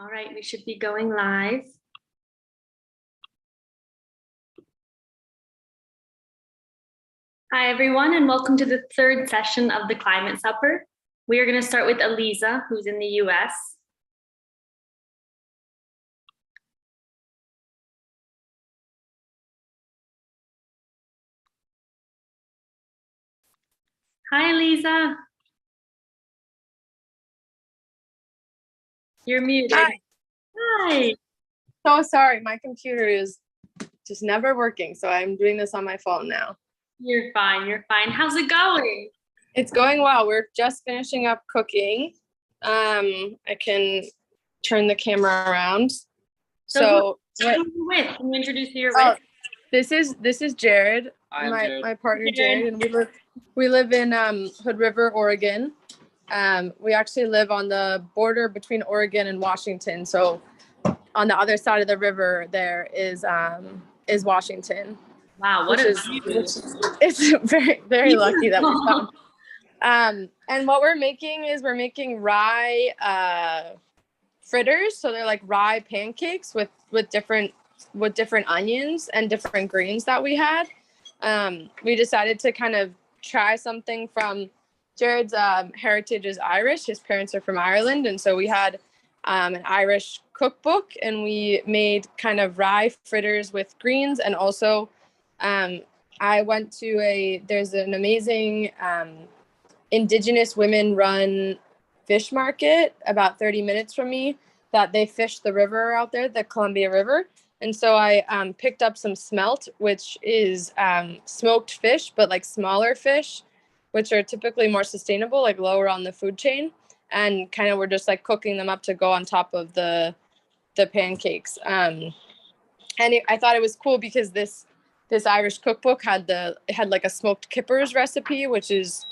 All right, we should be going live. Hi, everyone, and welcome to the third session of the Climate Supper. We are going to start with Eliza, who's in the US. Hi, Eliza. You're muted. Hi. Hi. So sorry, my computer is just never working, so I'm doing this on my phone now. You're fine, you're fine. How's it going? It's going well. We're just finishing up cooking. I can turn the camera around. So who are you with? Can you introduce who you're with? This is Jared, my partner Jared, and we live in Hood River, Oregon. We actually live on the border between Oregon and Washington. So on the other side of the river there is Washington. Wow, what is it's very, very lucky that we found. And what we're making is we're making rye fritters. So they're like rye pancakes with different onions and different greens that we had. We decided to kind of try something from Jared's heritage is Irish. His parents are from Ireland, and so we had an Irish cookbook, and we made kind of rye fritters with greens. And also I went to there's an amazing Indigenous women run fish market about 30 minutes from me that they fish the river out there, the Columbia River. And so I picked up some smelt, which is smoked fish, but like smaller fish, which are typically more sustainable, like lower on the food chain. And kind of we're just like cooking them up to go on top of the pancakes. I thought it was cool because this Irish cookbook had like a smoked kippers recipe, which is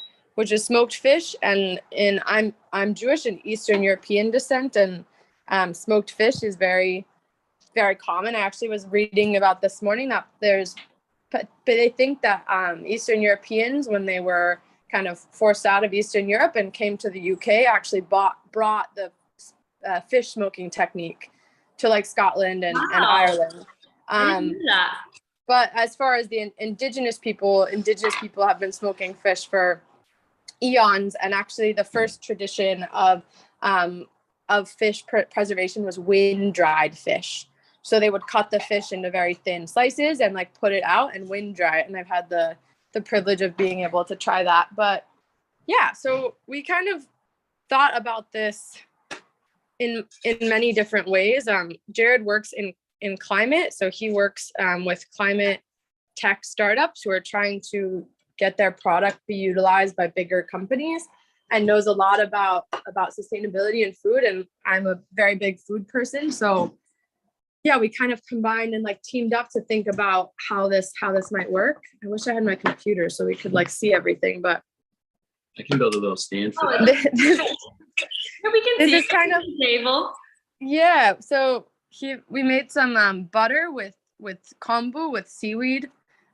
smoked fish. And I'm Jewish and Eastern European descent, and smoked fish is very, very common. I actually was reading about this morning that but they think that Eastern Europeans, when they were kind of forced out of Eastern Europe and came to the UK, actually brought the fish smoking technique to like Scotland and Ireland. But as far as the indigenous people have been smoking fish for eons, and actually the first tradition of fish preservation was wind dried fish. So they would cut the fish into very thin slices and like put it out and wind dry it. And I've had the privilege of being able to try that. But yeah, so we kind of thought about this in many different ways. Jared works in climate. So he works with climate tech startups who are trying to get their product be utilized by bigger companies, and knows a lot about sustainability and food. And I'm a very big food person. So yeah, we kind of combined and like teamed up to think about how this might work. I wish I had my computer so we could like see everything, but I can build a little stand for that. We can see this kind of table. Yeah, so we made some butter with kombu, with seaweed.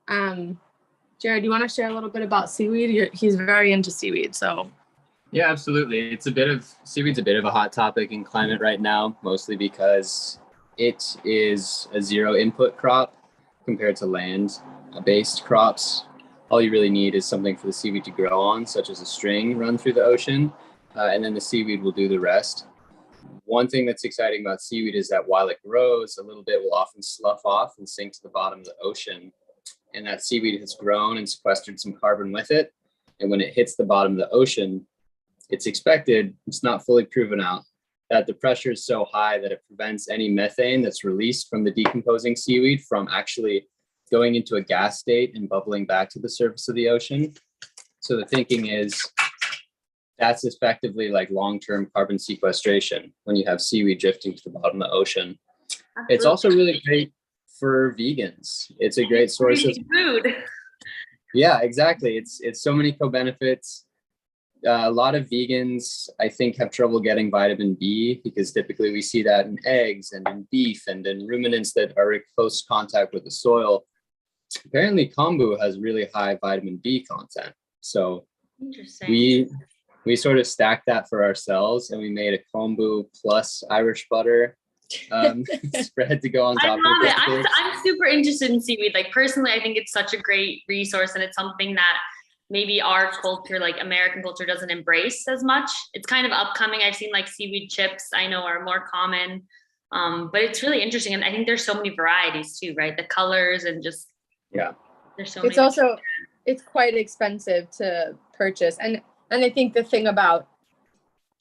Jared, do you want to share a little bit about seaweed? He's very into seaweed, so. Yeah, absolutely. Seaweed's a bit of a hot topic in climate right now, mostly because it is a zero input crop compared to land-based crops. All you really need is something for the seaweed to grow on, such as a string run through the ocean, and then the seaweed will do the rest. One thing that's exciting about seaweed is that while it grows, a little bit will often slough off and sink to the bottom of the ocean. And that seaweed has grown and sequestered some carbon with it. And when it hits the bottom of the ocean, it's expected, it's not fully proven out, that the pressure is so high that it prevents any methane that's released from the decomposing seaweed from actually going into a gas state and bubbling back to the surface of the ocean. So the thinking is that's effectively like long-term carbon sequestration when you have seaweed drifting to the bottom of the ocean. Absolutely. It's also really great for vegans. It's a great source of food. Yeah, exactly. It's so many co-benefits. A lot of vegans, I think, have trouble getting vitamin B because typically we see that in eggs and in beef and in ruminants that are in close contact with the soil. Apparently, kombu has really high vitamin B content. So we sort of stacked that for ourselves, and we made a kombu plus Irish butter spread to go on top. I love it. I'm super interested in seaweed. Like personally, I think it's such a great resource, and it's something that maybe our culture, like American culture, doesn't embrace as much. It's kind of upcoming. I've seen like seaweed chips, I know, are more common. But it's really interesting. And I think there's so many varieties too, right? The colors and just, there's so many. It's also, it's quite expensive to purchase. And I think the thing about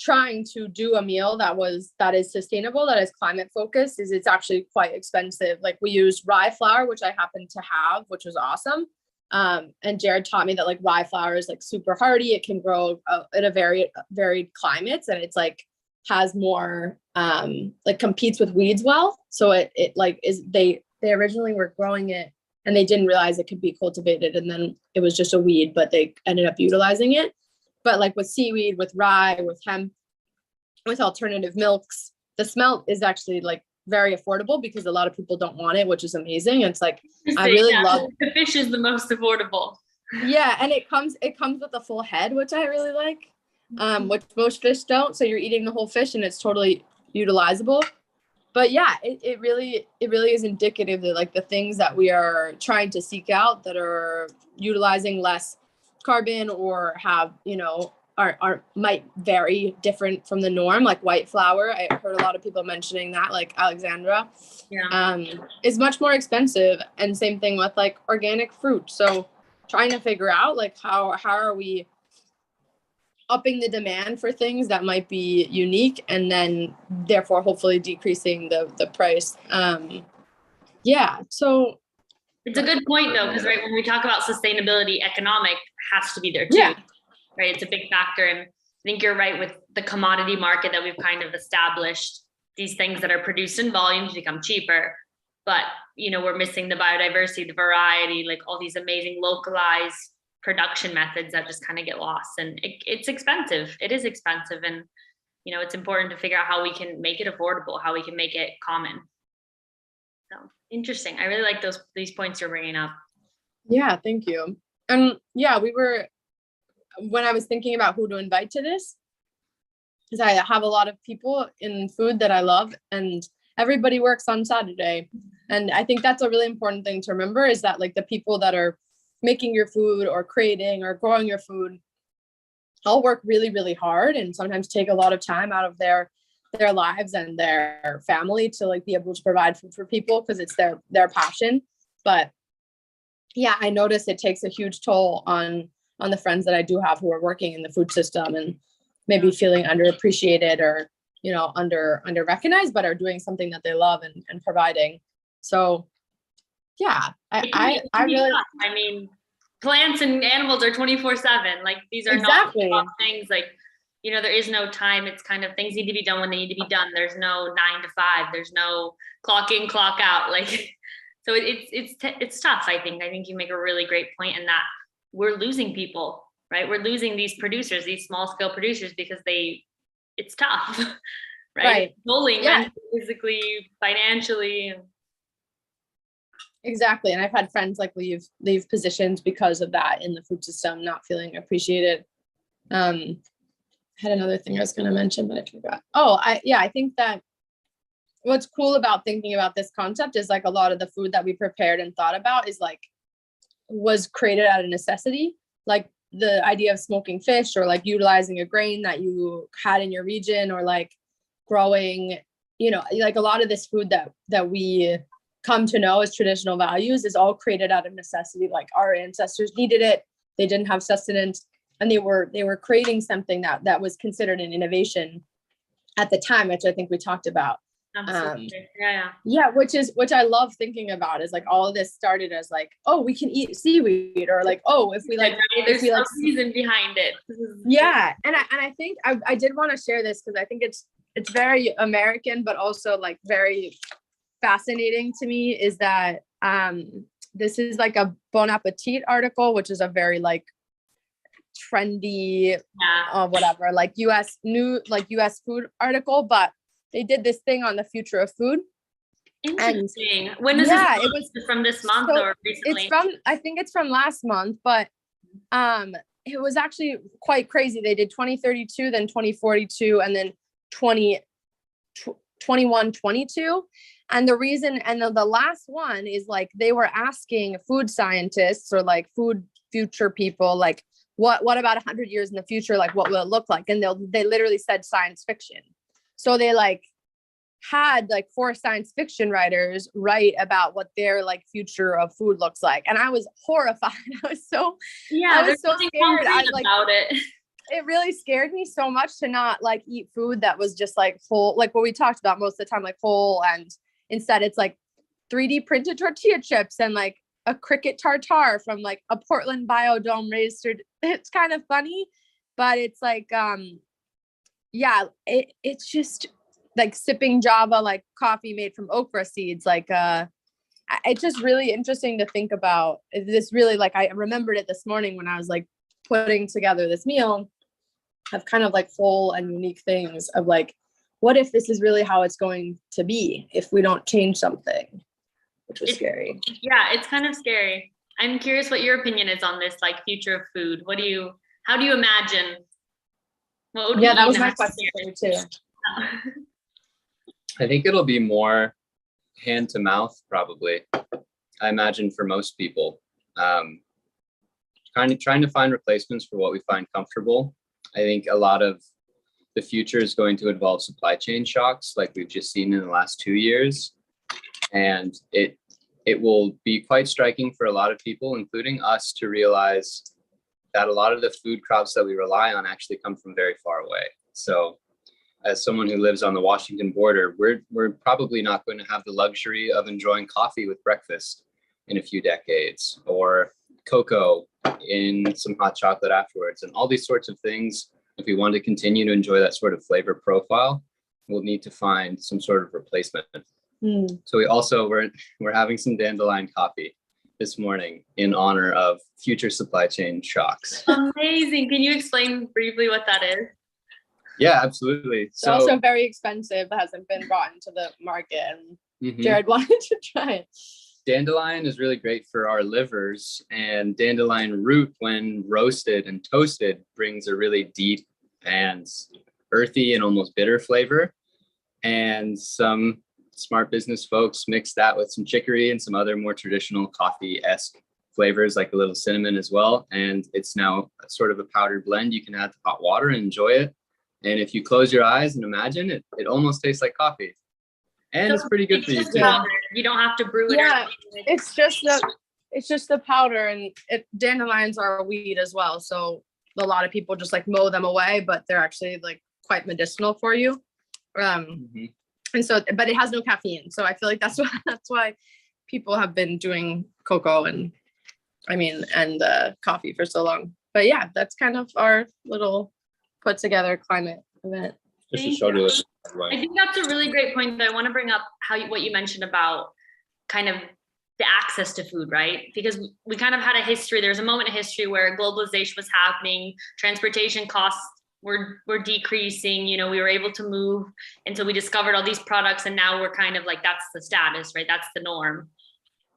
trying to do a meal that is sustainable, that is climate focused, is it's actually quite expensive. Like we used rye flour, which I happen to have, which was awesome. And Jared taught me that like rye flour is like super hardy. It can grow in a very varied climates, and it's like has more like competes with weeds well. So it like is they originally were growing it and they didn't realize it could be cultivated, and then it was just a weed, but they ended up utilizing it. But like with seaweed, with rye, with hemp, with alternative milks, the smelt is actually like very affordable because a lot of people don't want it, which is amazing. And it's like, I really love the fish is the most affordable. Yeah. And it comes with a full head, which I really like, which most fish don't. So you're eating the whole fish and it's totally utilizable. But yeah, it really is indicative that like the things that we are trying to seek out that are utilizing less carbon or have, you know, are might vary different from the norm, like white flour. I heard a lot of people mentioning that, like Alexandra, is much more expensive, and same thing with like organic fruit. So trying to figure out like how are we upping the demand for things that might be unique, and then therefore hopefully decreasing the price. So it's a good point though, because right when we talk about sustainability, economic has to be there too. Right, it's a big factor. And I think you're right with the commodity market that we've kind of established. These things that are produced in volumes become cheaper, but you know, we're missing the biodiversity, the variety, like all these amazing localized production methods that just kind of get lost. And it's expensive. It is expensive, and you know, it's important to figure out how we can make it affordable, how we can make it common. So interesting. I really like these points you're bringing up. Yeah, thank you. And yeah, when I was thinking about who to invite to this, because I have a lot of people in food that I love, and everybody works on Saturday. And I think that's a really important thing to remember, is that like the people that are making your food or creating or growing your food all work really, really hard, and sometimes take a lot of time out of their lives and their family to like be able to provide food for people, because it's their passion. But yeah, I notice it takes a huge toll on the friends that I do have who are working in the food system and maybe feeling underappreciated or, you know, under recognized, but are doing something that they love and providing. So yeah, I really, I mean, plants and animals are 24/7. Like these are exactly not things like, you know, there is no time. It's kind of things need to be done when they need to be done. There's no 9 to 5. There's no clock in, clock out. Like, so it's tough. I think you make a really great point in that we're losing people, right? We're losing these producers, these small scale producers, because it's tough, right? Bowling, physically, financially. Exactly. And I've had friends like leave positions because of that in the food system, not feeling appreciated. I had another thing I was going to mention, but I forgot. I think that what's cool about thinking about this concept is like a lot of the food that we prepared and thought about was created out of necessity. Like the idea of smoking fish, or like utilizing a grain that you had in your region, or like growing, you know, like a lot of this food that we come to know as traditional values is all created out of necessity. Like our ancestors needed it. They didn't have sustenance, and they were creating something that was considered an innovation at the time, which I think we talked about. Absolutely. Which I love thinking about, is like all of this started as like, oh, we can eat seaweed, or like, oh, if we like, there's no reason behind it. And I think I did want to share this because I think it's very American, but also like very fascinating to me, is that this is like a Bon Appetit article, which is a very like trendy whatever, like US food article, but they did this thing on the future of food. Interesting. When is it? It was from this month or recently? I think it's from last month, but it was actually quite crazy. They did 2032, then 2042, and then 2122. And the reason, and the last one is like, they were asking food scientists or like food future people, like, what about 100 years in the future? Like, what will it look like? And they literally said science fiction. So they like had like 4 science fiction writers write about what their like future of food looks like. And I was horrified. I was so scared. I was like, about it. It really scared me so much to not like eat food that was just like whole, like what we talked about most of the time, like whole, and instead it's like 3D printed tortilla chips and like a cricket tartare from like a Portland biodome raised. It's kind of funny, but it's like, it's just like sipping Java, like coffee made from okra seeds. Like, it's just really interesting to think about this. Really, like, I remembered it this morning when I was like putting together this meal of kind of like whole and unique things of like, what if this is really how it's going to be if we don't change something, which was scary. Yeah, it's kind of scary. I'm curious what your opinion is on this, like future of food. How do you imagine? That was my question for you too. I think it'll be more hand to mouth, probably. I imagine for most people, kind of trying to find replacements for what we find comfortable. I think a lot of the future is going to involve supply chain shocks, like we've just seen in the last 2 years, and it will be quite striking for a lot of people, including us, to realize that a lot of the food crops that we rely on actually come from very far away. So as someone who lives on the Washington border, we're probably not going to have the luxury of enjoying coffee with breakfast in a few decades, or cocoa in some hot chocolate afterwards, and all these sorts of things. If we want to continue to enjoy that sort of flavor profile, we'll need to find some sort of replacement. So we're having some Dandelion Coffee this morning in honor of future supply chain shocks. Amazing. Can you explain briefly what that is? Yeah, absolutely. It's also very expensive. It hasn't been brought into the market. And Jared wanted to try it. Dandelion is really great for our livers, and dandelion root, when roasted and toasted, brings a really deep and earthy and almost bitter flavor. And some smart business folks mix that with some chicory and some other more traditional coffee-esque flavors, like a little cinnamon as well. And it's now sort of a powdered blend you can add to hot water and enjoy it. And if you close your eyes and imagine it, it almost tastes like coffee. And so it's pretty good for you too. Powder. You don't have to brew it. Yeah, it's just the powder, and dandelions are a weed as well. So a lot of people just like mow them away, but they're actually like quite medicinal for you. And so, but it has no caffeine. So I feel like that's why people have been doing cocoa and coffee for so long. But yeah, that's kind of our little put together climate event. Just to show you. I think that's a really great point that I want to bring up, what you mentioned about kind of the access to food, right? Because we kind of had a history, there was a moment in history where globalization was happening, transportation costs were decreasing, we were able to move. And so we discovered all these products, and now we're kind of like, that's the status, right? That's the norm.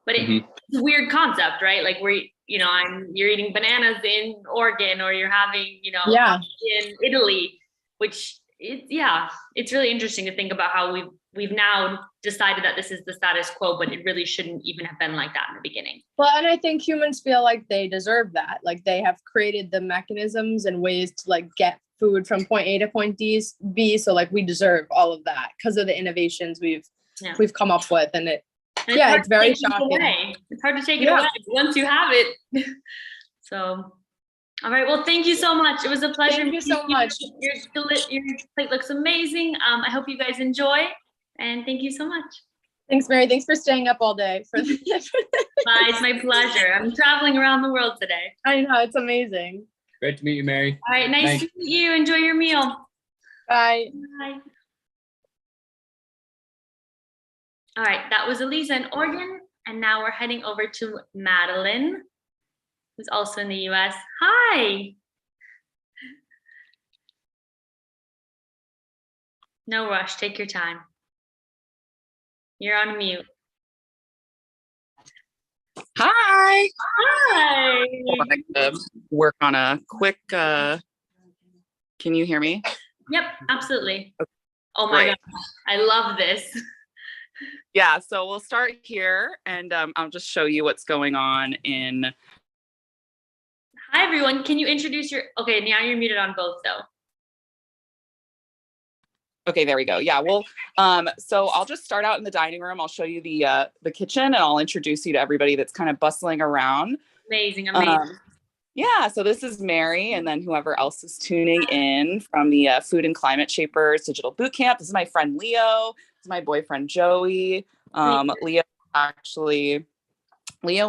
But it's a weird concept, right? Like you're eating bananas in Oregon, or you're having, in Italy, which it's really interesting to think about how we've now decided that this is the status quo, but it really shouldn't even have been like that in the beginning. Well, and I think humans feel like they deserve that. Like they have created the mechanisms and ways to like get food from point A to point B. So like we deserve all of that because of the innovations we've come up with. And it's very shocking. It's hard to take it away once you have it. So, all right. Well, thank you so much. It was a pleasure. Thank you so much. Your plate looks amazing. I hope you guys enjoy, and thank you so much. Thanks, Mary. Thanks for staying up all day. Bye. It's my pleasure. I'm traveling around the world today. I know. It's amazing. Great to meet you, Mary. All right. Nice to meet you. Enjoy your meal. Bye. Bye. All right. That was Elisa in Oregon. And now we're heading over to Madeline, who's also in the US. Hi. No rush. Take your time. You're on mute. Hi. Hi. I'm gonna work on a quick, can you hear me? Yep, absolutely. Okay, oh my great. God, I love this. Yeah, so we'll start here and I'll just show you what's going on in. Hi, everyone. Can you introduce okay, now you're muted on both though. Okay, there we go. Yeah, well, so I'll just start out in the dining room. I'll show you the kitchen and I'll introduce you to everybody that's kind of bustling around. Amazing. Yeah, so this is Mary, and then whoever else is tuning in from the Food and Climate Shapers Digital Bootcamp. This is my friend Leo. This is my boyfriend Joey. Leo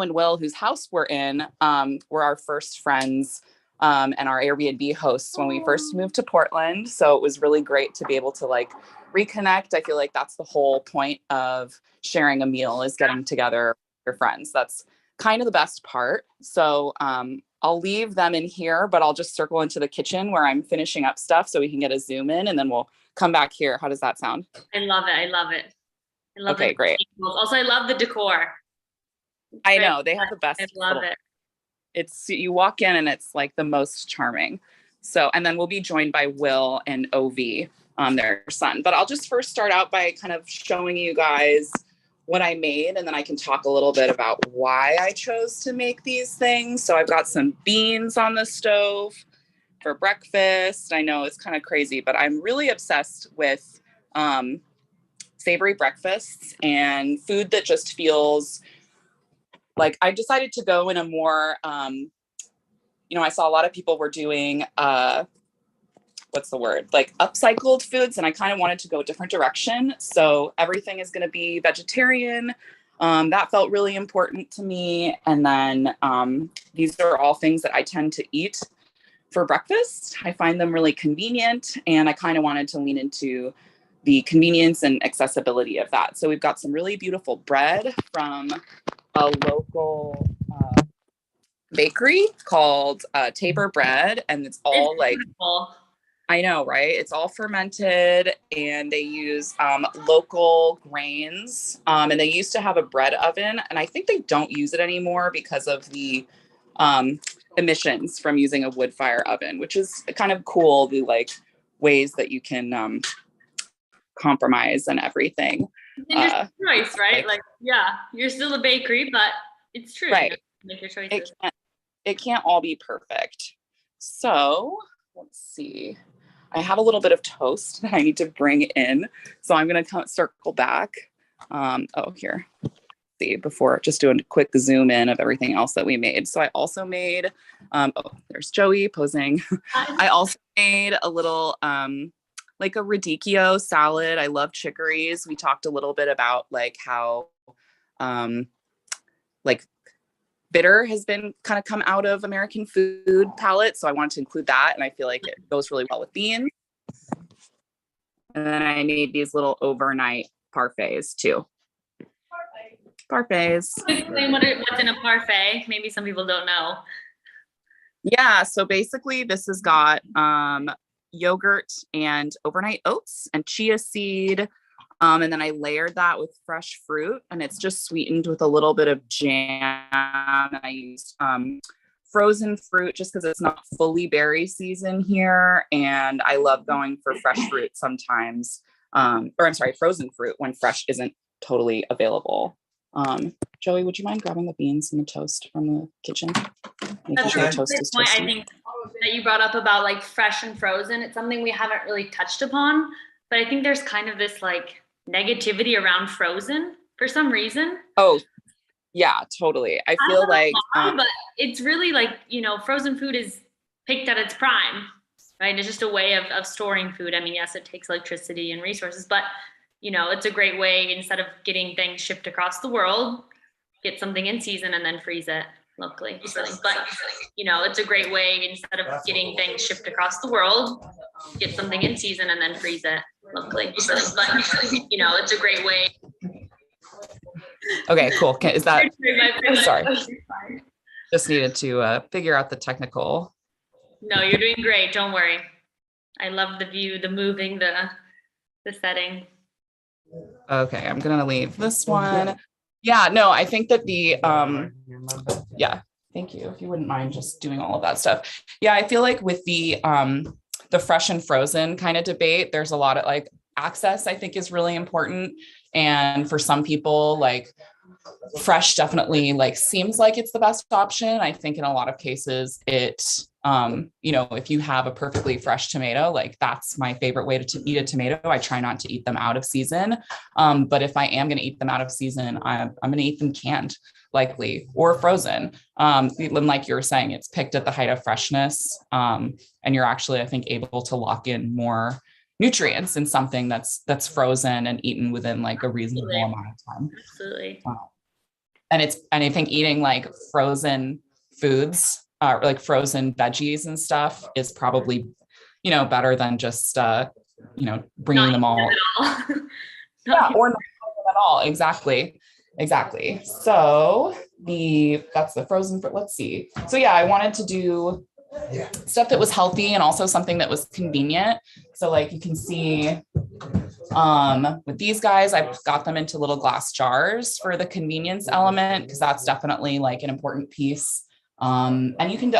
and Will, whose house we're in, were our first friends and our Airbnb hosts when we first moved to Portland. So it was really great to be able to like reconnect. I feel like that's the whole point of sharing a meal, is getting together with your friends. That's kind of the best part. So I'll leave them in here, but I'll just circle into the kitchen where I'm finishing up stuff so we can get a zoom in, and then we'll come back here. How does that sound? I love it. I love it. I love Okay, great. Also, I love the decor. I know, they have the best. I love it. It's, you walk in and it's like the most charming. So, and then we'll be joined by Will and Ov, their son. But I'll just first start out by kind of showing you guys what I made, and then I can talk a little bit about why I chose to make these things. So I've got some beans on the stove for breakfast. I know it's kind of crazy, but I'm really obsessed with savory breakfasts and food that just feels like, I decided to go in a more, I saw a lot of people were doing, what's the word? Like upcycled foods. And I kind of wanted to go a different direction. So everything is going to be vegetarian. That felt really important to me. And then these are all things that I tend to eat for breakfast. I find them really convenient. And I kind of wanted to lean into the convenience and accessibility of that. So we've got some really beautiful bread from a local bakery called Tabor Bread, and it's all like, I know, right? It's all fermented, and they use local grains, and they used to have a bread oven, and I think they don't use it anymore because of the emissions from using a wood fire oven, which is kind of cool, the like ways that you can compromise and everything. Choice, right? Like, yeah, you're still a bakery, but it's true. Right. Make your choices. It can't all be perfect. So let's see. I have a little bit of toast that I need to bring in. So I'm going to circle back. Here. See, before just doing a quick zoom in of everything else that we made. So I also made, there's Joey posing. I also made a little, like a radicchio salad. I love chicories. We talked a little bit about like how, like bitter has been kind of come out of American food palette. So I wanted to include that. And I feel like it goes really well with beans. And then I made these little overnight parfaits too. Parfaits. Explain what's in a parfait. Maybe some people don't know. Yeah. So basically this has got yogurt and overnight oats and chia seed. And then I layered that with fresh fruit, and it's just sweetened with a little bit of jam. And I used frozen fruit just because it's not fully berry season here. And I love going for fresh fruit sometimes. Frozen fruit when fresh isn't totally available. Joey, would you mind grabbing the beans and the toast from the kitchen? That's a really good point, I think, that you brought up about like fresh and frozen. It's something we haven't really touched upon, but I think there's kind of this like negativity around frozen for some reason. Oh, yeah, totally. I feel like why, but it's really like, frozen food is picked at its prime, right? It's just a way of storing food. I mean, yes, it takes electricity and resources, but it's a great way, instead of getting things shipped across the world, get something in season and then freeze it locally. But it's a great way, instead of getting things shipped across the world, get something in season and then freeze it locally. But it's a great way. Okay, cool. Is that sorry? Just needed to figure out the technical. No, you're doing great. Don't worry. I love the view, the moving, the setting. Okay, I'm gonna leave this one. Yeah, no, I think that yeah, thank you. If you wouldn't mind just doing all of that stuff. Yeah, I feel like with the fresh and frozen kind of debate, there's a lot of like access, I think is really important. And for some people, like fresh definitely like seems like it's the best option. I think in a lot of cases if you have a perfectly fresh tomato, like that's my favorite way to eat a tomato. I try not to eat them out of season. But if I am going to eat them out of season, I'm going to eat them canned, likely, or frozen. Like you were saying, it's picked at the height of freshness. And you're actually, I think, able to lock in more nutrients in something that's frozen and eaten within like a reasonable amount of time. Absolutely. And I think eating like frozen foods, like frozen veggies and stuff is probably, better than just, bringing them all. Yeah, or not at all. Exactly. So that's the frozen, let's see. So yeah, I wanted to do stuff that was healthy and also something that was convenient. So like you can see with these guys, I've got them into little glass jars for the convenience element, because that's definitely like an important piece. And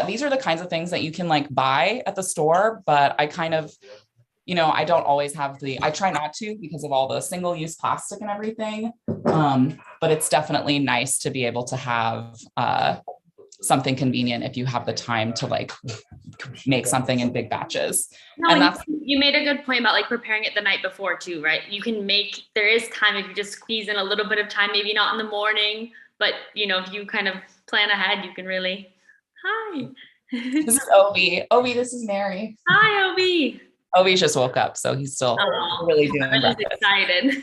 these are the kinds of things that you can like buy at the store, but I kind of, I don't always have I try not to because of all the single-use plastic and everything. But it's definitely nice to be able to have something convenient if you have the time to like make something in big batches. No, and you made a good point about like preparing it the night before too, right? There is time if you just squeeze in a little bit of time, maybe not in the morning, but if you kind of plan ahead, you can really. Hi. This is Obi. Obi, this is Mary. Hi, Obi. Obi just woke up, so he's still really doing I'm just excited.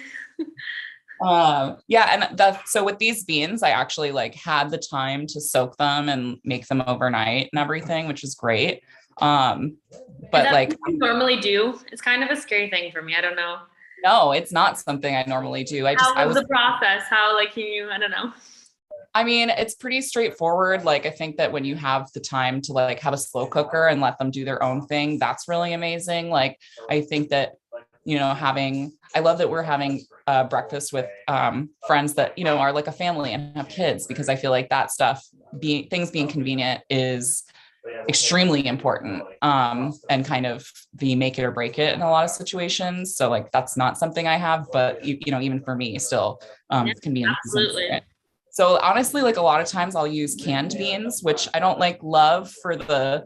So with these beans, I actually like had the time to soak them and make them overnight and everything, which is great. But like what you normally do, it's kind of a scary thing for me. I don't know. No, it's not something I normally do. How was the process? How I don't know. I mean, it's pretty straightforward. Like, I think that when you have the time to like have a slow cooker and let them do their own thing, that's really amazing. Like, I think that, I love that we're having breakfast with friends that, are like a family and have kids, because I feel like that stuff things being convenient is extremely important, and kind of the make it or break it in a lot of situations. So like, that's not something I have, but even for me still, convenience is important. So honestly, like a lot of times I'll use canned beans, which I don't like love for the,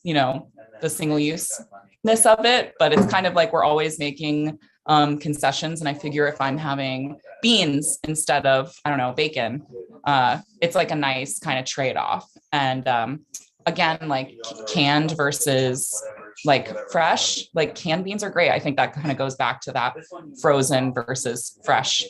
the single useness of it, but it's kind of like we're always making concessions. And I figure if I'm having beans instead of, I don't know, bacon, it's like a nice kind of trade-off. And again, like canned versus like fresh, like canned beans are great. I think that kind of goes back to that frozen versus fresh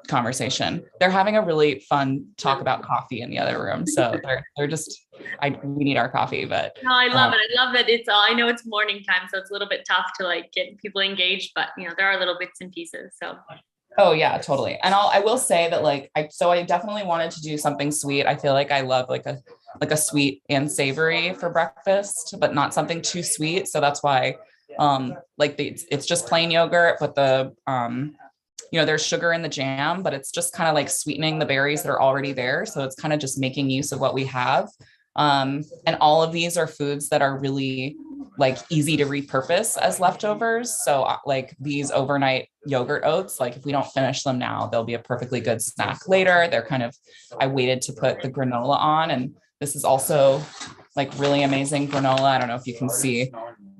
conversation. They're having a really fun talk about coffee in the other room. So they're just, we need our coffee, but. No, I love it. I love that I know it's morning time, so it's a little bit tough to like get people engaged, but there are little bits and pieces. So. Oh yeah, totally. And I will say that like, I definitely wanted to do something sweet. I feel like I love like a sweet and savory for breakfast, but not something too sweet. So that's why, it's just plain yogurt, but there's sugar in the jam, but it's just kind of like sweetening the berries that are already there. So it's kind of just making use of what we have. And all of these are foods that are really like easy to repurpose as leftovers. So like these overnight yogurt oats, like if we don't finish them now, they'll be a perfectly good snack later. I waited to put the granola on, and this is also like really amazing granola. I don't know if you can see,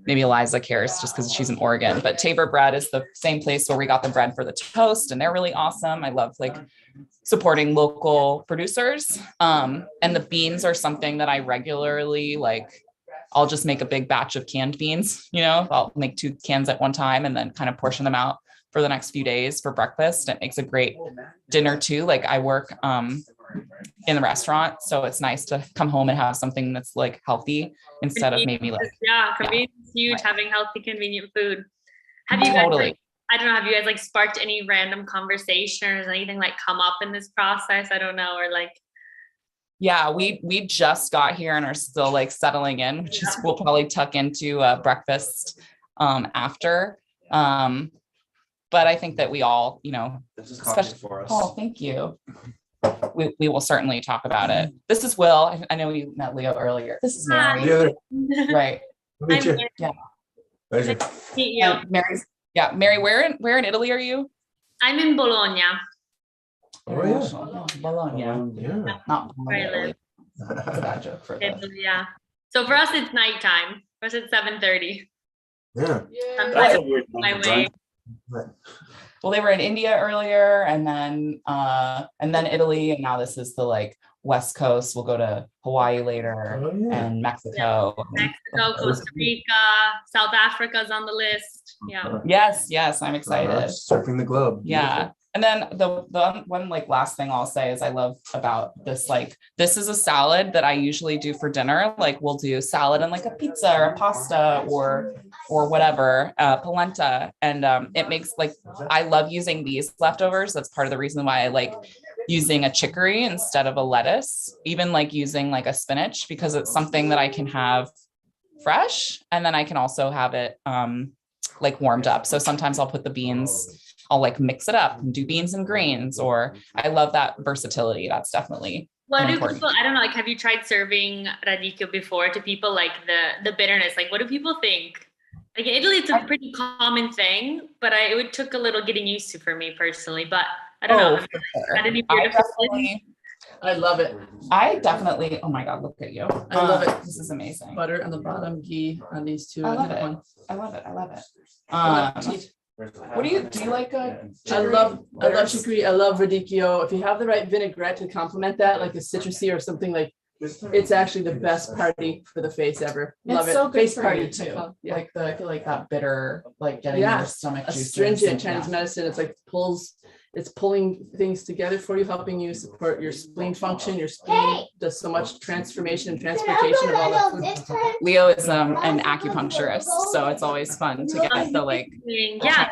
maybe Eliza cares just because she's in Oregon, but Tabor Bread is the same place where we got the bread for the toast, and they're really awesome. I love like supporting local producers. And the beans are something that I regularly I'll just make a big batch of canned beans. I'll make 2 cans at one time and then kind of portion them out for the next few days for breakfast. It makes a great dinner too. Like I work in the restaurant, so it's nice to come home and have something that's like healthy instead of maybe like convenience is huge. Having healthy, convenient food. Have you guys I don't know, have you guys like sparked any random conversation or anything like come up in this process? I don't know, or like. Yeah, we just got here and are still like settling in, which is we'll probably tuck into breakfast after. but I think that we all, you know, This is coffee for us. oh, thank you. We will certainly talk about it. This is Will. I know we met Leo earlier. This is Mary. The other, Right. meet you. Yeah. Pleasure. Meet you. Mary's. Yeah, Mary. Where in Italy are you? I'm in Bologna. Oh, yeah. Bologna. Yeah. Not Where I Bologna. live. That's a bad joke for that. Yeah. So for us, it's nighttime. For us, it's 7:30. Yeah. I'm That's a on weird my time, way. right? Well, they were in India earlier, and then Italy, and now this is the like West Coast. We'll go to Hawaii later, Oh, yeah. and Mexico. Mexico, Costa Rica, South Africa's on the list. Yeah. Yes, I'm excited. Surfing the globe. Yeah. And then the one like last thing I'll say is I love about this, like, this is a salad that I usually do for dinner. Like we'll do salad and like a pizza or a pasta or whatever, polenta. And it makes like, I love using these leftovers. That's part of the reason why I like using a chicory instead of a lettuce, even like using like a spinach, because it's something that I can have fresh. And then I can also have it like warmed up. So sometimes I'll put the beans, I'll like mix it up and do beans and greens, or I love that versatility. That's definitely What do important. people, I don't know, like, have you tried serving radicchio before to people, like the bitterness? Like, what do people think? Like in Italy, it's a pretty common thing, but it took a little getting used to for me personally, but I don't know. for sure. Had any weird I love it. I definitely, oh my God, look at you. I love it. This is amazing. Butter on the bottom, ghee on these two. I love and it. one. I love it. I love it. Bon appetit. What do you like a I love bitters? chicory. I love radicchio. If you have the right vinaigrette to complement that, like a citrusy or something, like it's actually the best party for the face ever. Love It's it. so good Face for party you too. Yeah. Like I feel like that bitter, like getting Yeah. your stomach juices. Astringent Chinese Yeah. medicine. It's like it's pulling things together for you, helping you support your spleen function. Your spleen does so much transformation and transportation of all the food. Leo is an acupuncturist, so it's always fun to get the like. Yeah,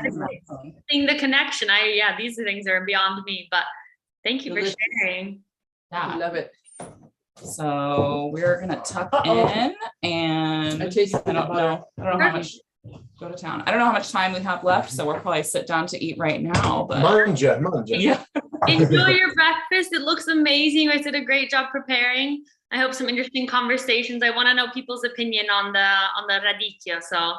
seeing the connection. These things are beyond me, but thank you for sharing. I Yeah. love it. So we're gonna tuck Uh-oh. in, and I tasted I don't the know how much. Go to town. I don't know how much time we have left, so we'll probably sit down to eat right now. But Manja. yeah, Enjoy your breakfast. It looks amazing. You guys did a great job preparing. I hope some interesting conversations. I want to know people's opinion on the radicchio. So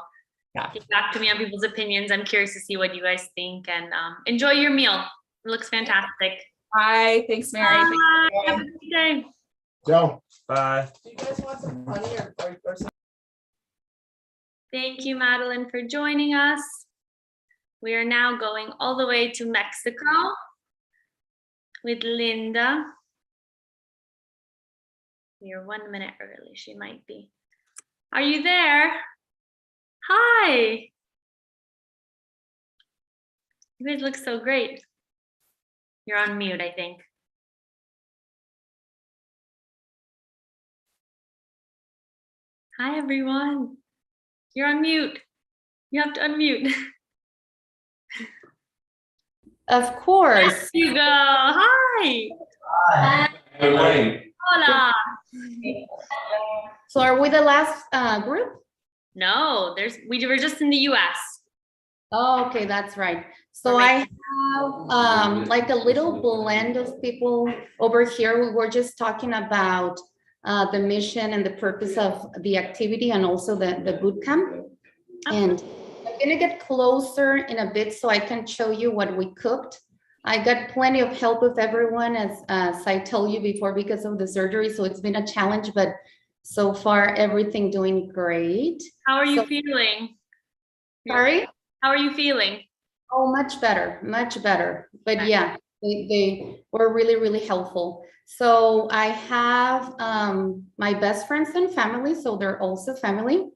Yeah. get back to me on people's opinions. I'm curious to see what you guys think, and enjoy your meal. It looks fantastic. Bye. Thanks, Mary. Bye. Thanks, Have a good day. Joe. Bye. Do you guys want some honey or some? Thank you, Madeline, for joining us. We are now going all the way to Mexico with Linda. We are 1 minute early. She might be. Are you there? Hi. You guys look so great. You're on mute, I think. Hi, everyone. You're on mute. You have to unmute. Of course. There you go. Hi. Good morning. Hola. So are we the last group? No, we were just in the US. Oh, okay, that's right. So I have like a little blend of people over here. We were just talking about the mission and the purpose of the activity and also the boot camp. And I'm gonna get closer in a bit so I can show you what we cooked. I got plenty of help with everyone, as I told you before, because of the surgery. So it's been a challenge, but so far everything doing great. How are you feeling? Sorry? How are you feeling? Oh, much better, much better. But yeah, they were really, really helpful. So I have my best friends and family, so they're also family.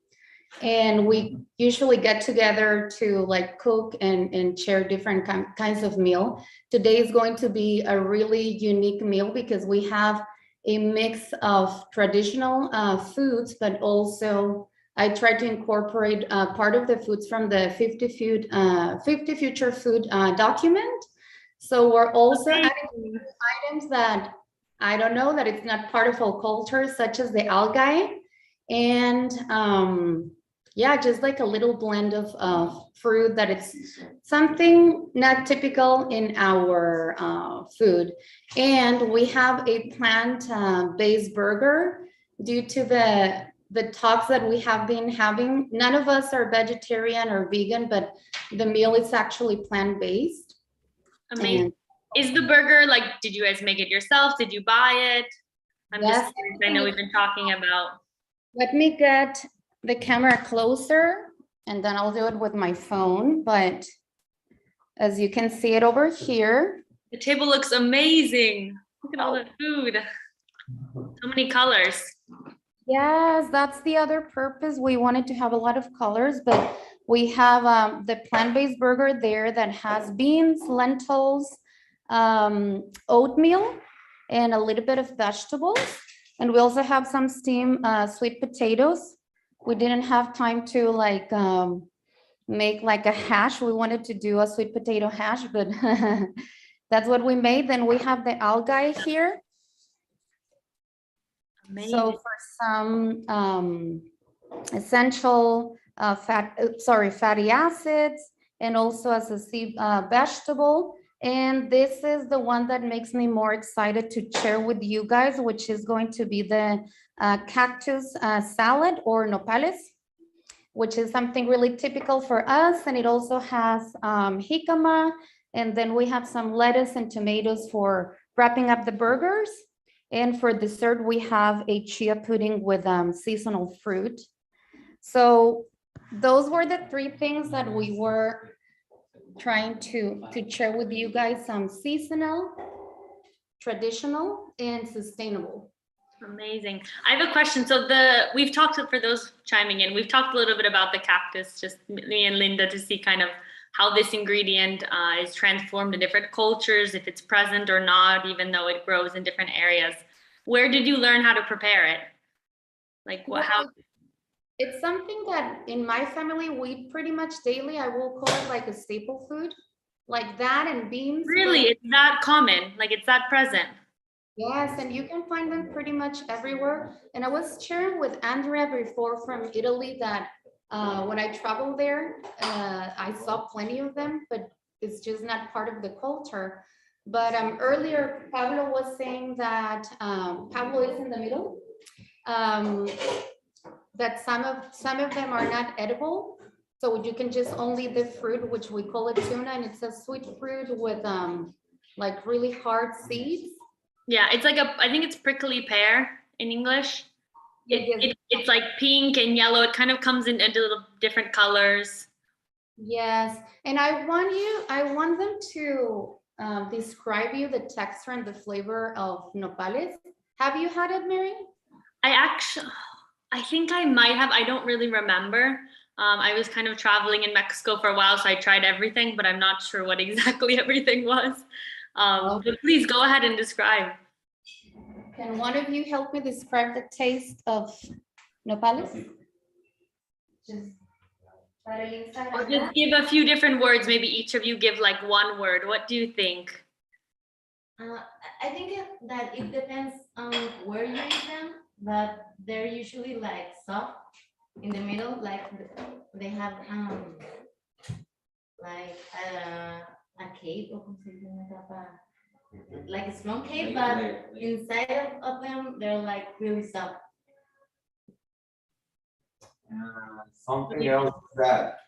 And we usually get together to like cook and share different kinds of meal. Today is going to be a really unique meal because we have a mix of traditional foods, but also I try to incorporate part of the foods from the 50 Future Food document. So we're also adding items that I don't know that it's not part of our culture, such as the algae. And yeah, just like a little blend of fruit that it's something not typical in our food. And we have a plant-based burger due to the talks that we have been having. None of us are vegetarian or vegan, but the meal is actually plant-based. Amazing. And is the burger like, did you guys make it yourself? Did you buy it? I'm yes, just curious. I know we've been talking about. let me get the camera closer and then I'll do it with my phone. But as you can see it over here. The table looks amazing. Look at all the food. So many colors. Yes, that's the other purpose. We wanted to have a lot of colors, but we have the plant-based burger there that has beans, lentils, oatmeal, and a little bit of vegetables. And we also have some steamed sweet potatoes. We didn't have time to like make like a hash. We wanted to do a sweet potato hash, but that's what we made. Then we have the algae here. Amazing. So for some essential fatty acids, and also as a sea vegetable. And this is the one that makes me more excited to share with you guys, which is going to be the cactus salad or nopales, which is something really typical for us. And it also has jicama, and then we have some lettuce and tomatoes for wrapping up the burgers. And for dessert, we have a chia pudding with seasonal fruit. So those were the three things that we were trying to share with you guys: some seasonal, traditional, and sustainable. Amazing. I have a question. So we've talked, for those chiming in, we've talked a little bit about the cactus, just me and Linda, to see kind of how this ingredient is transformed in different cultures, if it's present or not, even though it grows in different areas. Where did you learn how to prepare it? Like what, how? It's something that in my family, we eat pretty much daily. I will call it like a staple food, like that and beans. Really? It's that common? Like it's that present? Yes, and you can find them pretty much everywhere. And I was sharing with Andrea before from Italy that when I traveled there, I saw plenty of them, but it's just not part of the culture. But earlier, Pablo was saying that Pablo is in the middle. That some of them are not edible. So you can just only the fruit, which we call it tuna, and it's a sweet fruit with like really hard seeds. Yeah, it's like I think it's prickly pear in English. It's like pink and yellow. It kind of comes in into little different colors. Yes, and I want them to describe you the texture and the flavor of nopales. Have you had it, Mary? I think I might have. I don't really remember. I was kind of traveling in Mexico for a while, so I tried everything, but I'm not sure what exactly everything was. But please go ahead and describe. Can one of you help me describe the taste of nopales? Or just give a few different words. Maybe each of you give like one word. What do you think? I think that it depends on where you eat them, but they're usually like soft in the middle, like they have like a cake or like a strong cake, but inside of them they're like really soft. Something else is that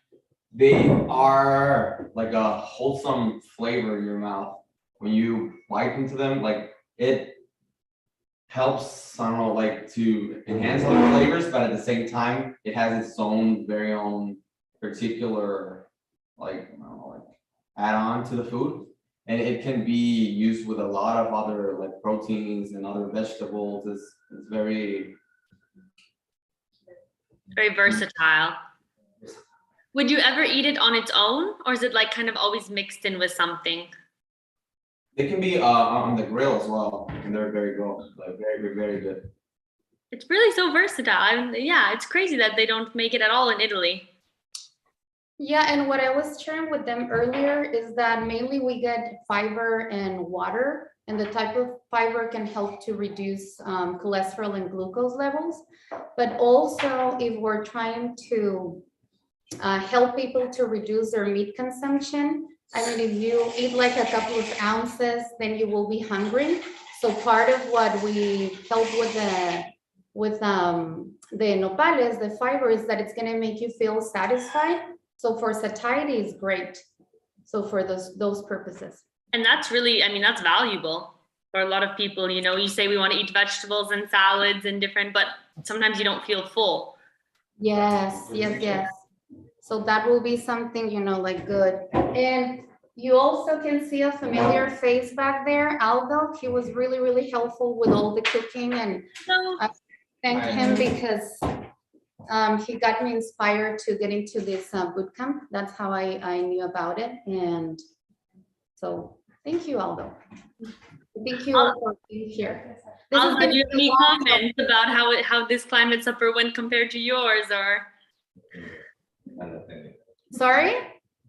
they are like a wholesome flavor in your mouth when you bite into them. Like it helps, I don't know, like to enhance other flavors, but at the same time, it has its own very own particular like, I don't know, like add-on to the food. And it can be used with a lot of other like proteins and other vegetables. It's very versatile. Would you ever eat it on its own, or is it like kind of always mixed in with something? It can be on the grill as well, and they're very good, like very, very good. It's really so versatile. Yeah, it's crazy that they don't make it at all in Italy. Yeah, and what I was sharing with them earlier is that mainly we get fiber and water and the type of fiber can help to reduce cholesterol and glucose levels. But also, if we're trying to help people to reduce their meat consumption, I mean, if you eat like a couple of ounces, then you will be hungry. So part of what we help with the nopales, the fiber, is that it's going to make you feel satisfied. So for satiety is great. So for those purposes. And that's really, I mean, that's valuable for a lot of people. You know, you say we want to eat vegetables and salads and different, but sometimes you don't feel full. Yes, yes, yes. So that will be something, you know, like good. And you also can see a familiar face back there, Aldo. He was really, really helpful with all the cooking, and I thank him because he got me inspired to get into this boot camp. That's how I knew about it. And so thank you, Aldo. Thank you for being here. Aldo, do you have any comments about how this climate supper went compared to yours, or? Sorry?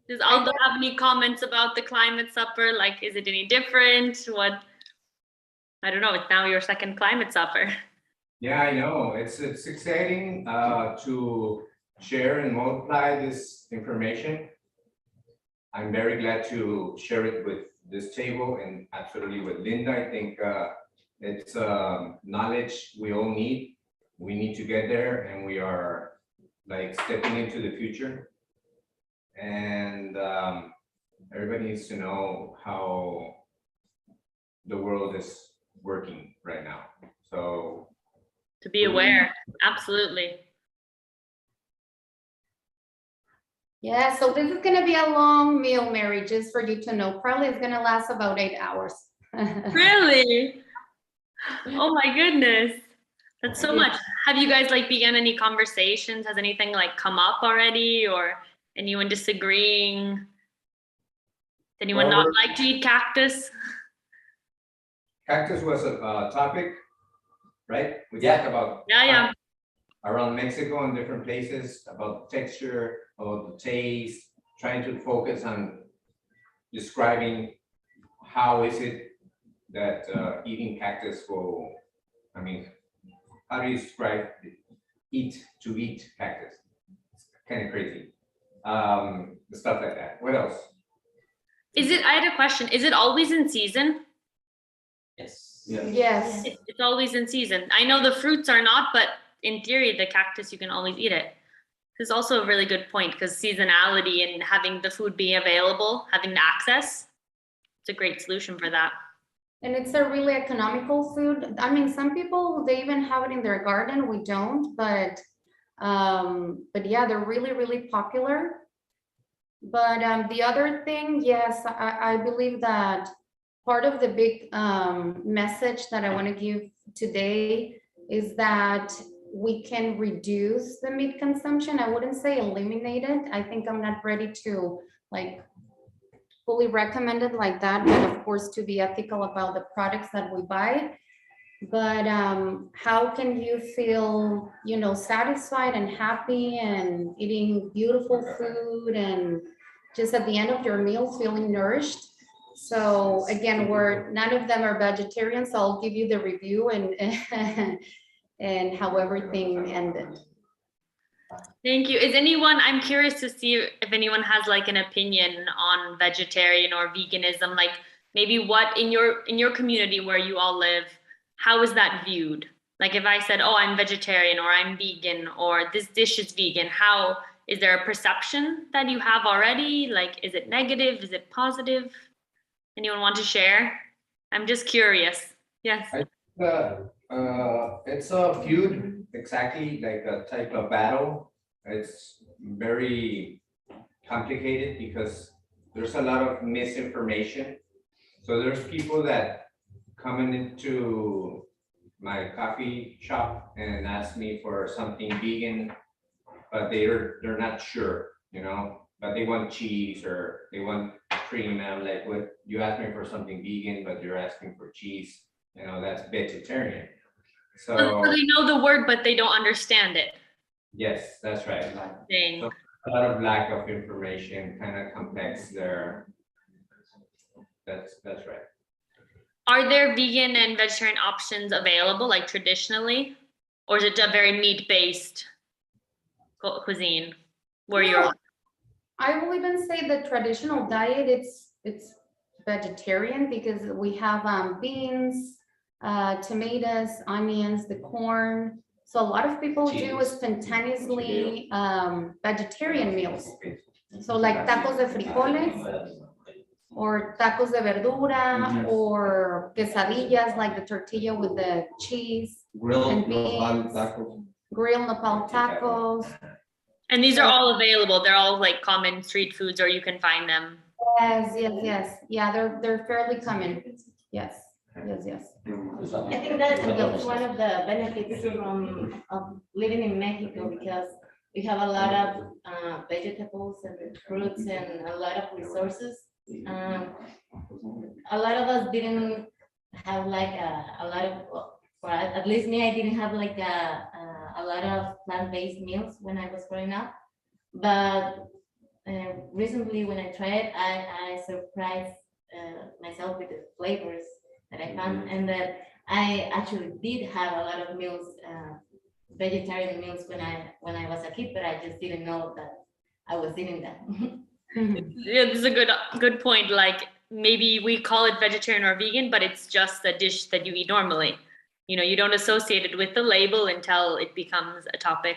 Does Aldo have any comments about the climate supper? Like, is it any different? What? I don't know. It's now your second climate supper. Yeah, I know. It's exciting to share and multiply this information. I'm very glad to share it with this table and absolutely with Linda. I think it's knowledge we all need. We need to get there, and we are like stepping into the future. And everybody needs to know how the world is working right now. So to be aware, absolutely. Yeah, so this is gonna be a long meal, Mary, just for you to know. Probably it's gonna last about 8 hours. Really? Oh my goodness. That's so much. Have you guys like began any conversations? Has anything like come up already, or anyone disagreeing? Does anyone not like to eat cactus? Cactus was a topic, right? We talked about around Mexico and different places, about texture, about the taste, trying to focus on describing how is it that eating cactus will, I mean, how do you describe eat cactus? It's kind of crazy. Stuff like that. What else? I had a question. Is it always in season? Yes. Yes. It's always in season. I know the fruits are not, but in theory, the cactus, you can always eat it. This is also a really good point, because seasonality and having the food be available, having the access, it's a great solution for that. And it's a really economical food. I mean, some people, they even have it in their garden. We don't, but yeah, they're really, really popular. But the other thing, yes, I believe that part of the big message that I want to give today is that we can reduce the meat consumption. I wouldn't say eliminate it. I think I'm not ready to like fully recommend it like that, but of course to be ethical about the products that we buy. But how can you feel, you know, satisfied and happy and eating beautiful food and just at the end of your meal feeling nourished? So again, none of them are vegetarian, so I'll give you the review and how everything ended. Thank you. I'm curious to see if anyone has like an opinion on vegetarian or veganism, like maybe what in your community where you all live, how is that viewed? Like if I said, oh, I'm vegetarian or I'm vegan or this dish is vegan, how is there a perception that you have already? Like, is it negative? Is it positive? Anyone want to share? I'm just curious. Yes. It's a feud, exactly like a type of battle. It's very complicated because there's a lot of misinformation. So there's people that coming into my coffee shop and ask me for something vegan, but they're not sure, you know, but they want cheese or they want cream. And I'm like, what? You asked me for something vegan, but you're asking for cheese. You know, that's vegetarian. So they know the word, but they don't understand it. Yes, that's right. So a lot of lack of information, kind of complex there. That's right. Are there vegan and vegetarian options available, like traditionally? Or is it a very meat-based cuisine where you're? I will even say the traditional diet, it's vegetarian because we have beans, tomatoes, onions, the corn. So a lot of people do spontaneously vegetarian meals. So like tacos de frijoles or tacos de verdura or quesadillas, like the tortilla with the cheese and beans, grilled nopal tacos. And these are all available. They're all like common street foods, or you can find them. Yes. Yeah, they're fairly common. Yes. I think that's one of the benefits of living in Mexico, because we have a lot of vegetables and fruits and a lot of resources. A lot of us didn't have like a lot of, or at least me, I didn't have like a lot of plant-based meals when I was growing up. But recently when I tried, I surprised myself with the flavors that I found, and that I actually did have a lot of meals, vegetarian meals when I was a kid, but I just didn't know that I was eating them. Yeah, this is a good point. Like maybe we call it vegetarian or vegan, but it's just a dish that you eat normally. You know, you don't associate it with the label until it becomes a topic.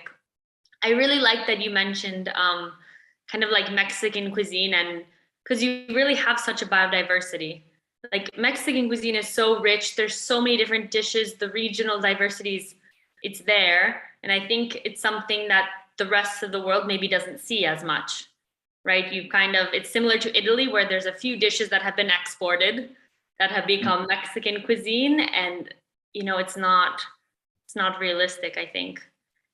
I really like that you mentioned kind of like Mexican cuisine, and because you really have such a biodiversity. Like Mexican cuisine is so rich. There's so many different dishes, the regional diversities, it's there. And I think it's something that the rest of the world maybe doesn't see as much, right? It's similar to Italy, where there's a few dishes that have been exported that have become Mexican cuisine. And, you know, it's not realistic, I think.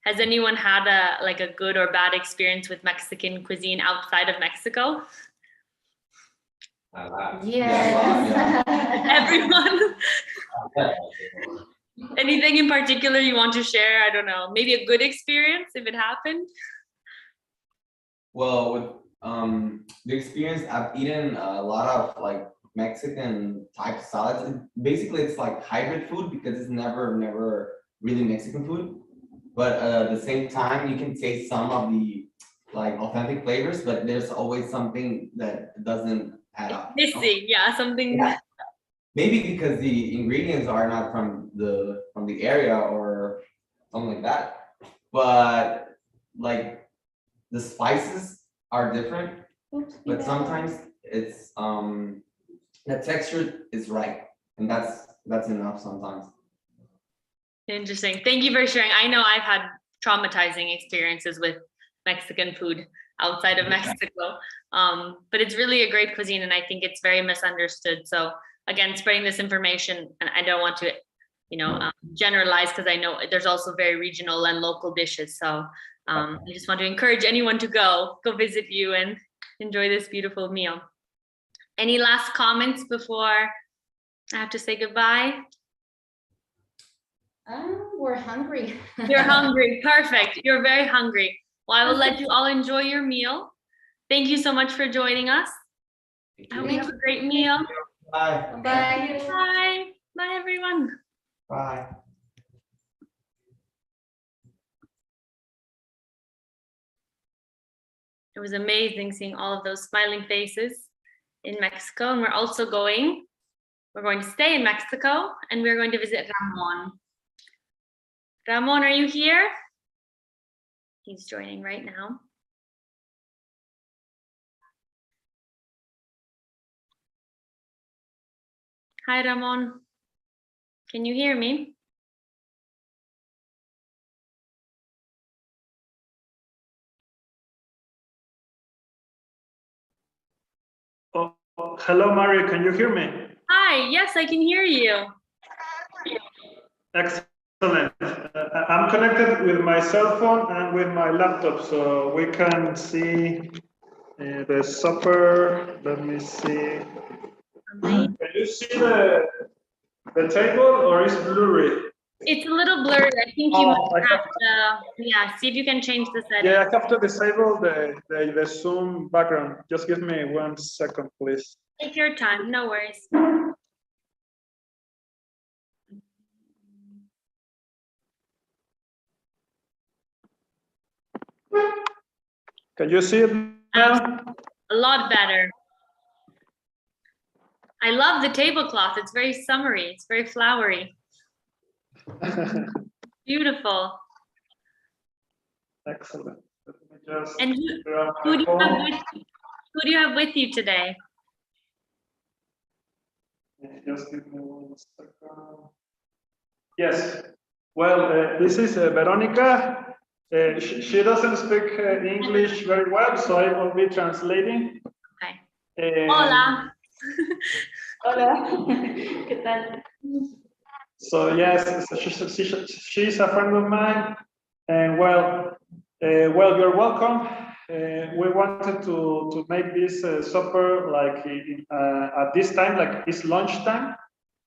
Has anyone had a good or bad experience with Mexican cuisine outside of Mexico? Yes. Everyone? Anything in particular you want to share? I don't know, maybe a good experience if it happened? Well, with the experience, I've eaten a lot of like Mexican type salads. Basically, it's like hybrid food because it's never really Mexican food. But at the same time, you can taste some of the like authentic flavors, but there's always something that doesn't add up. Missing, yeah, something. Yeah. Maybe because the ingredients are not from the area or something like that. But like the spices are different, but sometimes it's the texture is right, and that's enough sometimes. Interesting. Thank you for sharing. I know I've had traumatizing experiences with Mexican food outside of Mexico, but it's really a great cuisine, and I think it's very misunderstood. So again, spreading this information, and I don't want to, generalize, because I know there's also very regional and local dishes. So I just want to encourage anyone to go visit you and enjoy this beautiful meal. Any last comments before I have to say goodbye? We're hungry. You're hungry. Perfect. You're very hungry. Well, I will let you all enjoy your meal. Thank you so much for joining us. I hope you have a great meal. Bye. Bye. Bye. Bye, everyone. Bye. It was amazing seeing all of those smiling faces in Mexico. And we're going to stay in Mexico, and we're going to visit Ramon. Ramon, are you here? He's joining right now. Hi, Ramon. Can you hear me? Oh, hello, Mario. Can you hear me? Hi. Yes, I can hear you. Excellent. I'm connected with my cell phone and with my laptop, so we can see the supper. Let me see. Amazing. Can you see the table, or is it blurry? It's a little blurry. I think you might have to, see if you can change the settings. Yeah, I have to disable the Zoom background. Just give me 1 second, please. Take your time. No worries. Can you see it now? A lot better. I love the tablecloth. It's very summery. It's very flowery. Beautiful. Excellent. Let me just And grab who my do you have phone. who do you have with you today? Just give me 1 second. Yes. Well, this is Veronica. She doesn't speak English very well, so I will be translating. Okay. Hola. Hola, ¿qué tal? So yes, so she's a friend of mine, and well, you're welcome. We wanted to make this supper like at this time, like it's lunchtime,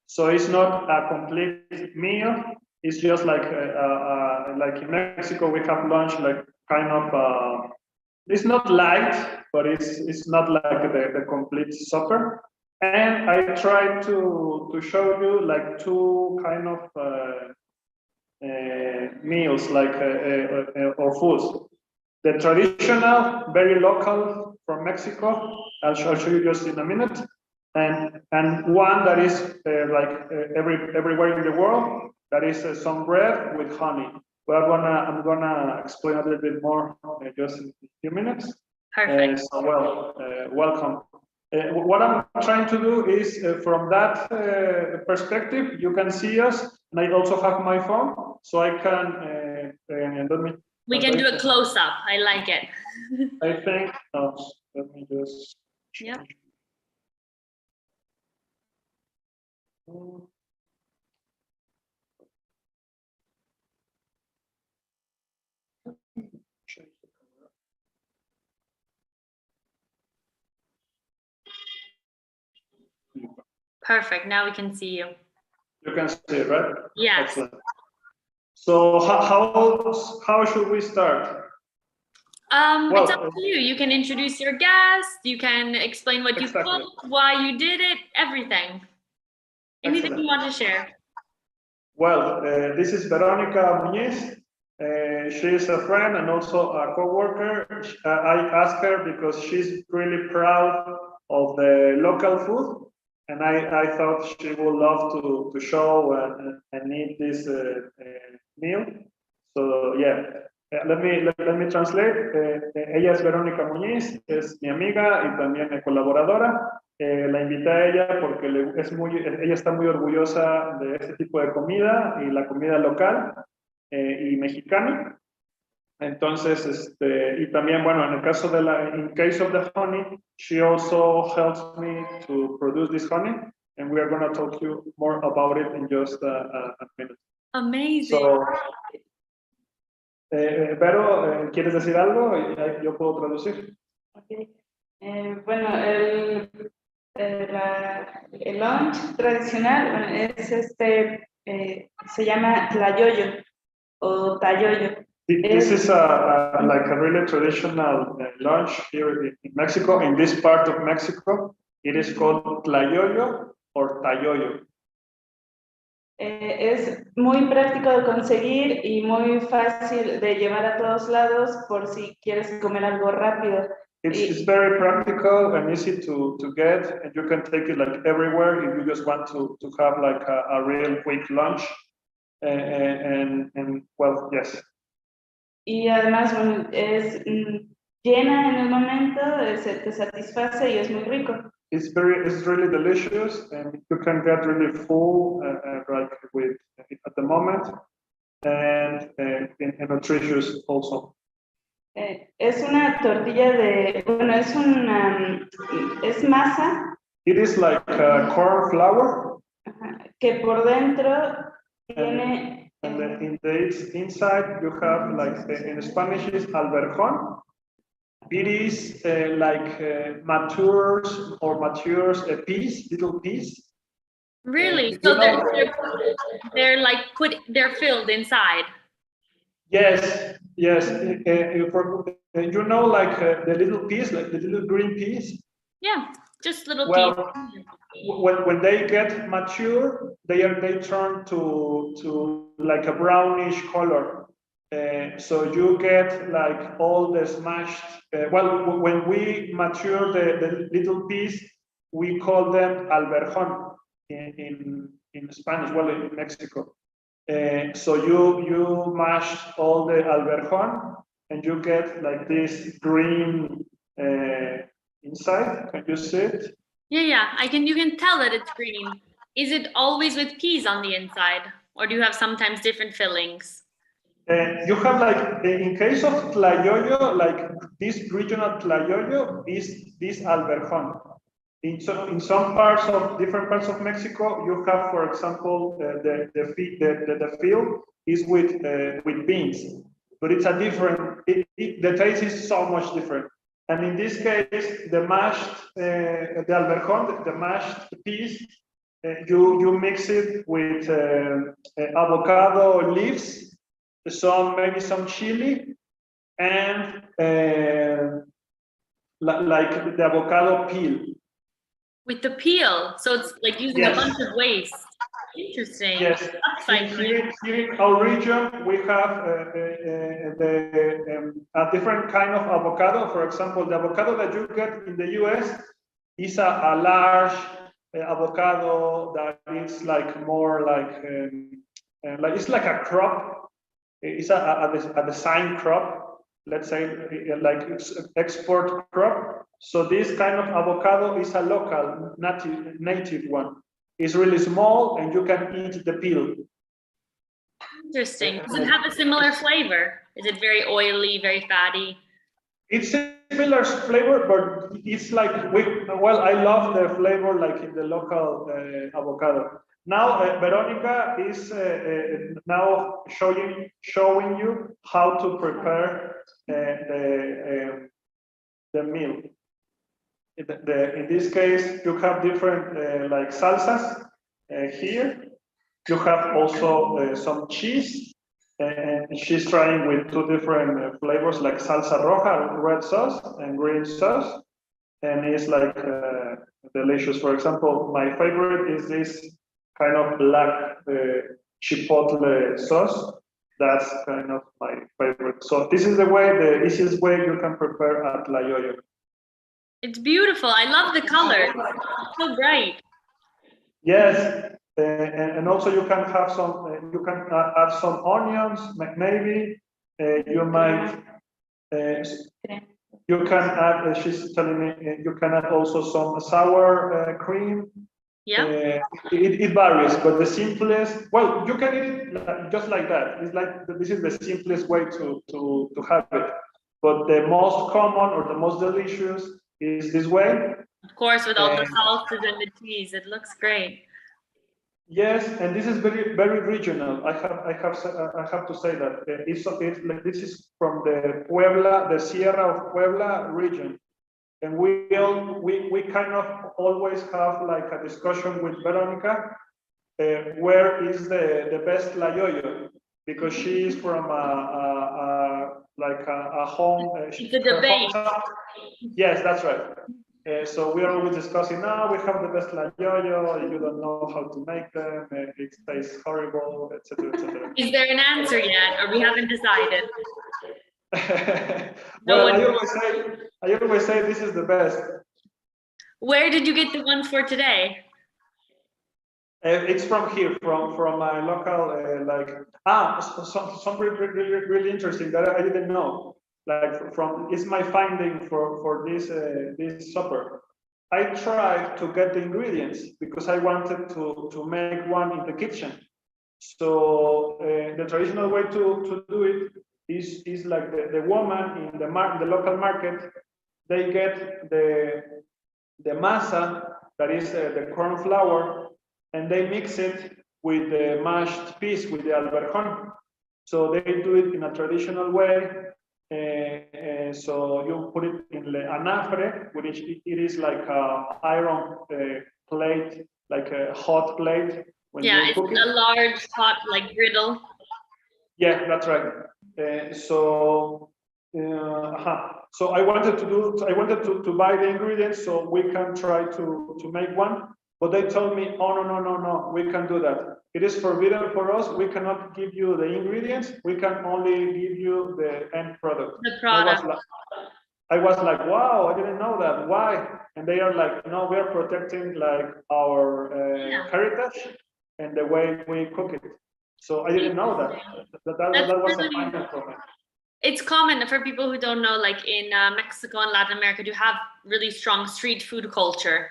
so it's not a complete meal. It's just like in Mexico we have lunch, like kind of. It's not light, but it's not like the complete supper. And I tried to show you like two kind of meals, like or foods. The traditional, very local from Mexico. I'll show you just in a minute. And one that is everywhere in the world. That is some bread with honey. But I'm gonna explain a little bit more just in a few minutes. Perfect. Welcome. What I'm trying to do is from that perspective, you can see us, and I also have my phone, so I can. We can do a close up. I like it. I think. Let me just. Yep. Perfect. Now we can see you. You can see it, right? Yes. Excellent. So how should we start? It's up to you. You can introduce your guest. You can explain what you cooked, why you did it, everything. Anything you want to share. Well, this is Veronica Muñiz. She is a friend and also a co-worker. I asked her because she's really proud of the local food, and I thought she would love to show and eat this meal. So yeah, let me translate. Ella es Verónica Muñiz, es mi amiga y también mi colaboradora. La invité a ella porque ella está muy orgullosa de este tipo de comida y la comida local y mexicana. Entonces, y también, bueno, en el caso in case of the honey, she also helps me to produce this honey, and we are going to talk to you more about it in just a minute. Amazing. So, Vero, ¿quieres decir algo? Yo puedo traducir. Okay. Bueno, el lunch tradicional, bueno, es se llama tlayoyo o tayoyo. This is like a really traditional lunch here in Mexico. In this part of Mexico, it is called tlayoyo or tayoyo. Es muy práctico de conseguir y muy fácil de llevar a todos lados por si quieres comer algo rápido. It's very practical and easy to get, and you can take it like everywhere if you just want to have like a real quick lunch. And well, yes. Y además, bueno, es llena en el momento, te satisface y es muy rico. It's really delicious, and you can get really full like with at the moment, and nutritious also. Es una tortilla bueno, es masa. It is like corn flour. Que por dentro tiene. And then in the inside you have like in Spanish is alberjón. It is like matures peas, little peas. Really? So they're like they're filled inside. Yes. You know, like the little peas, like the little green peas. Yeah, just little peas. When they get mature, they turn to like a brownish color. So you get like all the smashed, well, when we mature the little piece, we call them alberjón in Spanish, well, in Mexico. So you mash all the alberjón and you get like this green inside. Can you see it? Yeah, you can tell that it's green. Is it always with peas on the inside, or do you have sometimes different fillings? You have like, in case of tlayoyo, like this regional tlayoyo is this alberjón. In some parts of different parts of Mexico, you have, for example, the field is with beans, but it's a different. The taste is so much different. And in this case, the mashed the alberjón, the mashed peas, you mix it with avocado leaves, maybe some chili, and like the avocado peel. With the peel, so it's like using a bunch of waste. Interesting. Yes. Here in our region, we have a different kind of avocado. For example, the avocado that you get in the US is a large avocado that is like more like it's like a crop. It's a design crop, let's say, like export crop. So this kind of avocado is a local native one. It's really small and you can eat the peel. Interesting. Does it have a similar flavor? Is it very oily, very fatty? It's similar flavor, but it's like, I love the flavor like in the local avocado. Now, Veronica is now showing you how to prepare the meal. In this case, you have different like salsas here. You have also some cheese, and she's trying with two different flavors like salsa roja, red sauce, and green sauce, and it's like delicious. For example, my favorite is this kind of black chipotle sauce. That's kind of my favorite. So this is the easiest way you can prepare a tlayoyo. It's beautiful. I love the color. It's so bright. Yes, and also you can have some. You can add some onions. Maybe you might. You can add. She's telling me you can add also some sour cream. Yeah. It varies, but the simplest. Well, you can eat it just like that. It's like this is the simplest way to have it. But the most common or the most delicious is this way. Of course, with all the salsas and the cheese, it looks great. Yes, and this is very, very regional. I have to say that it's like this is from the Puebla, the Sierra of Puebla region, and we kind of always have like a discussion with Veronica, where is the best tlayoyo, because she is from a home. It's a debate. Yes, that's right. So we are always discussing, now we have the best tlayoyo, you don't know how to make them, it tastes horrible, etc., etc. Is there an answer yet, or we haven't decided? Well, I always say this is the best. Where did you get the ones for today? It's from here, from my local, something really interesting that I didn't know. Like it's my finding for this supper. I tried to get the ingredients because I wanted to make one in the kitchen. So the traditional way to do it is like the woman in the local market, they get the masa, that is the corn flour, and they mix it with the mashed peas, with the alberjón. So they do it in a traditional way. So you put it in the anafre, which it is like an iron plate, like a hot plate. It's a large hot like griddle. Yeah, that's right. So I wanted to buy the ingredients so we can try to make one. But they told me, oh, no, we can't do that. It is forbidden for us. We cannot give you the ingredients. We can only give you the end product. The product. I was like, wow, I didn't know that. Why? And they are like, no, we are protecting like our heritage and the way we cook it. So I didn't know that. That was a final for me. It's common for people who don't know, like in Mexico and Latin America, to have really strong street food culture.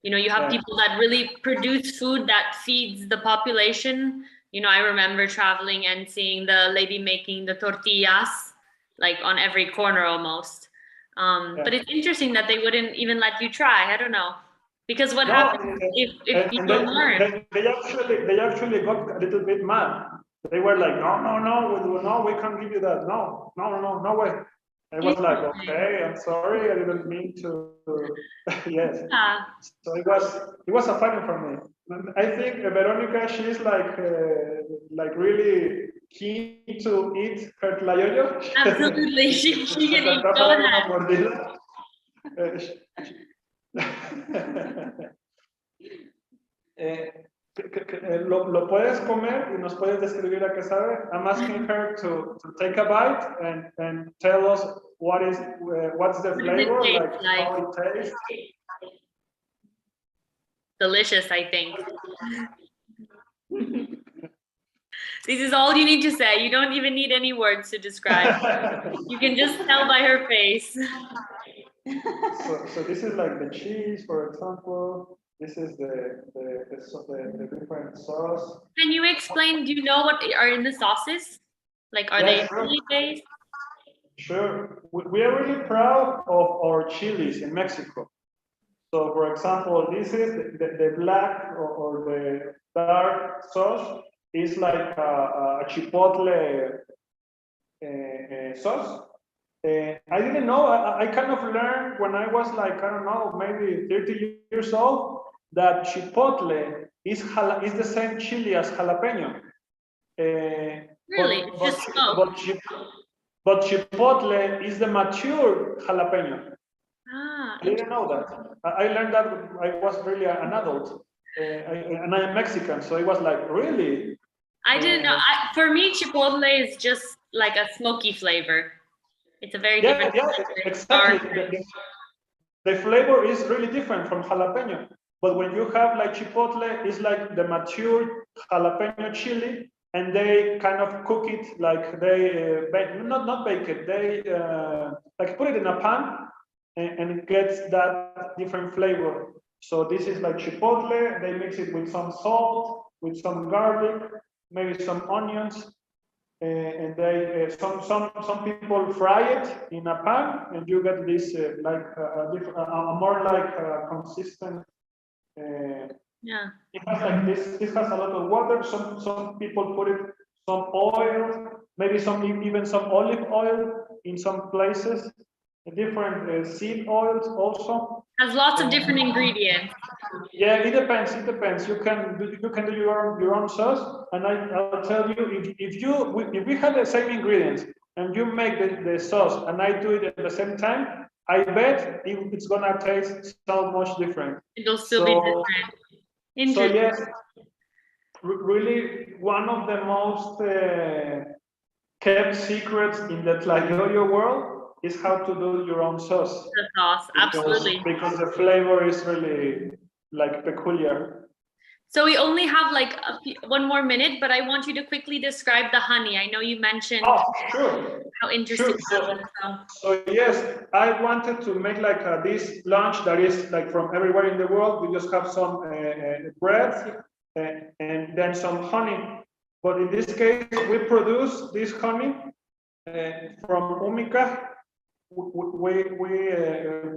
You know, you have people that really produce food that feeds the population. You know, I remember traveling and seeing the lady making the tortillas, like on every corner almost. But it's interesting that they wouldn't even let you try. I don't know. Because what happens if you don't learn? They actually got a little bit mad. They were like, no, we can't give you that. No way. I was like, okay, I'm sorry, I didn't mean to. Yes. So it was a fight for me. I think Veronica, she's like really keen to eat her tlayoyo. Absolutely, she can eat. Go ahead. Lo puedes comer y nos puedes describir a qué sabe. I'm asking her to take a bite and tell us what's the flavor, like how it tastes. Delicious, I think. This is all you need to say. You don't even need any words to describe. You can just tell by her face. So this is like the cheese, for example. This is the different sauce. Can you explain, do you know what are in the sauces? Like, are they chili based? Sure. We are really proud of our chilies in Mexico. So, for example, this is the black or the dark sauce is like a chipotle sauce. I didn't know. I kind of learned when I was like, I don't know, maybe 30 years old, that chipotle is the same chili as jalapeno. Really? But chipotle is the mature jalapeno. Ah, I didn't know that. I learned that when I was really an adult. And I'm Mexican, so it was like, really? I didn't know. For me, chipotle is just like a smoky flavor. It's a very different flavor. Exactly. The flavor is really different from jalapeno. But when you have like chipotle, it's like the mature jalapeno chili, and they kind of cook it like they not bake it. They like put it in a pan, and it gets that different flavor. So this is like chipotle. They mix it with some salt, with some garlic, maybe some onions. And they some people fry it in a pan, and you get this like a more like consistent. It has like this. This has a lot of water. Some people put it some oil, maybe even some olive oil in some places. Different seed oils also. Has lots of different ingredients. Yeah, it depends. It depends. You can do your own sauce, and I'll tell you if we have the same ingredients and you make the sauce and I do it at the same time, I bet it's gonna taste so much different. It'll still be different. So yes, really one of the most kept secrets in the tlayoyo world is how to do your own sauce. The sauce, absolutely. Because the flavor is really like peculiar. So we only have like one more minute, but I want you to quickly describe the honey. I know you mentioned how interesting that was. So yes, I wanted to make like this lunch that is like from everywhere in the world. We just have some bread and then some honey. But in this case, we produce this honey from Umica. We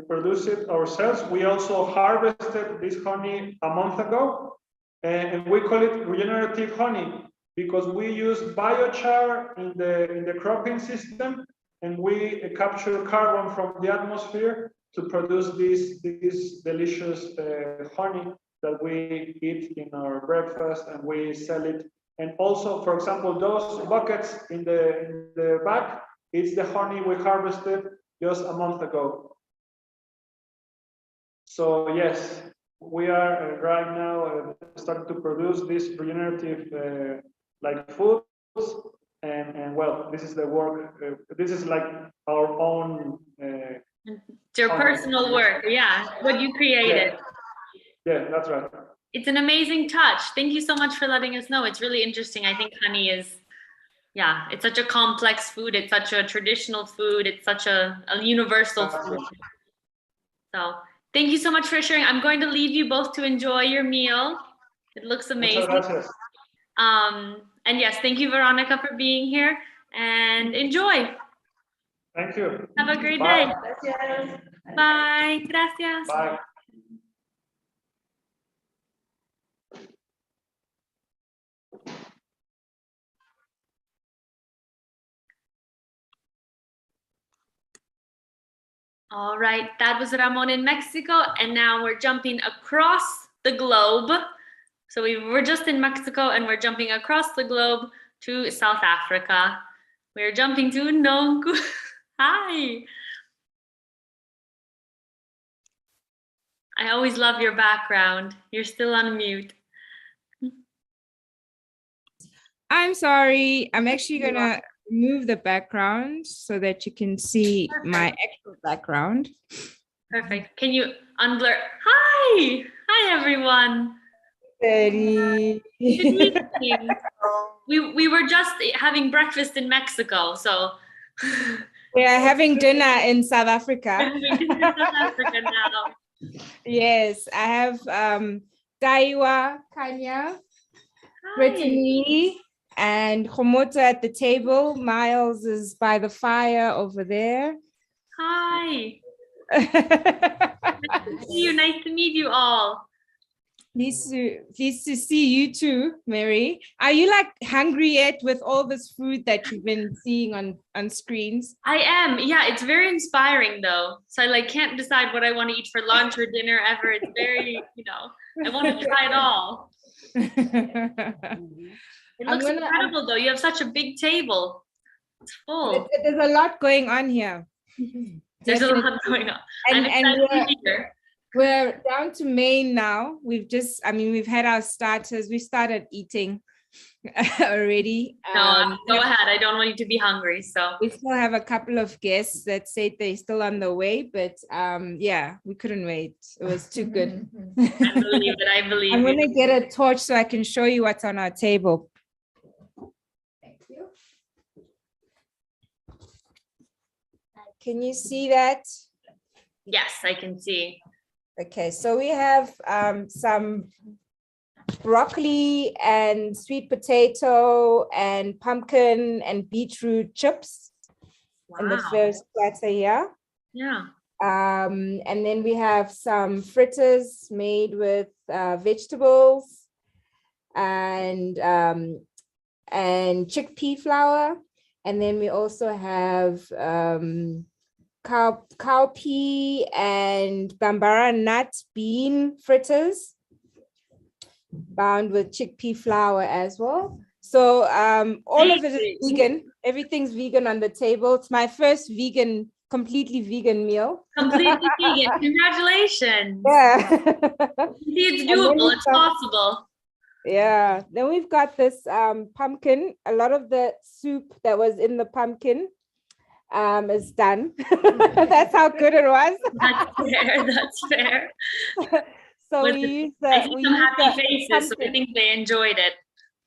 produce it ourselves. We also harvested this honey a month ago, and we call it regenerative honey because we use biochar in the cropping system, and we capture carbon from the atmosphere to produce this delicious honey that we eat in our breakfast, and we sell it. And also, for example, those buckets in the back, it's the honey we harvested just a month ago. So yes, we are right now starting to produce these regenerative like foods, and well, this is the work. This is like our own. It's your personal work, yeah, what you created. Yeah, that's right. It's an amazing touch. Thank you so much for letting us know. It's really interesting. I think honey is, yeah, it's such a complex food. It's such a traditional food. It's such a universal food. So thank you so much for sharing. I'm going to leave you both to enjoy your meal. It looks amazing. And yes, thank you, Veronica, for being here, and enjoy. Thank you. Have a great Bye. day. Gracias. Bye. Gracias. Bye. All right, that was Ramon in Mexico, and now we're jumping across the globe. So we were just in Mexico, and we're jumping across the globe to South Africa. We're jumping to Nonku. Hi. I always love your background. You're still on mute. I'm sorry. I'm actually gonna remove the background so that you can see my actual background. Perfect. Can you unblur? Hi. Hi, everyone. Betty. Good evening. We were just having breakfast in Mexico, so We are having dinner in South Africa. we're in South Africa now. Yes, I have Daiwa, Kanya, Brittany, and Khomota at the table. Miles is by the fire over there. Hi. Nice to see you. Nice to meet you all. Pleased to see you too, Mary. Are you like hungry yet with all this food that you've been seeing on screens? I am. Yeah, it's very inspiring though. So I like can't decide what I want to eat for lunch or dinner ever. It's very, I want to try it all. It looks incredible though. You have such a big table. It's full. There's a lot going on here. There's a lot going on. And we're down to main now. We've had our starters. We started eating already. No, go ahead. I don't want you to be hungry. So we still have a couple of guests that say they're still on the way, but yeah, we couldn't wait. It was too good. I believe it. I believe I'm gonna get a torch so I can show you what's on our table. Thank you. Can you see that? Yes, I can see. Okay, so we have some broccoli and sweet potato and pumpkin and beetroot chips in the first platter here. Yeah. And then we have some fritters made with vegetables and chickpea flour. And then we also have cowpea and bambara nut bean fritters bound with chickpea flour as well. So all of it is vegan. Everything's vegan on the table. It's my first completely vegan meal. Completely vegan. Congratulations. Yeah. It's doable. It's possible. Yeah. Then we've got this pumpkin. A lot of the soup that was in the pumpkin is done. That's how good it was. That's fair. That's fair. So I see some happy faces, so I think they enjoyed it.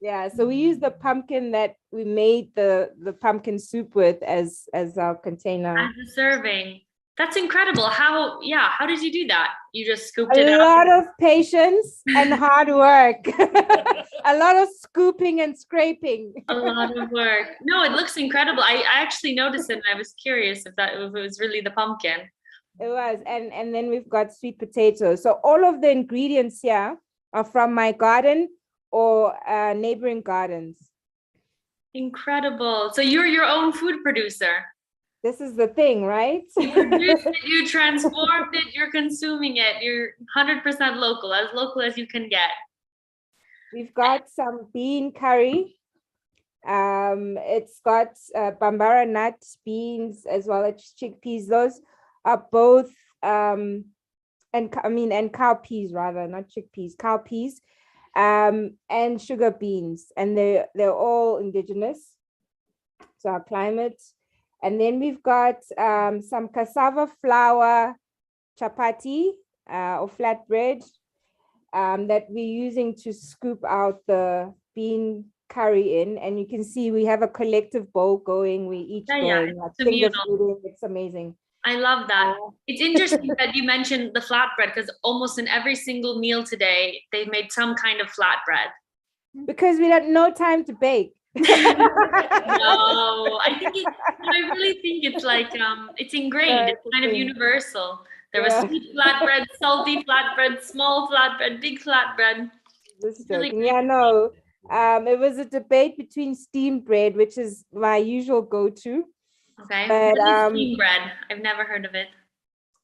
Yeah, so we use the pumpkin that we made the pumpkin soup with as our container. As a serving. That's incredible. How did you do that? You just scooped it out? A lot of patience and hard work. A lot of scooping and scraping. A lot of work. No, it looks incredible. I actually noticed it and I was curious if it was really the pumpkin. It was. And then we've got sweet potatoes. So all of the ingredients here are from my garden or neighboring gardens. Incredible. So you're your own food producer. This is the thing, right? You produced it, you transformed it, you're consuming it. You're 100% local as you can get. We've got some bean curry. It's got bambara nuts, beans, as well as chickpeas. Those are both and cowpeas rather, not chickpeas, cowpeas, and sugar beans, and they're all indigenous to our climate. And then we've got some cassava flour chapati or flatbread that we're using to scoop out the bean curry in. And you can see we have a collective bowl going. We each going like finger fooding. It's amazing. I love that. It's interesting that you mentioned the flatbread, because almost in every single meal today, they've made some kind of flatbread. Because we had no time to bake. No, I really think it's like it's ingrained. It's kind of universal. There was sweet flatbread, salty flatbread, small flatbread, big flatbread. Really it was a debate between Steambread, which is my usual go-to. Okay. But, Steambread. I've never heard of it.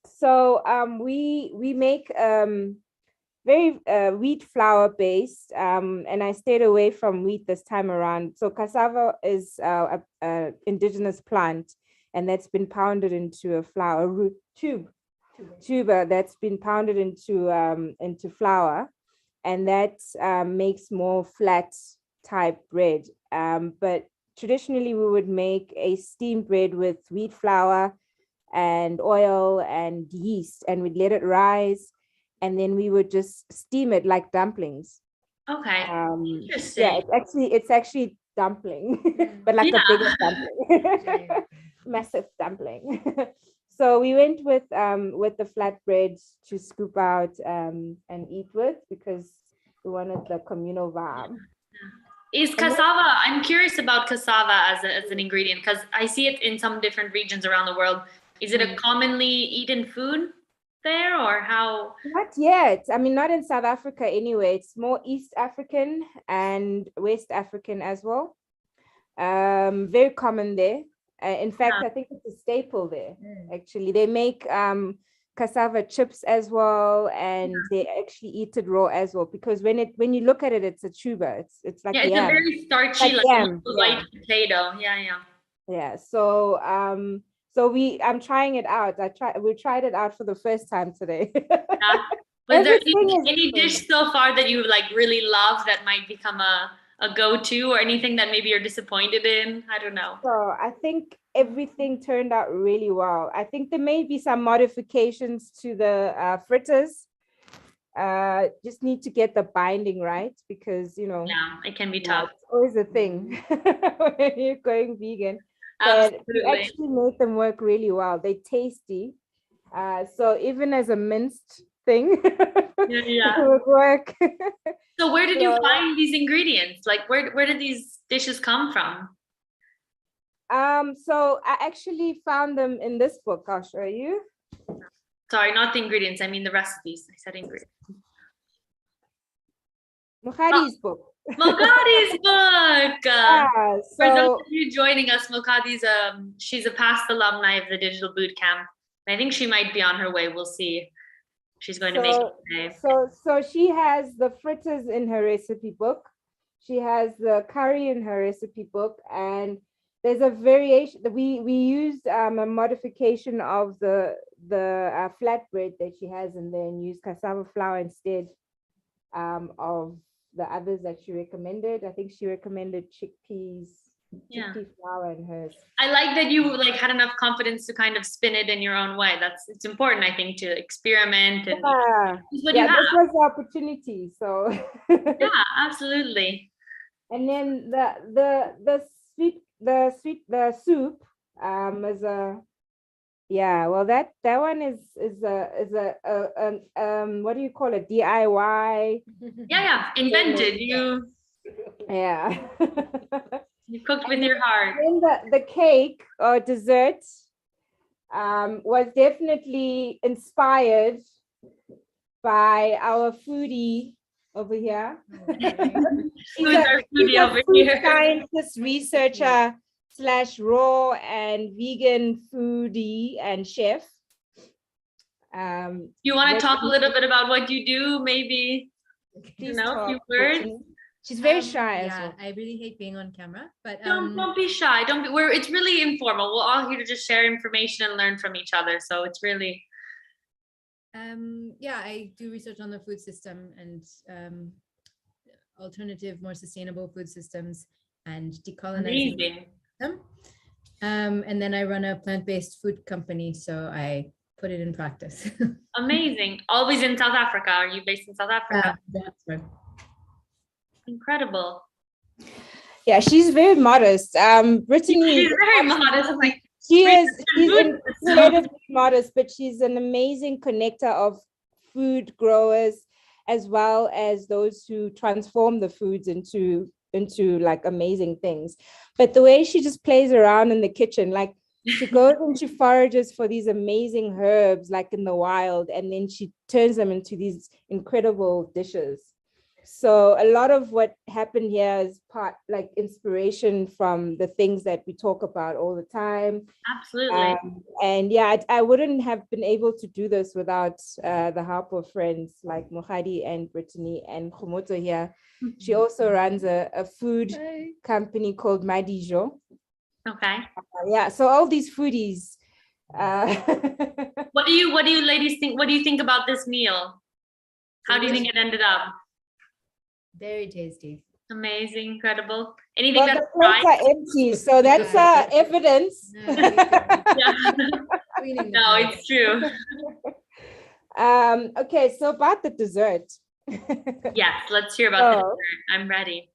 So we make very wheat flour based, and I stayed away from wheat this time around. So cassava is a indigenous plant, and that's been pounded into a flour root tuber that's been pounded into flour, and that makes more flat type bread. But traditionally we would make a steamed bread with wheat flour and oil and yeast, and we'd let it rise, and then we would just steam it like dumplings. Okay. Interesting. Yeah, it's actually dumpling, but like a bigger dumpling, massive dumpling. So we went with the flatbread to scoop out and eat with, because we wanted the communal vibe. Is cassava, I'm curious about cassava as an ingredient, because I see it in some different regions around the world. Is it a commonly eaten food there, or how? Not yet. I mean, not in South Africa anyway. It's more East African and West African as well. Very common there. In fact, I think it's a staple there. Actually, they make cassava chips as well, and they actually eat it raw as well, because when you look at it, it's a tuber. It's like it's a very starchy, like a white potato. Yeah. So I'm trying it out. We tried it out for the first time today. Was there any dish so far that you like really love that might become a go-to, or anything that maybe you're disappointed in? I don't know. So I think everything turned out really well. I think there may be some modifications to the fritters. Just need to get the binding right, because it can be tough. It's always a thing when you're going vegan. But we actually made them work really well. They're tasty. So even as a minced thing, it would work. So where did you find these ingredients? Like where did these dishes come from? So I actually found them in this book. I'll show you. Sorry, not the ingredients. I mean the recipes. I said ingredients. Mukhari's book. Mokadi's book. So, for those of you joining us, Mokadi's she's a past alumni of the Digital Boot Camp. I think she might be on her way. We'll see. She's going to make it today. So she has the fritters in her recipe book. She has the curry in her recipe book, and there's a variation. We used a modification of the flatbread that she has in there, and used cassava flour instead of the others that she recommended. I think she recommended chickpea flour in hers. I like that you had enough confidence to kind of spin it in your own way. It's important, I think, to experiment and this was the opportunity. So yeah, absolutely. And then the soup is a that one is a what do you call it, DIY? Invented. You cooked with your heart. And the cake or dessert was definitely inspired by our foodie over here. She's a food scientist, researcher / raw and vegan foodie and chef. You want to talk a little bit about what you do? Maybe a few words. She's very shy. I really hate being on camera, but don't be shy. It's really informal. We're all here to just share information and learn from each other. So it's really Yeah, I do research on the food system and alternative, more sustainable food systems and decolonizing them. And then I run a plant-based food company, so I put it in practice. Amazing. Always in South Africa. Are you based in South Africa? That's right. Incredible. Yeah, she's very modest. Brittany. She's very modest. Like, she's incredibly modest, but she's an amazing connector of food growers as well as those who transform the foods into like amazing things. But the way she just plays around in the kitchen, like she goes and she forages for these amazing herbs like in the wild, and then she turns them into these incredible dishes. So a lot of what happened here is part like inspiration from the things that we talk about all the time. Absolutely. And yeah, I wouldn't have been able to do this without the help of friends like Mohadi and Brittany and Khomoto here. She also runs a food company called Madijo. Okay. Yeah, so all these foodies. What do you ladies think? What do you think about this meal? How do you think it ended up? Very tasty. Amazing, incredible. Anything Well, that's the plates are empty, so that's evidence. No, it's true. Okay, so about the dessert. Yes, let's hear about the dessert. I'm ready.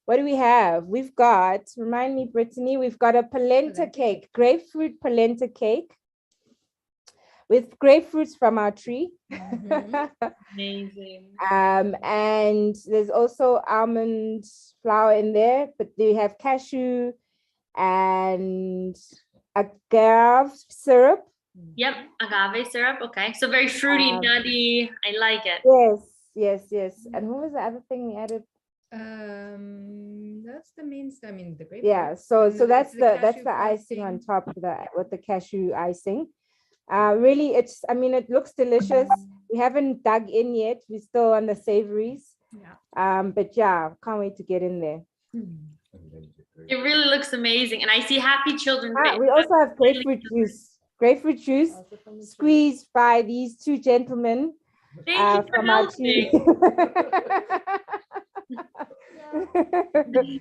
What do we have? We've got, remind me, Brittany, we've got a polenta cake, grapefruit polenta cake with grapefruits from our tree. Amazing. And there's also almond flour in there, but they have cashew and agave syrup. Yep, agave syrup. Okay, so very fruity, nutty. I like it. Yes. And what was the other thing we added? That's the main. I mean, the grapefruit. Yeah. So that's the icing frosting on top with the cashew icing. Really, it looks delicious. We haven't dug in yet. We're still on the savories. Yeah. But yeah, can't wait to get in there. It really looks amazing, and I see happy children. We also have grapefruit juice. Grapefruit juice squeezed by these two gentlemen from our tree.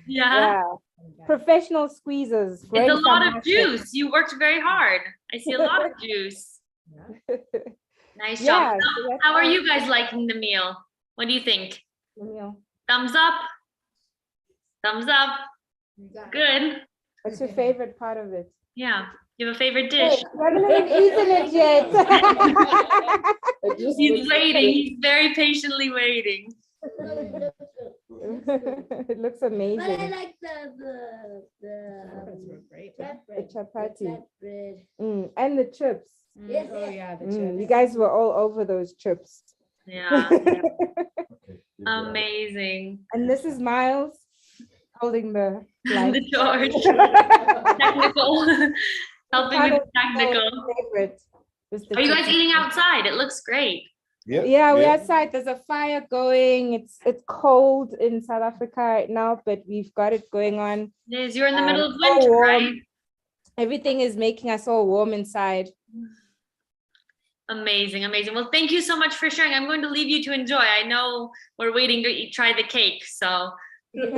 Yeah. Professional squeezers. It's a lot of juice. You worked very hard. I see a lot of juice. Nice job. How are you guys liking the meal? What do you think? Thumbs up? Thumbs up. Good. What's your favorite part of it? Yeah. You have a favorite dish? I haven't eaten it yet. He's waiting. He's very patiently waiting. It looks amazing. But I like the chapati. And the chips. Yes. Oh yeah, the chips. You guys were all over those chips. Yeah. Amazing. And this is Miles holding the charge. Technical. Helping with technical. Are you guys eating outside? It looks great. Yeah, we're outside. There's a fire going. It's cold in South Africa right now, but we've got it going on. Yes, you're in the middle of winter, right? Everything is making us all warm inside. Amazing, amazing. Well, thank you so much for sharing. I'm going to leave you to enjoy. I know we're waiting to try the cake, so he's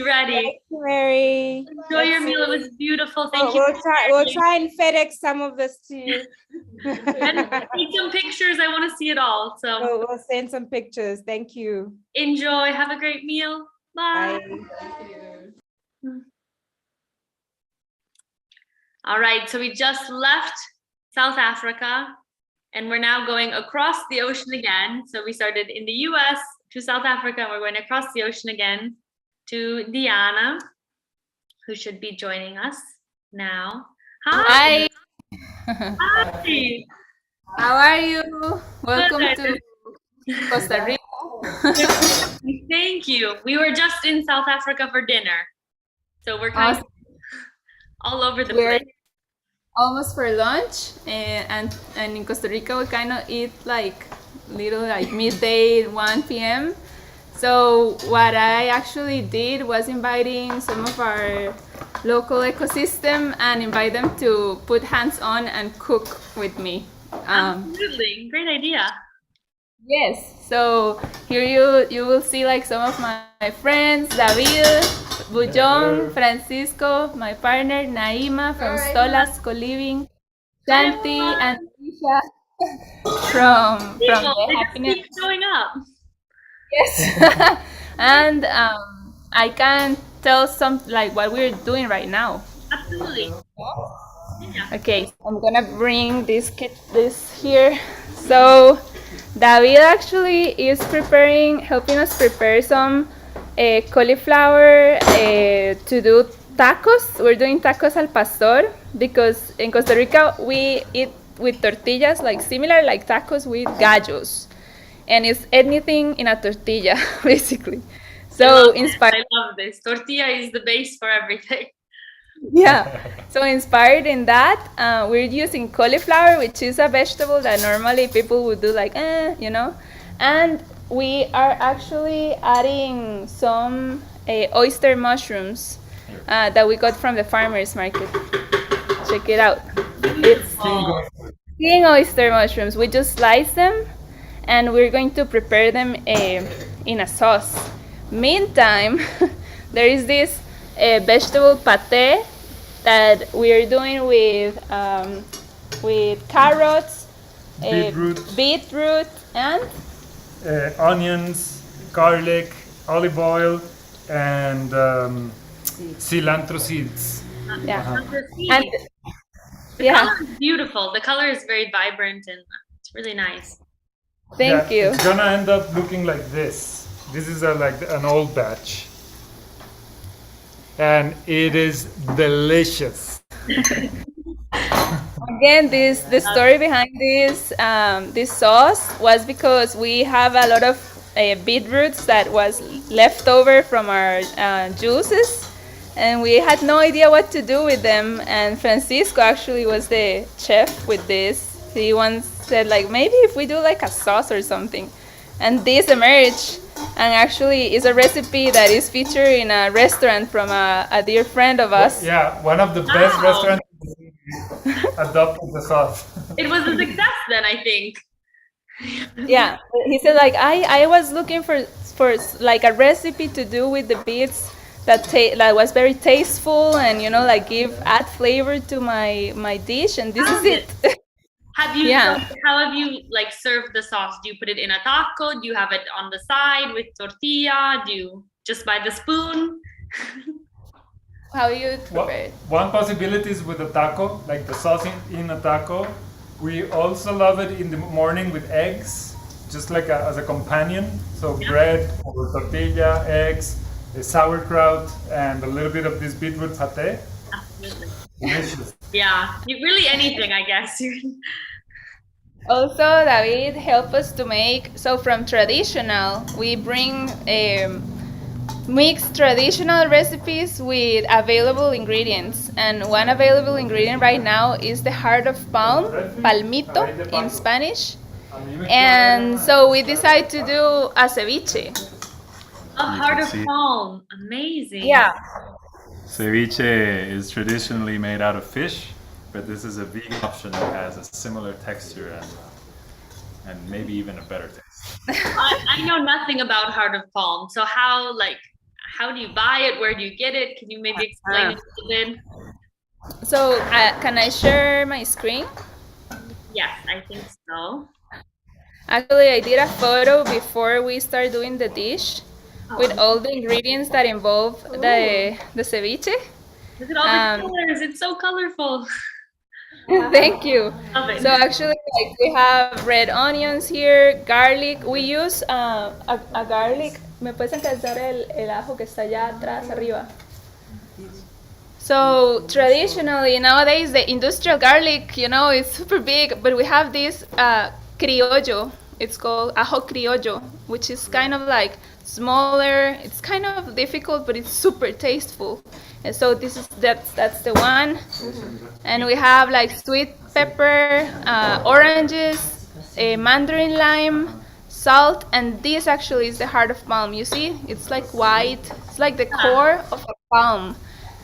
ready. Thank you, Mary. Enjoy your meal. It was beautiful. Thank you. We'll try and FedEx some of this to you. And take some pictures. I want to see it all. So we'll send some pictures. Thank you. Enjoy. Have a great meal. Bye. All right. So we just left South Africa and we're now going across the ocean again. So we started in the US to South Africa, and we're going across the ocean again to Diana, who should be joining us now. Hi. Hi. How are you? Welcome to Costa Rica. Thank you. We were just in South Africa for dinner, so we're kind of all over the place. Almost for lunch, and in Costa Rica we kind of eat like midday, 1 p.m. So what I actually did was inviting some of our local ecosystem and invite them to put hands on and cook with me. Absolutely, great idea. Yes, so here you will see like some of my friends, David, Bujon, Francisco, my partner, Naima from Stolas Co-Living, Shanti, and Tisha from People, the they just Happiness. keep showing up. Yes, and I can tell some like what we're doing right now. Absolutely. Yeah. Okay, I'm gonna bring this here. So David actually is helping us prepare some cauliflower to do tacos. We're doing tacos al pastor because in Costa Rica we eat with tortillas, like similar like tacos with gallos, and it's anything in a tortilla basically. So inspired. I love this. Tortilla is the base for everything. Yeah, so inspired in that, we're using cauliflower, which is a vegetable that normally people would do like, and we are actually adding some oyster mushrooms that we got from the farmer's market. Check it out. It's king oyster mushrooms. We just slice them, and we're going to prepare them in a sauce. Meantime, there is this vegetable pate that we are doing with carrots, beetroot and onions, garlic, olive oil, and cilantro seeds. Yeah. And the color is beautiful. The color is very vibrant and it's really nice. Thank you. It's gonna end up looking like this. This is like an old batch. And it is delicious. Again, the story behind this sauce was because we have a lot of beetroots that was left over from our juices, and we had no idea what to do with them. And Francisco actually was the chef with this. He once said like, maybe if we do like a sauce or something, and this emerged. And actually, it's a recipe that is featured in a restaurant from a dear friend of us. Yeah, one of the best restaurants adopted the sauce. It was a success then, I think. Yeah, he said like I was looking for like a recipe to do with the beets that was very tasteful and like add flavor to my dish, and this is it. Have you? How have you like served the sauce? Do you put it in a taco? Do you have it on the side with tortilla? Do you just by the spoon? How you prepare it? One possibility is with a taco, like the sauce in a taco. We also love it in the morning with eggs, just like as a companion. So bread or tortilla, eggs, the sauerkraut, and a little bit of this beetroot pate. Absolutely. Delicious. Yeah, really anything, I guess. Also, David helped us to make, so from traditional, we bring mixed traditional recipes with available ingredients. And one available ingredient right now is the heart of palm, palmito in Spanish. And so we decided to do a ceviche. A heart of palm, amazing. Yeah. Ceviche is traditionally made out of fish, but this is a vegan option that has a similar texture and maybe even a better taste. I know nothing about heart of palm. So how do you buy it? Where do you get it? Can you maybe explain it a bit? So can I share my screen? Yes, I think so. Actually, I did a photo before we start doing the dish with all the ingredients that involve the ceviche. Look at all the colors. It's so colorful. Thank you. Love it. So actually, we have red onions here, garlic. We use a garlic. ¿Me puedes encargar el ajo que está allá atrás, arriba? So traditionally, nowadays, the industrial garlic, is super big, but we have this criollo. It's called ajo criollo, which is kind of like smaller. It's kind of difficult, but it's super tasteful. And so that's the one. And we have like sweet pepper, oranges, mandarin lime, salt, and this actually is the heart of palm. You see, it's like white. It's like the core of a palm.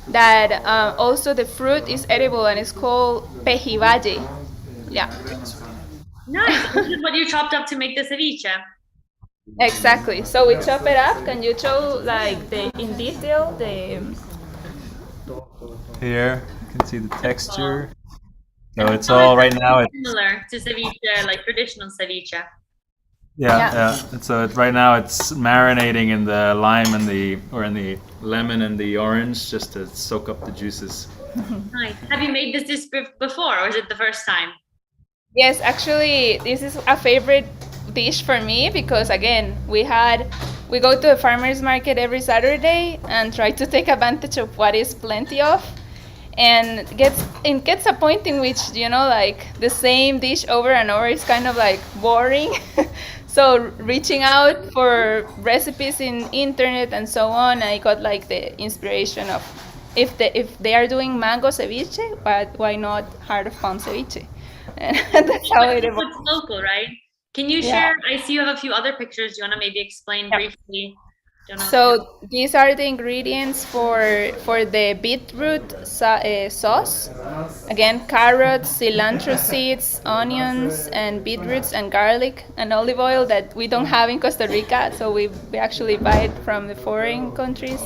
That also the fruit is edible and it's called pejibaye. Yeah. Nice. This is what you chopped up to make the ceviche. Exactly. So we chop it up. Can you show like the in detail the? Here, you can see the texture. So it's all right now. It's Similar to ceviche, like traditional ceviche. yeah. And so right now it's marinating in the lime and in the lemon and the orange just to soak up the juices. Nice. Have you made this dish before, or is it the first time? Yes, actually, this is a favorite dish for me because again, we go to a farmer's market every Saturday and try to take advantage of what is plenty of. And it gets a point in which, like the same dish over and over is kind of like boring. So reaching out for recipes in internet and so on, I got like the inspiration of if they are doing mango ceviche, but why not heart of palm ceviche? And that's how it evolved. It's local, right? Can you share? I see you have a few other pictures. Do you want to maybe explain briefly? So these are the ingredients for the beetroot sauce. Again, carrots, cilantro seeds, onions, and beetroots and garlic and olive oil that we don't have in Costa Rica. So we actually buy it from the foreign countries.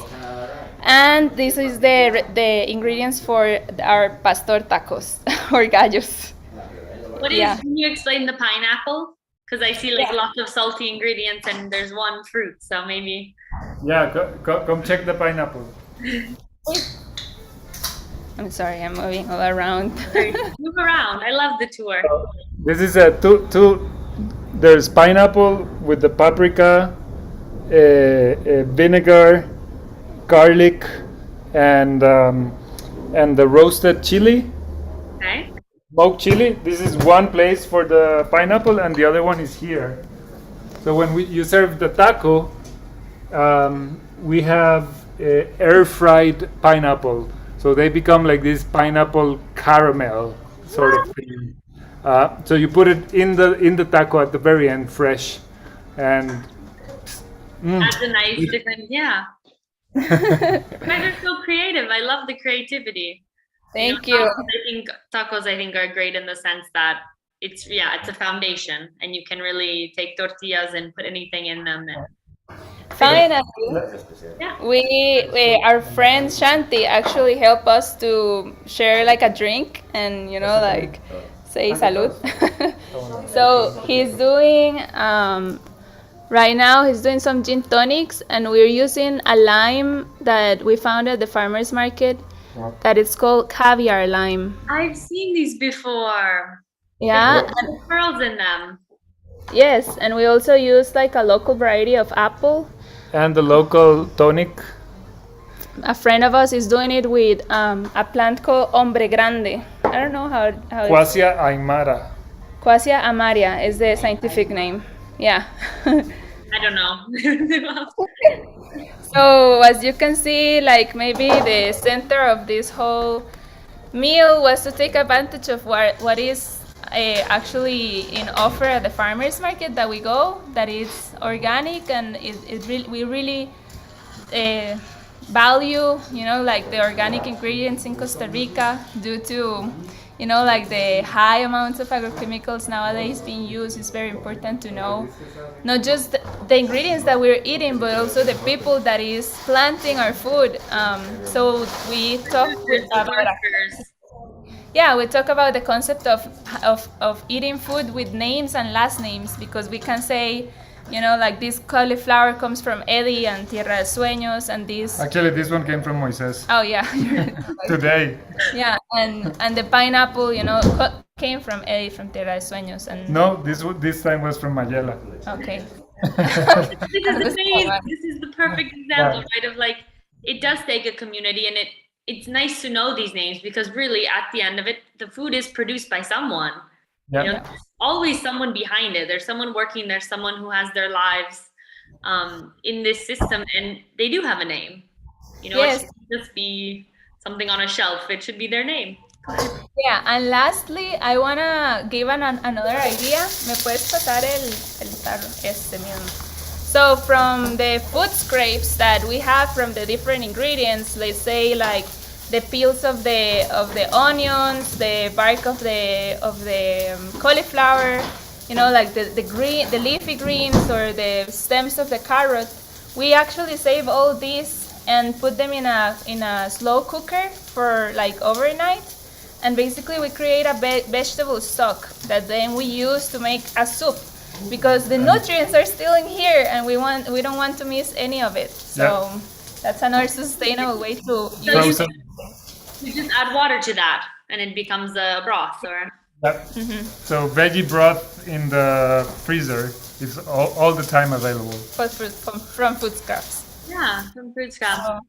And this is the ingredients for our pastor tacos or gallos. Can you explain the pineapple? Because I see like lots of salty ingredients and there's one fruit, so maybe. Yeah, come check the pineapple. I'm sorry, I'm moving all around. Move around. I love the tour. This is a two. There's pineapple with the paprika, vinegar, garlic, and the roasted chili. Okay. Smoked chili. This is one place for the pineapple, and the other one is here. So when you serve the taco, we have air fried pineapple. So they become like this pineapple caramel sort of thing. So you put it in the taco at the very end, fresh, and that's a nice different. Yeah. You guys are so creative. I love the creativity. Thank you. Tacos I think are great in the sense that it's a foundation, and you can really take tortillas and put anything in them. Finally, we our friend Shanti actually helped us to share like a drink and like say salud. So he's doing right now he's doing some gin tonics, and we're using a lime that we found at the farmer's market that it's called caviar lime. I've seen these before. Yeah. There's pearls in them. Yes, and we also use like a local variety of apple. And the local tonic. A friend of us is doing it with a plant called hombre grande. I don't know how Quassia aymara. Quassia amaria is the scientific name. Yeah. I don't know. So as you can see, like maybe the center of this whole meal was to take advantage of what is actually in offer at the farmers market that we go, that is organic, and we really value like the organic ingredients in Costa Rica due to like the high amounts of agrochemicals nowadays being used. Is very important to know not just the ingredients that we're eating, but also the people that is planting our food. So we talk about the concept of eating food with names and last names, because we can say like this cauliflower comes from Eddie and Tierra de Sueños, and this actually this one came from Moises. Oh yeah. Today. Yeah, and the pineapple came from Eddie from Tierra de Sueños. And no, this time was from Mayela. Okay. This is the perfect example, right? Of like, it does take a community, and it's nice to know these names, because really at the end of it, the food is produced by someone. There's always someone behind it. There's someone working. There's someone who has their lives in this system, and they do have a name. It shouldn't just be something on a shelf. It should be their name. Yeah, and lastly, I wanna give another idea. ¿Me puedes pasar el tarro? Este mismo. So from the food scraps that we have from the different ingredients, let's say like the peels of the onions, the bark of the cauliflower, you know, like the leafy greens or the stems of the carrot, we actually save all these and put them in a slow cooker for like overnight. And basically we create a vegetable stock that then we use to make a soup, because the nutrients are still in here and we don't want to miss any of it. So that's another sustainable way to use it. You just add water to that and it becomes a broth, or? Yep. So veggie broth in the freezer is all the time available. From food scraps. Yeah, from food scraps. So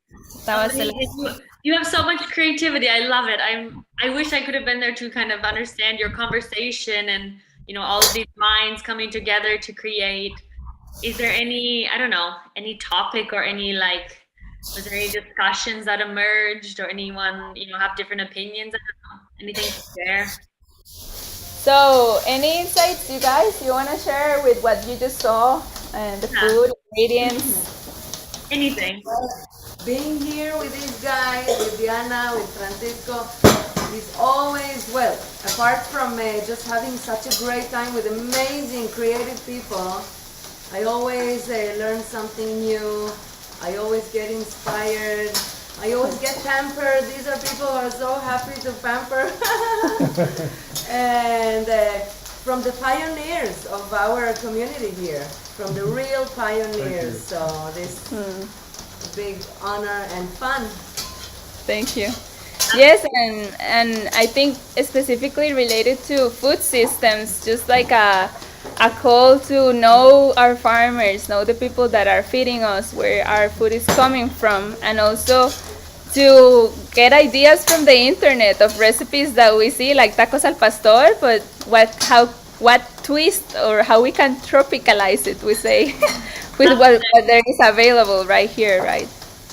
that was you have so much creativity. I love it. I wish I could have been there to kind of understand your conversation and, you know, all of these minds coming together to create. Is there any, I don't know, any topic or any like, was there any discussions that emerged, or anyone, you know, have different opinions? I don't know. Anything to share? So, any insights, you guys, you want to share with what you just saw and the food, ingredients? Anything. Being here with these guys, with Diana, with Francisco, is always, well, apart from just having such a great time with amazing creative people, I always learn something new. I always get inspired. I always get pampered. These are people who are so happy to pamper. And from the pioneers of our community here, from the real pioneers. So this big honor and fun. Thank you. Yes, and I think specifically related to food systems, just like a call to know our farmers, know the people that are feeding us, where our food is coming from, and also to get ideas from the internet of recipes that we see, like tacos al pastor, but what twist or how we can tropicalize it, we say, with what there is available right here, right?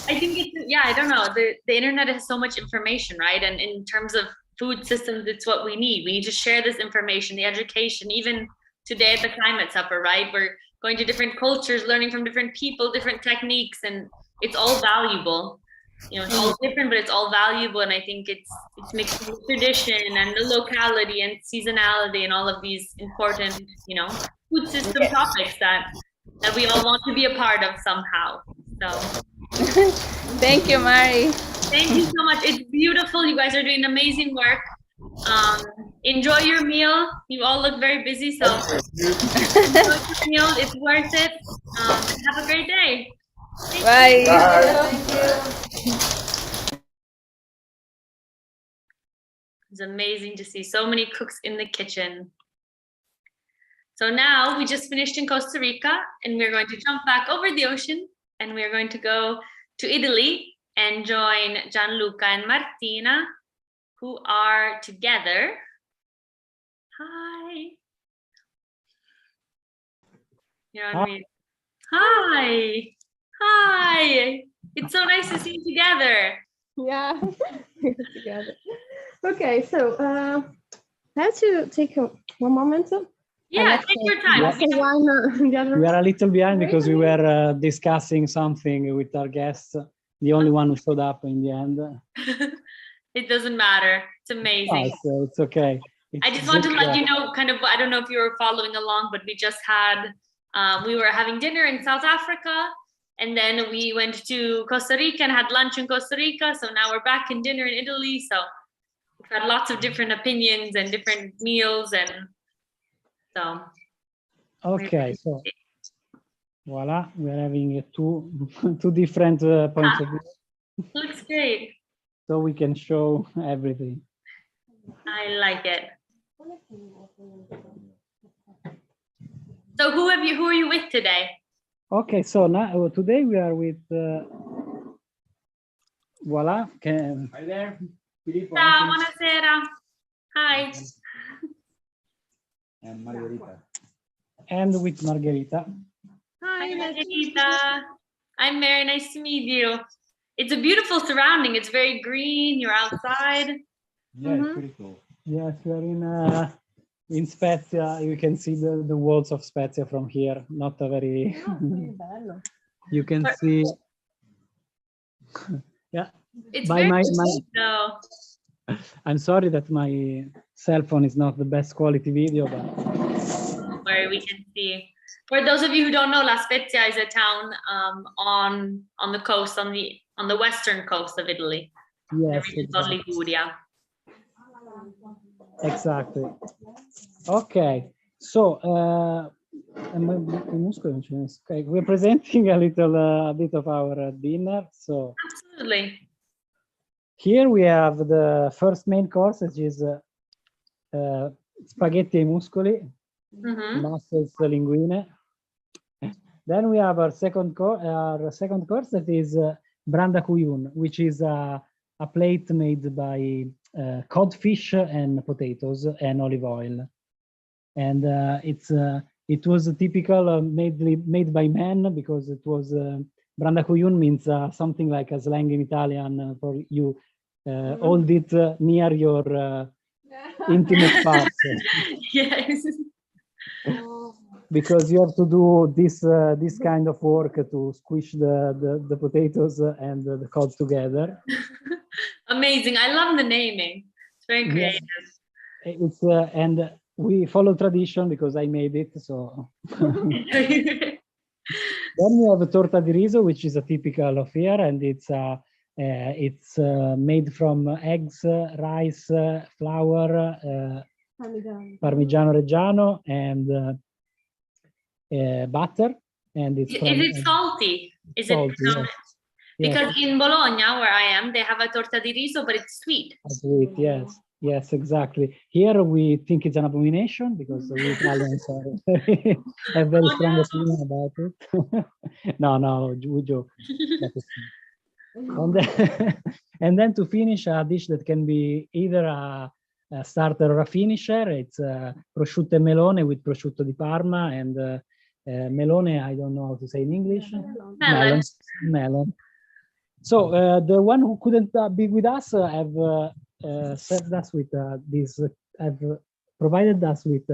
I think it's, yeah, I don't know. The internet has so much information, right? And in terms of food systems, it's what we need. We need to share this information, the education, even today at the Climate Supper, right? We're going to different cultures, learning from different people, different techniques, and it's all valuable. You know, it's all different, but it's all valuable. And I think it's mixing with tradition and the locality and seasonality and all of these important, you know, food system topics that we all want to be a part of somehow. So thank you, Mari. Thank you so much. It's beautiful. You guys are doing amazing work. Enjoy your meal. You all look very busy, so enjoy your meal. It's worth it. Have a great day. Bye. Thank you. It's amazing to see so many cooks in the kitchen. So now we just finished in Costa Rica, and we're going to jump back over the ocean, and we're going to go to Italy and join Gianluca and Martina, who are together. Hi. You're on mute. Hi. Hi. It's so nice to see you together. Yeah, together. Okay, so I have to take one moment. Yeah, take your time. We are a little behind because we were discussing something with our guests. The only one who showed up in the end. It doesn't matter. It's amazing. So it's okay. I just want to let you know, kind of, I don't know if you were following along, but we just had, we were having dinner in South Africa, and then we went to Costa Rica and had lunch in Costa Rica. So now we're back in dinner in Italy. So we've had lots of different opinions and different meals, and so. Okay, so voila, we're having two different points of view. Looks great. So we can show everything. I like it. So who are you with today? Okay, so now today we are with voila. Hi there. Ciao, buonasera. Hi. And Margherita. And with Margherita. Hi, Margherita. I'm Mary. Nice to meet you. It's a beautiful surrounding. It's very green. You're outside. Yeah, it's pretty cool. Yes, we are in Spezia. You can see the walls of Spezia from here. Not a very. You can see. Yeah. It's very cheap, though. I'm sorry that my cell phone is not the best quality video, but where we can see. For those of you who don't know, La Spezia is a town on the coast, on the western coast of Italy. Yes, Called Liguria. exactly. Okay, so okay, we're presenting a bit of our dinner. So absolutely. Here we have the first main course, which is spaghetti ai muscoli, mussels linguine. Then we have our second course that is branda cuyun, which is a plate made by codfish and potatoes and olive oil, and it was typical made by men, because it was branda cuyun means something like a slang in Italian for you hold it near your intimate parts. Yes. Because you have to do this kind of work to squish the potatoes and the cod together. Amazing. I love the naming. It's very creative. Yeah. It's and we follow tradition because I made it. So then we have a torta di riso, which is a typical of here, and it's made from eggs, rice, flour, Parmigiano Reggiano, and butter. And it's is it salty? Is salty, it yes. Because in Bologna, where I am, they have a torta di riso, but it's sweet. Sweet, yes. Yes, exactly. Here we think it's an abomination because we Italians have very strong opinion about it. No, we joke. And then to finish, a dish that can be either a starter or a finisher. It's prosciutto e melone with prosciutto di Parma and melone. I don't know how to say in English. Melon. So the one who couldn't be with us have served us with this. Have provided us with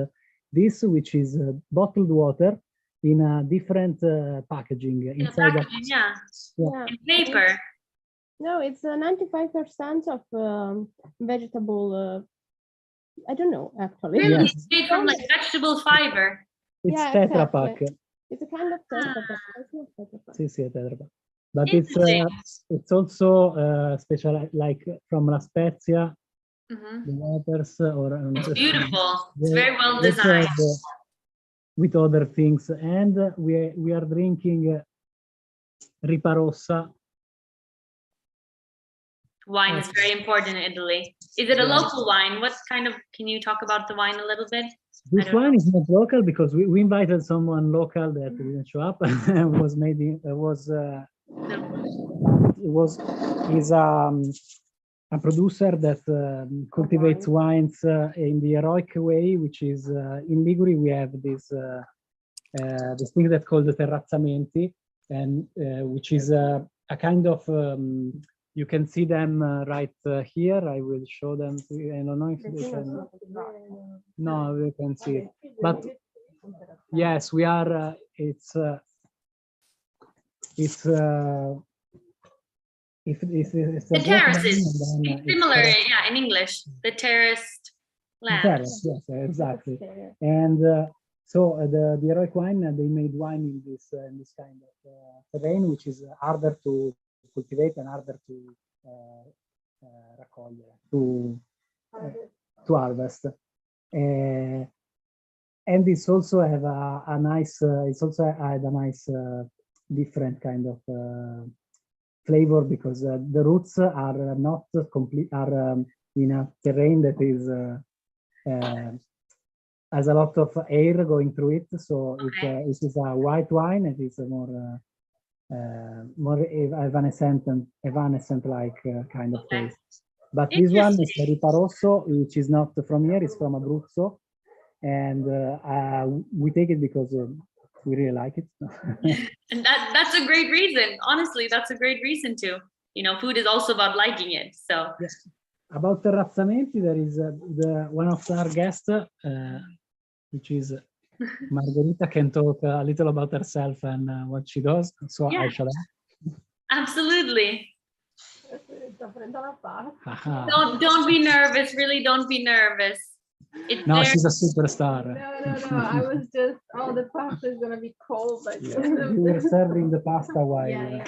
this, which is bottled water in a different packaging inside. Yeah. In paper. No, it's 95% of vegetable. I don't know actually. Really, it's made from like vegetable fiber. It's Tetra Pak. It's a kind of Tetra Pak. It's not Tetra Pak. Sì, Tetra Pak. But it's also special, like from La Spezia, the waters, or it's beautiful. It's very well designed. With other things, and we are drinking Ripa Rossa. Wine is very important in Italy. Is it a local wine? What kind of? Can you talk about the wine a little bit? This wine is not local because we invited someone local that didn't show up. He's a producer that cultivates wines in the heroic way, which is in Liguria we have this thing that's called the terrazzamenti, and which is a kind of you can see them right here. I will show them to you. I don't know if they can. No, they can see it. But yes, we are. It's the terraces. It's similar, yeah, in English. The terraced land. Terrace, yes, exactly. And so the heroic wine, they made wine in this kind of terrain, which is harder to cultivate and harder to raccogliere, to harvest. And it's also have a nice. It's also had a nice different kind of flavor because the roots are not complete. Are in a terrain that is has a lot of air going through it. So it is a white wine. It is more evanescent like kind of taste. But this one is Ripa Rosso, which is not from here. It's from Abruzzo, and we take it because we really like it. And that's a great reason. Honestly, that's a great reason to. Food is also about liking it. So yes. About terrazzamenti, there is one of our guests, which is Margherita, can talk a little about herself and what she does. So I shall ask. Absolutely. Don't be nervous. Really, don't be nervous. No, she's a superstar. No. I was just, the pasta is gonna be cold. Like Yeah. You were serving the pasta while. Yeah.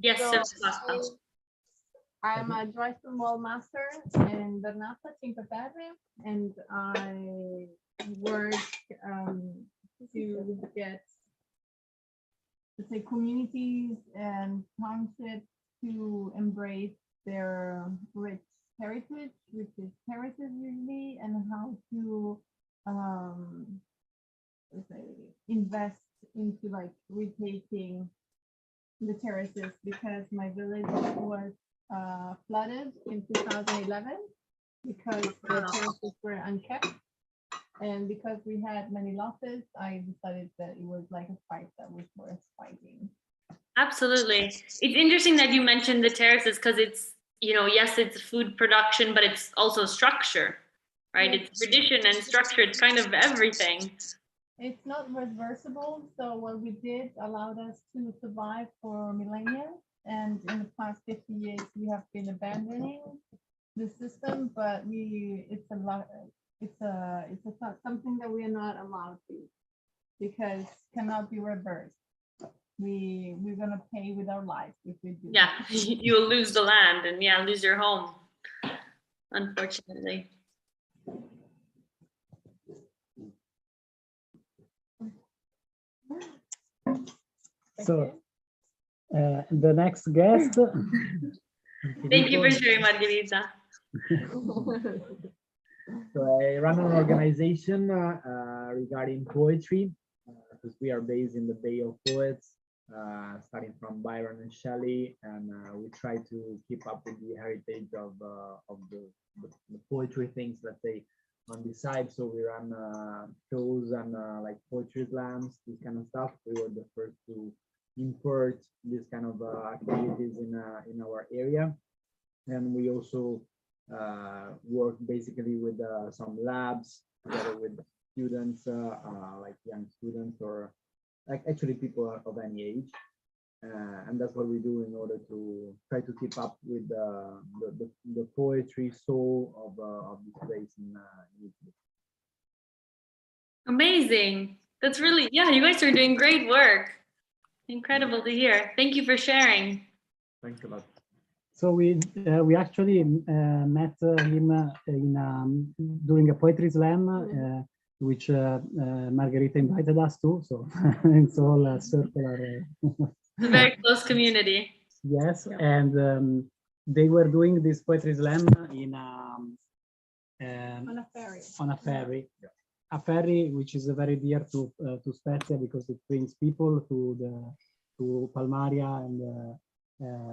Yes, So serve pasta. I'm a dry stone wall master in Bernata, Cinque Terre, and I work to get, let's say, communities and townships to embrace their rich heritage, which is heritage usually, and how to let's say, invest into like retaking the terraces, because my village was flooded in 2011 because the terraces were unkept. And because we had many losses, I decided that it was like a fight that was worth fighting. Absolutely. It's interesting that you mentioned the terraces, because it's, yes, it's food production, but it's also structure, right? It's tradition and structure. It's kind of everything. It's not reversible. So what we did allowed us to survive for millennia. And in the past 50 years, we have been abandoning the system, but it's something that we are not allowed to, because cannot be reversed. We're gonna pay with our life if we do. Yeah, you'll lose the land and lose your home, unfortunately. So the next guest. Thank you for sharing, Margherita. So I run an organization regarding poetry, because we are based in the Bay of Poets, starting from Byron and Shelley, and we try to keep up with the heritage of the poetry things, let's say, on this side. So we run shows and like poetry slams, this kind of stuff. We were the first to import this kind of activities in our area, and we also work basically with some labs together with students, like young students, or like actually people of any age, and that's what we do in order to try to keep up with the poetry soul of this place in Italy. Amazing. That's really, you guys are doing great work. Incredible to hear. Thank you for sharing. Thanks a lot. So we actually met him during a poetry slam, which Margherita invited us to. So it's all circular. It's a very close community. Yes, and they were doing this poetry slam in on a ferry. On a ferry. Yeah. A ferry which is very dear to Spezia, because it brings people to Palmaria, and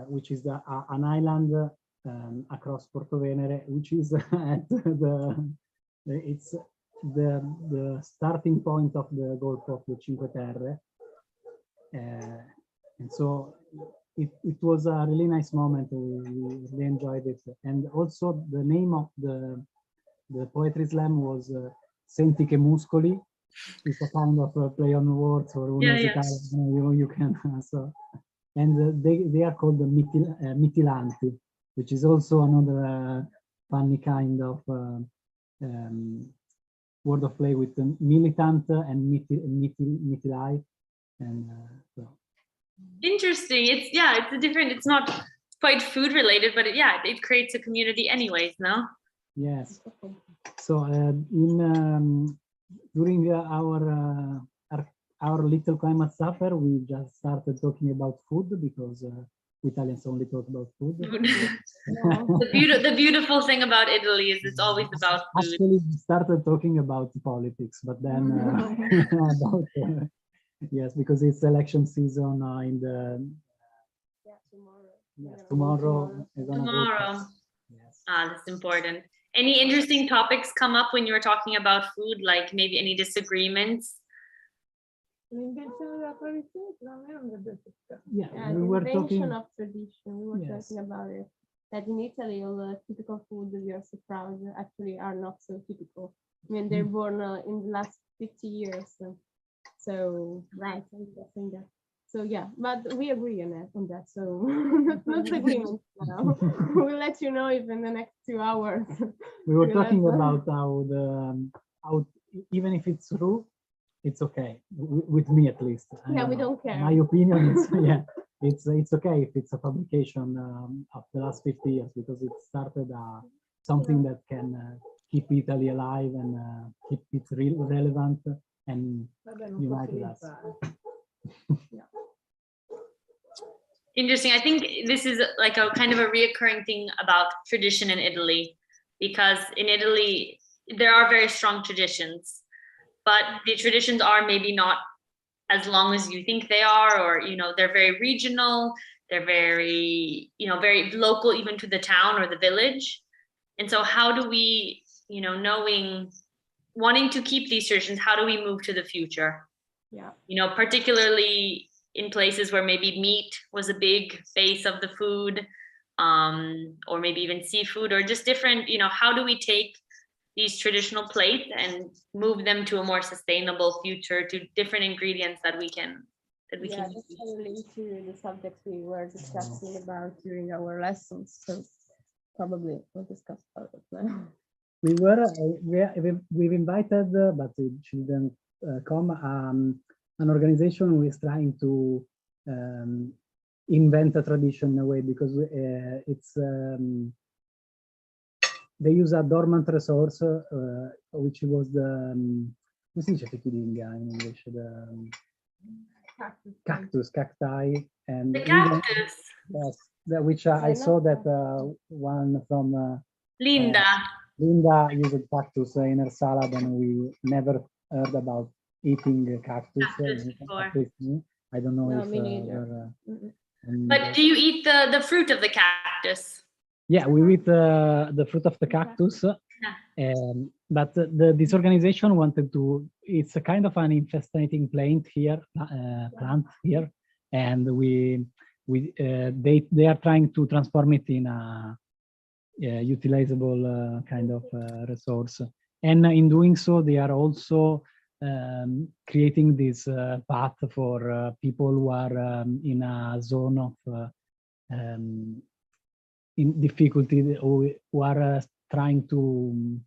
which is an island across Porto Venere, which is at the starting point of the Gulf of the Cinque Terre, and so it was a really nice moment. We really enjoyed it, and also the name of the poetry slam was Senti che muscoli. It's a kind of a play on words, or you can so. And they are called the mitilanti, which is also another funny kind of word of play with militant and mitilai, and so. Interesting. It's a different. It's not quite food related, but it creates a community, anyways. No. Yes. So during our little climate suffer, we just started talking about food, because Italians only talk about food. The beautiful thing about Italy is it's always about food. Actually, we started talking about politics, but then about yes, because it's election season in the tomorrow. Tomorrow. Yes. That's important. Any interesting topics come up when you were talking about food, like maybe any disagreements? Yeah, we were talking of tradition. We were talking about it. That in Italy, all the typical food that we are so proud actually are not so typical. I mean, they're born in the last 50 years. So right, I'm guessing that. So yeah, but we agree on that. So that's agreement now. We'll let you know if in the next 2 hours. We were talking about how even if it's true, it's okay with me at least. Yeah, we don't care. My opinion is it's okay if it's a publication of the last 50 years because it started something that can keep Italy alive and keep it relevant and united us. Interesting. I think this is like a kind of a reoccurring thing about tradition in Italy, because in Italy there are very strong traditions, but the traditions are maybe not as long as you think they are, or they're very regional, they're very very local, even to the town or the village. And so how do we, wanting to keep these traditions, how do we move to the future? Yeah. Particularly in places where maybe meat was a big base of the food, or maybe even seafood, or just different, how do we take these traditional plates and move them to a more sustainable future, to different ingredients that we can that's related to the subjects we were discussing about during our lessons. So probably we'll discuss about it now. We've invited, but it shouldn't come, an organization who is trying to invent a tradition in a way, because it's they use a dormant resource, which was the come si dice fichidinga in English? The cacti, and the cactus. Yes, which I saw that one from Linda used cactus in her salad, and we never heard about eating cactus before. I don't know No, if me neither. But do you eat the fruit of the cactus? Yeah, we eat the fruit of the cactus. But this organization wanted to, it's a kind of an infestating plant here, and they are trying to transform it in a utilizable kind of resource. And in doing so, they are also creating this path for people who are in a zone of in difficulty, who are trying to,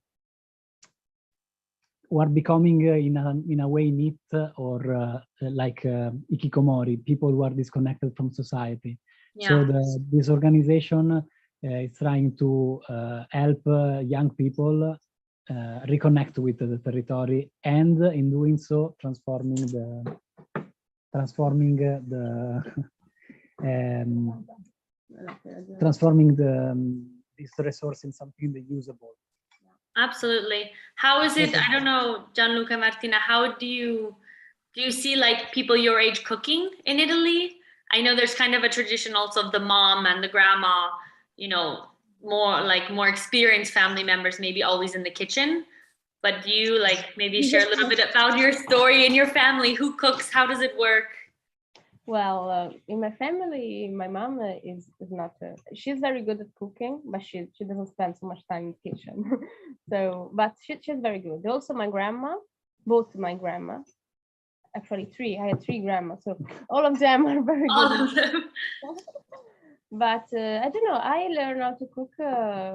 who are becoming in a way neat, or like ikikomori, people who are disconnected from society. Yeah. So this organization is trying to help young people reconnect with the territory, and in doing so transforming this resource in something usable. Absolutely. How is it? I don't know, Gianluca, Martina, how do you see like people your age cooking in Italy? I know there's kind of a tradition also of the mom and the grandma, more experienced family members, maybe always in the kitchen. But do you maybe share a little bit about your story in your family? Who cooks? How does it work? Well, in my family, my mom is not. She's very good at cooking, but she doesn't spend so much time in the kitchen. So, but she's very good. Also, my grandma, both my grandma, actually three. I had three grandmas, so all of them are very good. All of them. But I don't know. I learned how to cook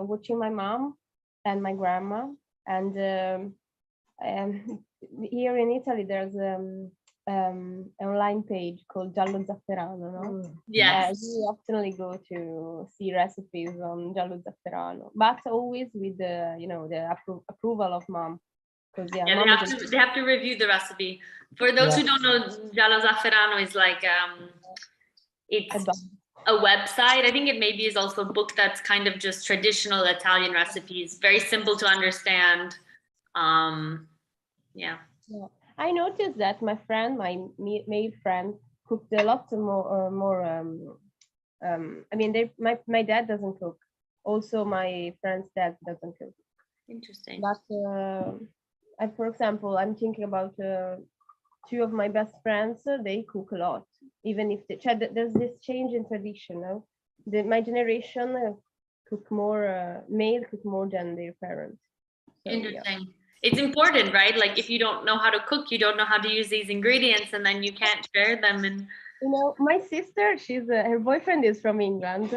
watching my mom and my grandma. And here in Italy, there's an online page called Giallo Zafferano, no? Yes. We often go to see recipes on Giallo Zafferano, but always with the approval of mom. Because they have to review the recipe. For those who don't know, Giallo Zafferano is like it's a website. I think it maybe is also a book that's kind of just traditional Italian recipes, very simple to understand. Yeah. I noticed that my male friend, cooked a lot more. I mean, my dad doesn't cook. Also, my friend's dad doesn't cook. Interesting. But for example, I'm thinking about two of my best friends. They cook a lot, even if there's this change in tradition. No? My generation cook more. Male cook more than their parents. So, interesting. Yeah. It's important, right? Like if you don't know how to cook, you don't know how to use these ingredients, and then you can't share them. And You know, my sister, her boyfriend is from England,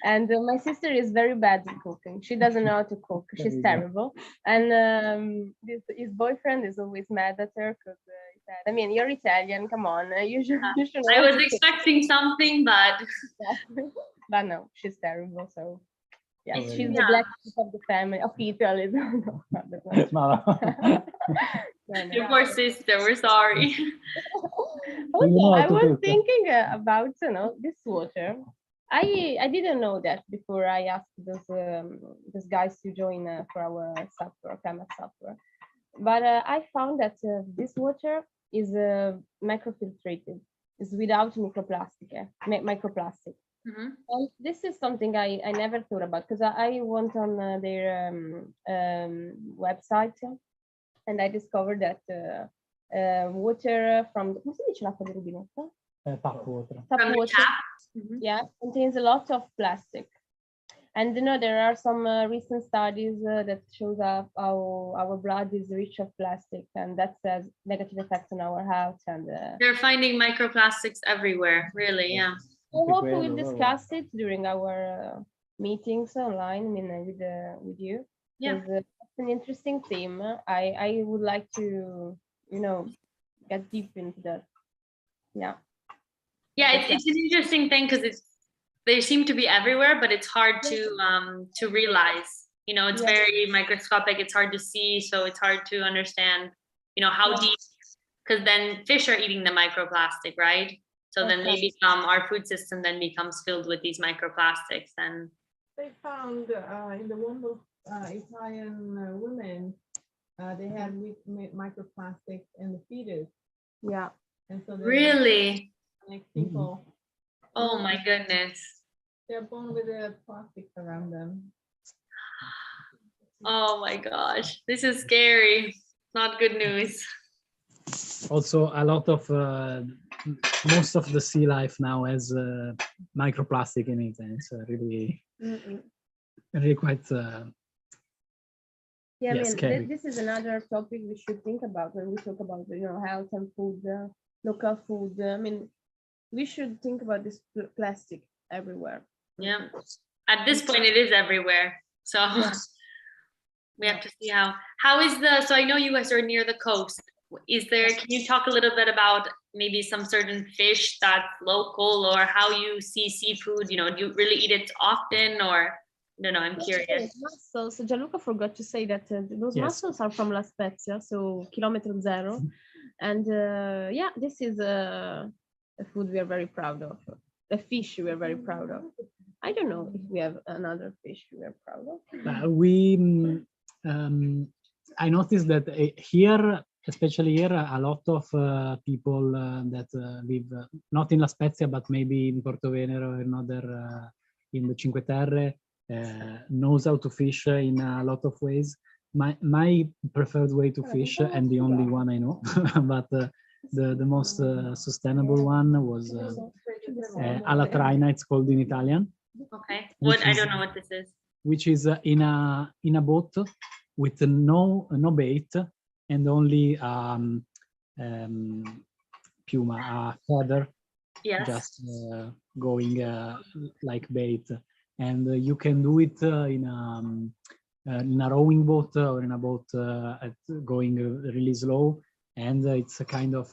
and my sister is very bad at cooking. She doesn't know how to cook. She's terrible. And his boyfriend is always mad at her because he said, I mean, you're Italian, come on. You should know I how was to cook." expecting something, but But no, she's terrible. So yeah, Oh, she's really? the black sheep of the family of Italy. No, your poor sister, we're sorry. Also, how I to was cook. thinking about this water. I didn't know that before I asked those guys to join for our supper, climate supper. But I found that this water is microfiltrated. It's without microplastic. And this is something I never thought about because I went on their website and I discovered that water from come si dice l'acqua del rubinetto? Tap water. Tap From the water, tap? yeah, contains a lot of plastic. And there are some recent studies that shows up how our blood is rich of plastic, and that has negative effects on our health. And They're finding microplastics everywhere, really, yeah. I hope we'll discuss it during our meetings online. I mean, with you. Yeah. It's an interesting theme. I would like to, get deep into that. Yeah. Yeah, it's an interesting thing because they seem to be everywhere, but it's hard to realize. It's very microscopic. It's hard to see, so it's hard to understand. How deep. Because then fish are eating the microplastic, right? So then they become our food system. Then becomes filled with these microplastics, and they found in the womb of Italian women, they had microplastics in the fetus. Yeah. And so really, like people. Oh my goodness. They're born with the plastics around them. Oh my gosh, this is scary. Not good news. Also, a lot of most of the sea life now has microplastic in it, and it's really, really quite. Yeah, I mean, scary. this is another topic we should think about when we talk about health and food, local food. I mean, we should think about this plastic everywhere. Yeah, at this point it is everywhere. So we have to see how is so I know you guys are near the coast. Can you talk a little bit about maybe some certain fish that's local, or how you see seafood? Do you really eat it often, or no, I'm curious. Mussels. So Gianluca forgot to say that those mussels are from La Spezia, so kilometer zero. And this is a food we are very proud of, a fish we are very proud of. I don't know if we have another fish we are proud of. I noticed that here, especially here, a lot of people that live not in La Spezia, but maybe in Portovenere or another in the Cinque Terre, knows how to fish in a lot of ways. My preferred way to fish, and the only one I know, but the most sustainable one was alla traina. It's called in Italian. Okay. I don't know what this is. Which is in a boat with no bait and only puma, a feather, just going like bait. And you can do it in a rowing boat or in a boat going really slow. And it's a kind of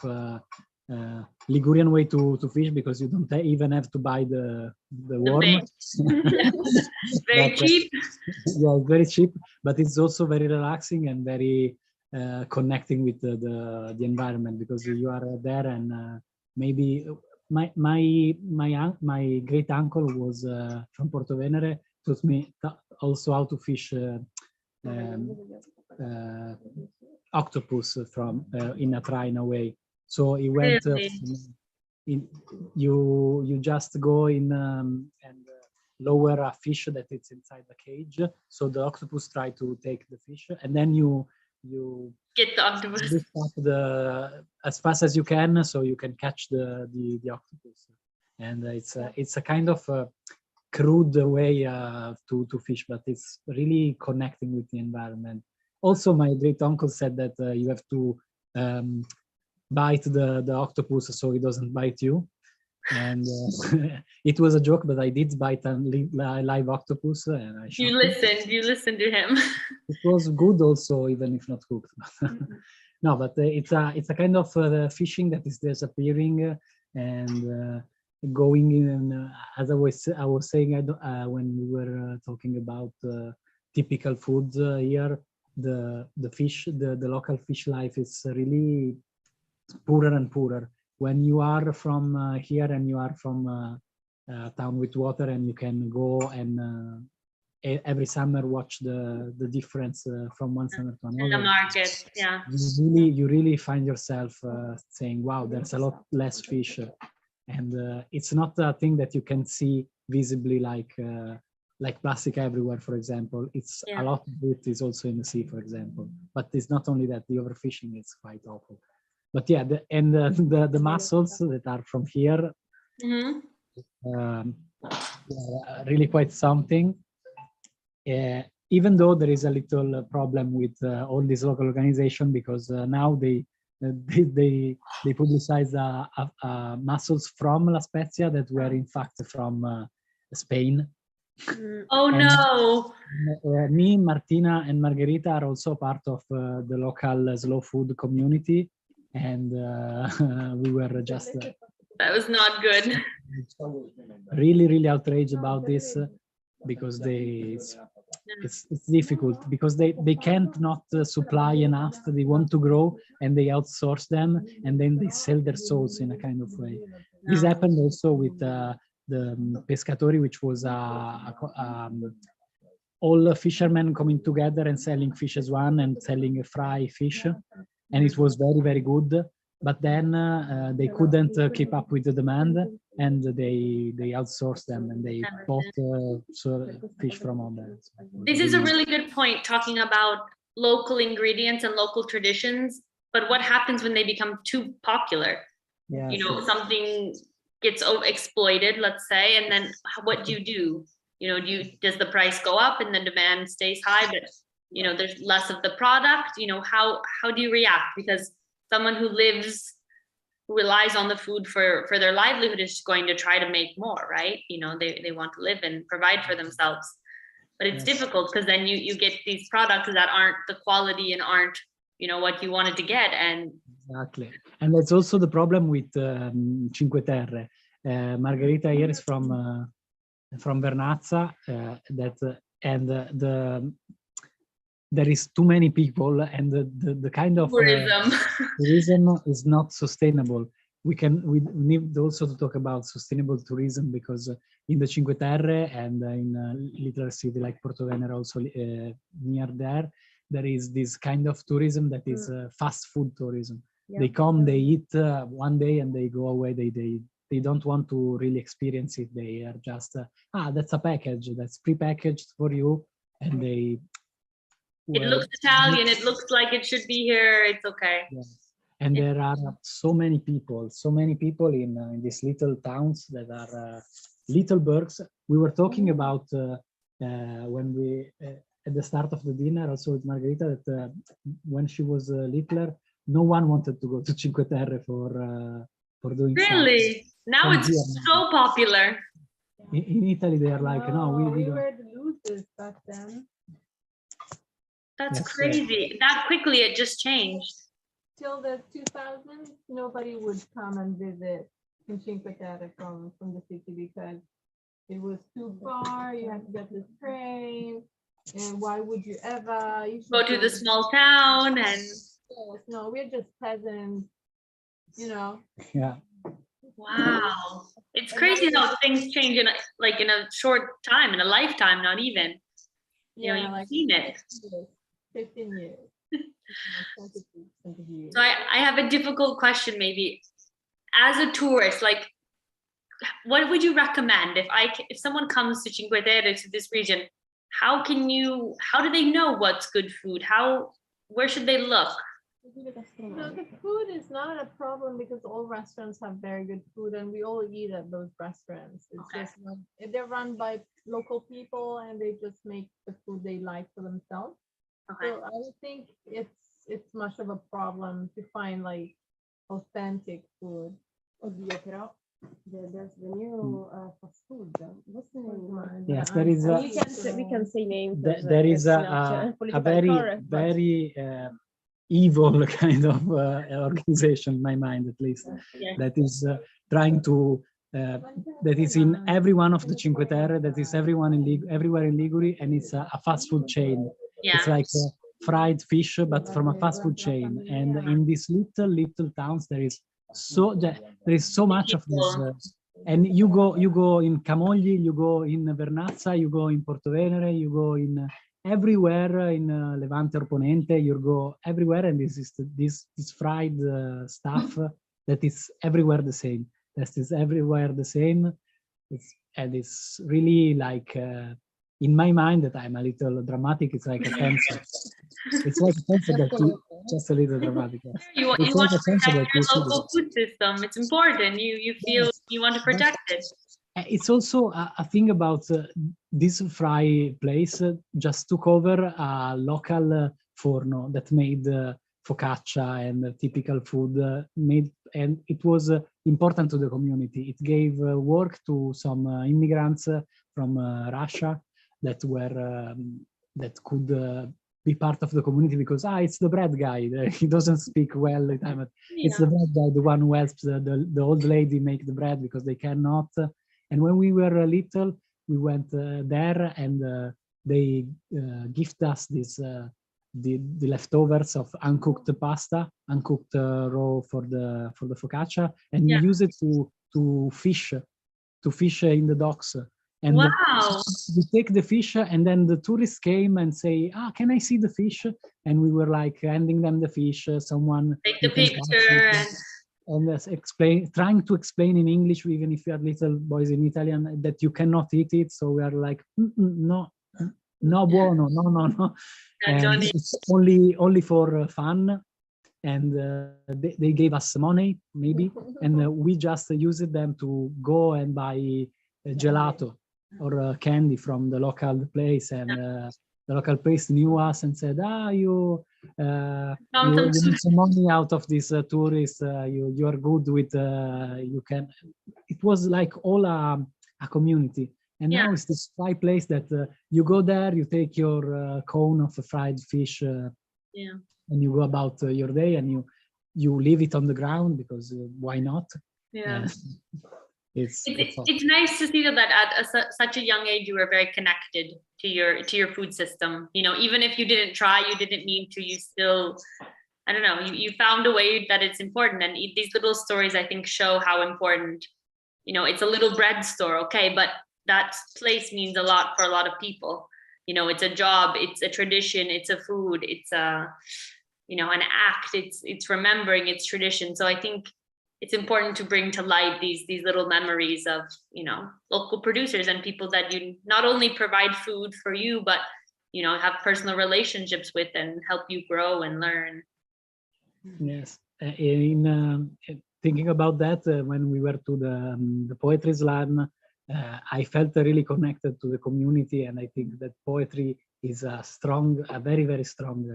Ligurian way to fish, because you don't even have to buy the worm. Very cheap. Yeah, very cheap, but it's also very relaxing and very connecting with the environment, because you are there, and maybe my great uncle was from Portovenere, taught me also how to fish octopus from in a traina way. So he went. You just go in and lower a fish that it's inside the cage. So the octopus try to take the fish, and then you get the octopus as fast as you can, so you can catch the octopus. And it's a kind of crude way to fish, but it's really connecting with the environment. Also, my great uncle said that you have to bite the octopus so it doesn't bite you. and it was a joke, but I did bite a live octopus, and I You listened to him. It was good also, even if not cooked. No, but it's a kind of fishing that is disappearing and going in. As I was saying, when we were talking about typical foods here, the local fish life is really poorer and poorer. When you are from here and you are from a town with water, and you can go and every summer watch the difference from one summer to another. In the market, yeah. You really find yourself saying, wow, there's a lot less fish. And it's not a thing that you can see visibly like plastic everywhere, for example. It's a lot of it is also in the sea, for example. But it's not only that, the overfishing is quite awful. But yeah, the mussels that are from here, really quite something. Even though there is a little problem with all this local organization, because now they publicize mussels from La Spezia that were in fact from Spain. Oh no! Me, Martina, and Margherita are also part of the local slow food community, and we were just that was not good. Really outraged about this, because it's difficult, because they can't not supply enough. They want to grow and they outsource them, and then they sell their souls in a kind of way. This happened also with the Pescatori, which was all fishermen coming together and selling fish as one and selling a fry fish, and it was very good. But then they couldn't keep up with the demand, and they outsourced them, and they bought fish from others. This is a really good point, talking about local ingredients and local traditions. But what happens when they become too popular? Yeah, something gets exploited, let's say, and then what do? Does the price go up and the demand stays high, but there's less of the product? How do you react? Because someone who relies on the food for their livelihood is going to try to make more, right? They want to live and provide for themselves. But it's difficult, because then you get these products that aren't the quality and aren't, what you wanted to get. And exactly. And that's also the problem with Cinque Terre. Margherita here is from Vernazza, there is too many people, and the kind of tourism is not sustainable. We need also to talk about sustainable tourism, because in the Cinque Terre and in a little city like Porto Venere, also near there is this kind of tourism that is fast food tourism. Yeah. They come, they eat one day, and they go away. They don't want to really experience it. They are just that's a package that's prepackaged for you, and it looks Italian. It looks like it should be here. It's okay. Yes. And there are so many people in these little towns that are little burgs. We were talking about when we at the start of the dinner, also with Margherita, that when she was littler, no one wanted to go to Cinque Terre for doing. Really? Now it's so popular. In Italy, they are like, no, we don't. were the losers back then. That's crazy. That quickly it just changed. Till the 2000s, nobody would come and visit in Cinque Terre from the city, because it was too far. You had to get the train, and why would you ever go to the small town? And no, we're just peasants, Yeah. Wow, it's crazy how things change in a short time, in a lifetime, not even. You've seen it. 15 years. So I have a difficult question, maybe. As a tourist, what would you recommend if someone comes to Cinque Terre, to this region? How do they know what's good food? Where should they look? The food is not a problem, because all restaurants have very good food, and we all eat at those restaurants. It's just they're run by local people, and they just make the food they like for themselves. So I don't think it's much of a problem to find authentic food. Oddio, però There's the new fast food. What's the name? Yes, there is a. We can say names. There is it's not, a politically very correct, but- very evil kind of organization, in my mind at least, Yeah. that is trying to that is in every one of the Cinque Terre, that is everywhere in Ligury, and it's a fast food chain. Yeah. It's like fried fish, but from a fast food chain. And in these little towns, there is so much of this. And you go in Camogli, you go in Vernazza, you go in Porto Venere, you go in everywhere in Levante or Ponente, you go everywhere, and this fried stuff that is everywhere the same. That is everywhere the same. It's really like in my mind that I'm a little dramatic. It's like a cancer. It's like a cancer that just a little dramatic. Yes. You want to protect your local food system. It's important. You feel you want to protect it. It's also a thing about this fry place just took over a local forno that made focaccia and typical food made, and it was important to the community. It gave work to some immigrants from Russia that were that could be part of the community because it's the bread guy. He doesn't speak well Italian. It's the bread guy, the one who helps the old lady make the bread because they cannot. And when we were little, we went there, and they gift us this the leftovers of uncooked pasta, uncooked raw for the focaccia, and we use it to fish in the docks. And wow! We take the fish, and then the tourists came and say, "Can I see the fish?" And we were like handing them the fish. Someone take the picture and trying to explain in English, even if you are little boys in Italian, that you cannot eat it. So we are like, no buono, no. And it's only for fun. And they gave us money, maybe, and we just used them to go and buy gelato or candy from the local place, and the local place knew us and said, you need some money out of these tourists, you are good with, you can. It was like all a community. And now it's this fry place that you go there, you take your cone of fried fish, and you go about your day, and you leave it on the ground because why not? Yeah. It's nice to see that at such a young age you were very connected to your food system. You know, even if you didn't try, you didn't mean to. You still, I don't know. You found a way that it's important, and these little stories I think show how important. You know, it's a little bread store, okay, but that place means a lot for a lot of people. You know, it's a job, it's a tradition, it's a food, it's a, an act. It's remembering, it's tradition. So I think it's important to bring to light these little memories of, local producers and people that you not only provide food for you, but, have personal relationships with and help you grow and learn. Yes. In thinking about that, when we were to the poetry slam, I felt really connected to the community, and I think that poetry is a very, very strong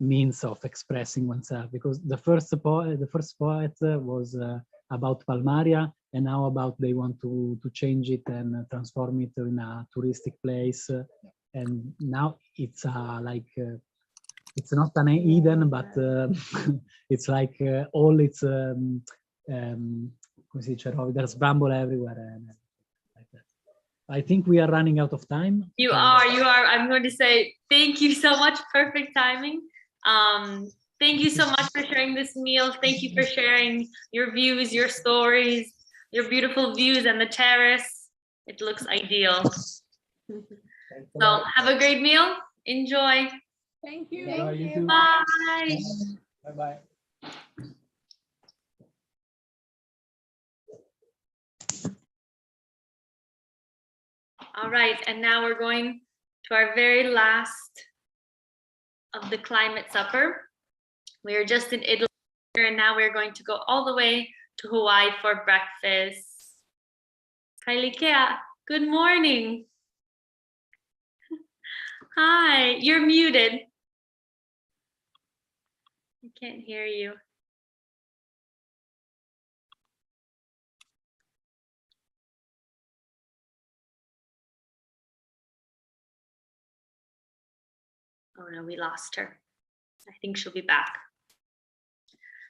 means of expressing oneself, because the first poet was about Palmaria, and now about they want to change it and transform it in a touristic place, and now it's it's not an Eden, but it's like all its there's bamboo everywhere, and like that. I think we are running out of time. You are. I'm going to say thank you so much. Perfect timing. Thank you so much for sharing this meal. Thank you for sharing your views, your stories, your beautiful views, and the terrace. It looks ideal. So have a great meal. Enjoy. Thank you. Bye. Bye-bye. All right, and now we're going to our very last of the climate supper. We are just in Italy, and now we're going to go all the way to Hawaii for breakfast. Kailikea, good morning. Hi, you're muted. I can't hear you. Oh no, we lost her. I think she'll be back.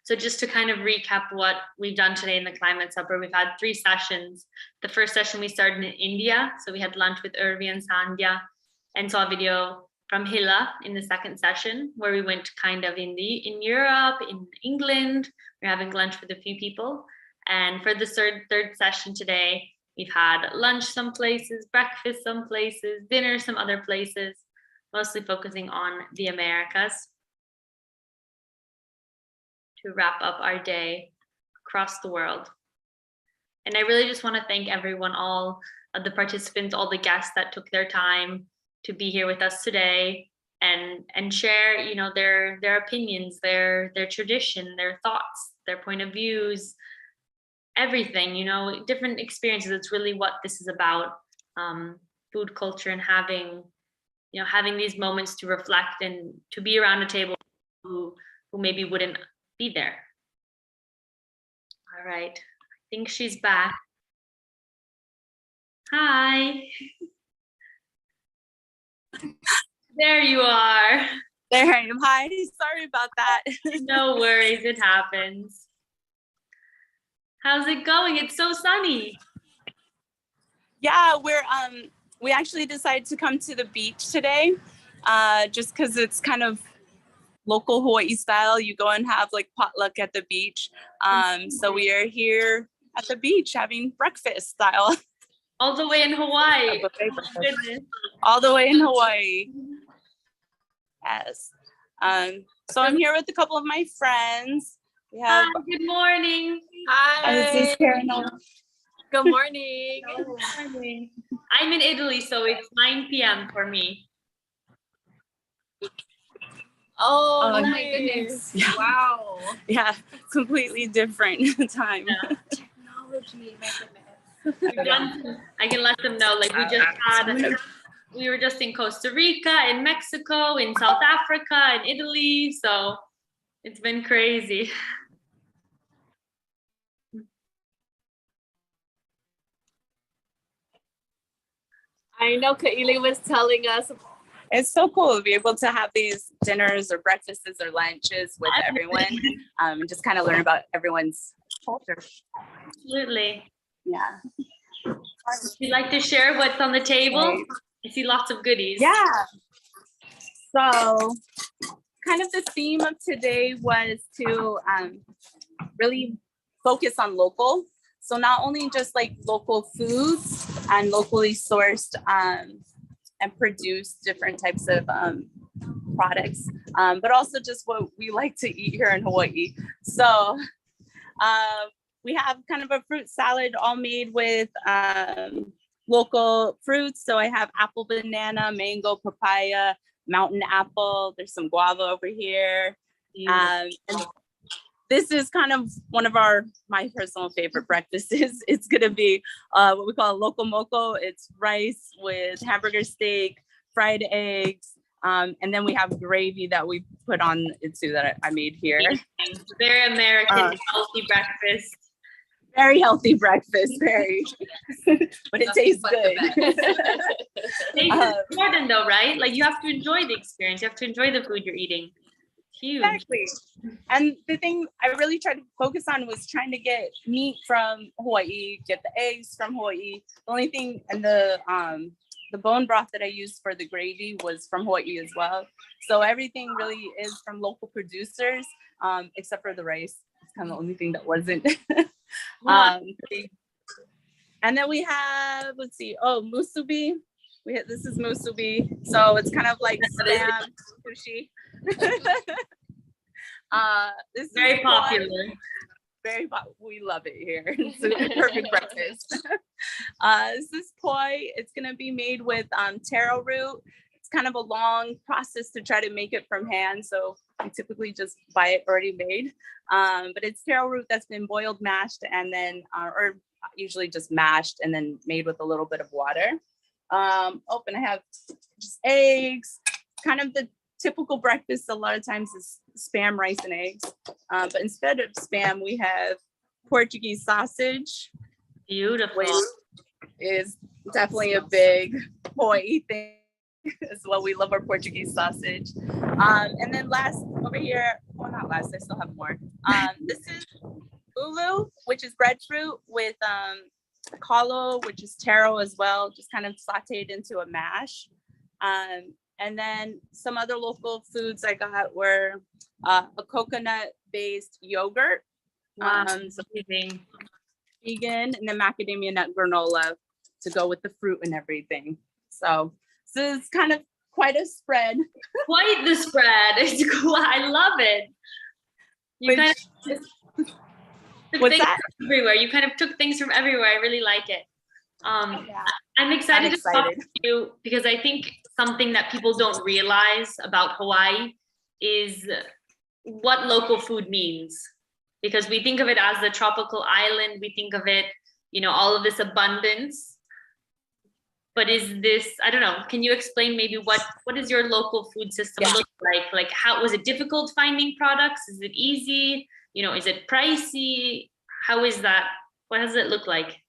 So just to kind of recap what we've done today in the Climate Supper, we've had 3 sessions. The first session we started in India. So we had lunch with Urvi and Sandhya and saw a video from Hila in the second session, where we went kind of in Europe, in England. We're having lunch with a few people. And for the third session today, we've had lunch some places, breakfast some places, dinner some other places, mostly focusing on the Americas, to wrap up our day across the world. And I really just want to thank everyone, all of the participants, all the guests that took their time to be here with us today and share, you know, their opinions, their tradition, their thoughts, their point of views, everything, you know, different experiences. It's really what this is about, food culture, and having these moments to reflect and to be around a table who maybe wouldn't be there. All right, I think she's back. Hi. There you are. There I am. Hi, sorry about that. No worries, it happens. How's it going? It's so sunny. Yeah, we actually decided to come to the beach today, just because it's kind of local Hawaii style. You go and have like potluck at the beach. So we are here at the beach having breakfast style. All the way in Hawaii. Oh my goodness. All the way in Hawaii. Yes. So I'm here with a couple of my friends. We have. Hi, good morning. Hi. This is Karen. Good morning. Good morning. I'm in Italy, so it's 9 p.m. for me. Oh my nice. goodness. Yeah. Wow. Yeah, completely different time. Yeah. Technology, my goodness. I can let them know, like we were just in Costa Rica, in Mexico, in South Africa, in Italy, so it's been crazy. I know Kaili was telling us. It's so cool to be able to have these dinners or breakfasts or lunches with everyone, and just kind of learn about everyone's culture. Absolutely. Yeah. Would you like to share what's on the table? I see lots of goodies. Yeah. So kind of the theme of today was to really focus on local. So not only just like local foods and locally sourced and produce different types of products, but also just what we like to eat here in Hawaii. So we have kind of a fruit salad all made with local fruits. So I have apple, banana, mango, papaya, mountain apple. There's some guava over here. And this is kind of one of my personal favorite breakfasts. It's gonna be what we call Loco Moco. It's rice with hamburger steak, fried eggs, and then we have gravy that we put on it too that I made here. Very American, healthy breakfast. Very healthy breakfast, very. But it tastes good. It's important though, right? Like you have to enjoy the experience. You have to enjoy the food you're eating. Huge. Exactly. And the thing I really tried to focus on was trying to get meat from Hawaii, get the eggs from Hawaii. The only thing, and the bone broth that I used for the gravy was from Hawaii as well. So everything really is from local producers, except for the rice. It's kind of the only thing that wasn't. And then we have, let's see, musubi. This is musubi. So it's kind of like spam sushi. This is very popular. We love it here. It's a perfect breakfast. This is poi. It's gonna be made with taro root. It's kind of a long process to try to make it from hand. So we typically just buy it already made. But it's taro root that's been boiled, mashed, and then, or usually just mashed and then made with a little bit of water. And I have just eggs, kind of the typical breakfast a lot of times is spam, rice, and eggs. But instead of spam, we have Portuguese sausage. Beautiful. Which is definitely a big Hawaii thing. as well. We love our Portuguese sausage. And then last over here, well, not last, I still have more. This is ulu, which is breadfruit with colo, which is taro as well, just kind of sauteed into a mash. And then some other local foods I got were a coconut-based yogurt. Wow, So vegan, and then macadamia nut granola to go with the fruit and everything. So it's kind of quite a spread. Quite the spread. It's cool. I love it. You kind of took What's things that? from everywhere. You kind of took things from everywhere. I really like it. I'm excited to talk to you because I think something that people don't realize about Hawaii is what local food means. Because we think of it as the tropical island, we think of it, you know, all of this abundance. But is this, I don't know, can you explain maybe what does your local food system look like? Like, how was it difficult finding products? Is it easy? You know, is it pricey? How is that? What does it look like?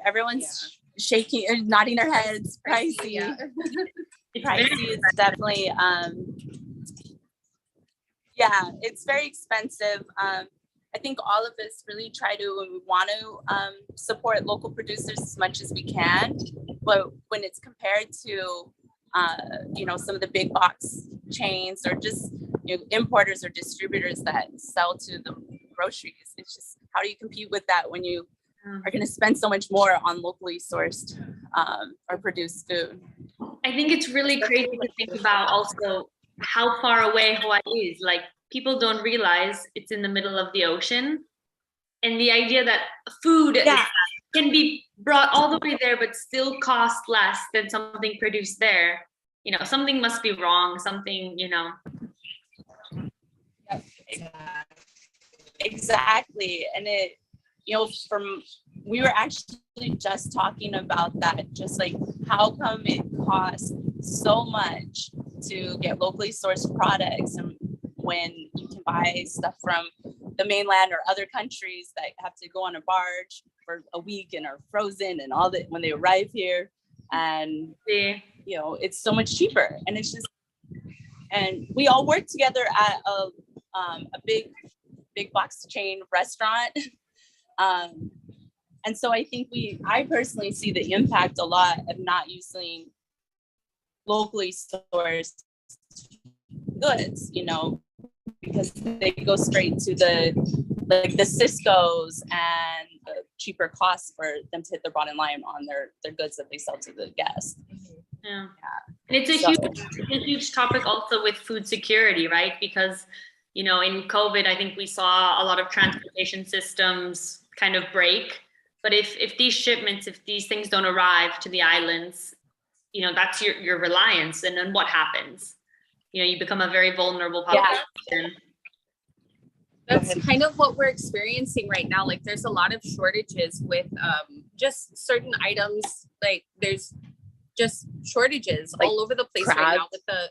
Everyone's shaking and nodding their heads. Pricey. Pricey is definitely it's very expensive. I think all of us really try to and we want to support local producers as much as we can, but when it's compared to you know, some of the big box chains or just, you know, importers or distributors that sell to the groceries, it's just, how do you compete with that when you are going to spend so much more on locally sourced or produced food? I think it's really crazy to think about also how far away Hawaii is. Like, people don't realize it's in the middle of the ocean, and the idea that food can be brought all the way there but still cost less than something produced there. You know, something must be wrong, something, you know. Exactly. And it, you know, we were actually just talking about that, just like how come it costs so much to get locally sourced products, and when you can buy stuff from the mainland or other countries that have to go on a barge for a week and are frozen and all that when they arrive here, and you know, it's so much cheaper. And it's just, and we all work together at a big box chain restaurant. And so I think I personally see the impact a lot of not using locally sourced goods, you know, because they go straight to the Cisco's and the cheaper costs for them to hit their bottom line on their goods that they sell to the guests. Yeah. And it's a huge topic also with food security, right? Because, you know, in COVID, I think we saw a lot of transportation systems kind of break. But if these shipments, if these things don't arrive to the islands, you know, that's your reliance. And then what happens? You know, you become a very vulnerable population. That's kind of what we're experiencing right now. Like, there's a lot of shortages with just certain items. Like, there's just shortages like all over the place right now with the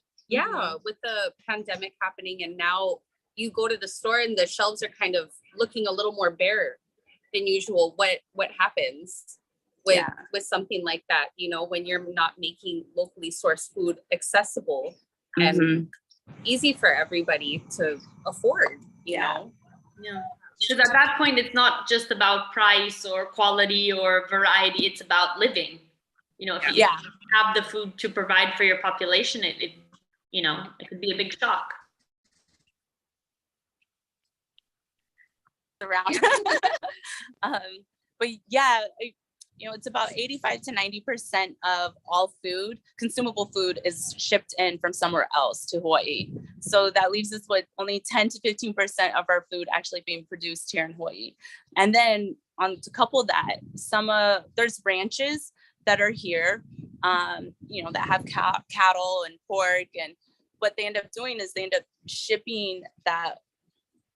with the pandemic happening. And now you go to the store and the shelves are kind of looking a little more bare than usual. What happens with something like that, you know, when you're not making locally sourced food accessible and easy for everybody to afford, you know? Yeah. Because at that point, it's not just about price or quality or variety, it's about living. You know, if you have the food to provide for your population, it you know, it could be a big shock. Around. But yeah, you know, it's about 85 to 90% of all food, consumable food, is shipped in from somewhere else to Hawaii. So that leaves us with only 10 to 15% of our food actually being produced here in Hawaii. And then to couple that, there's ranches that are here, you know, that have cattle and pork, and what they end up doing is they end up shipping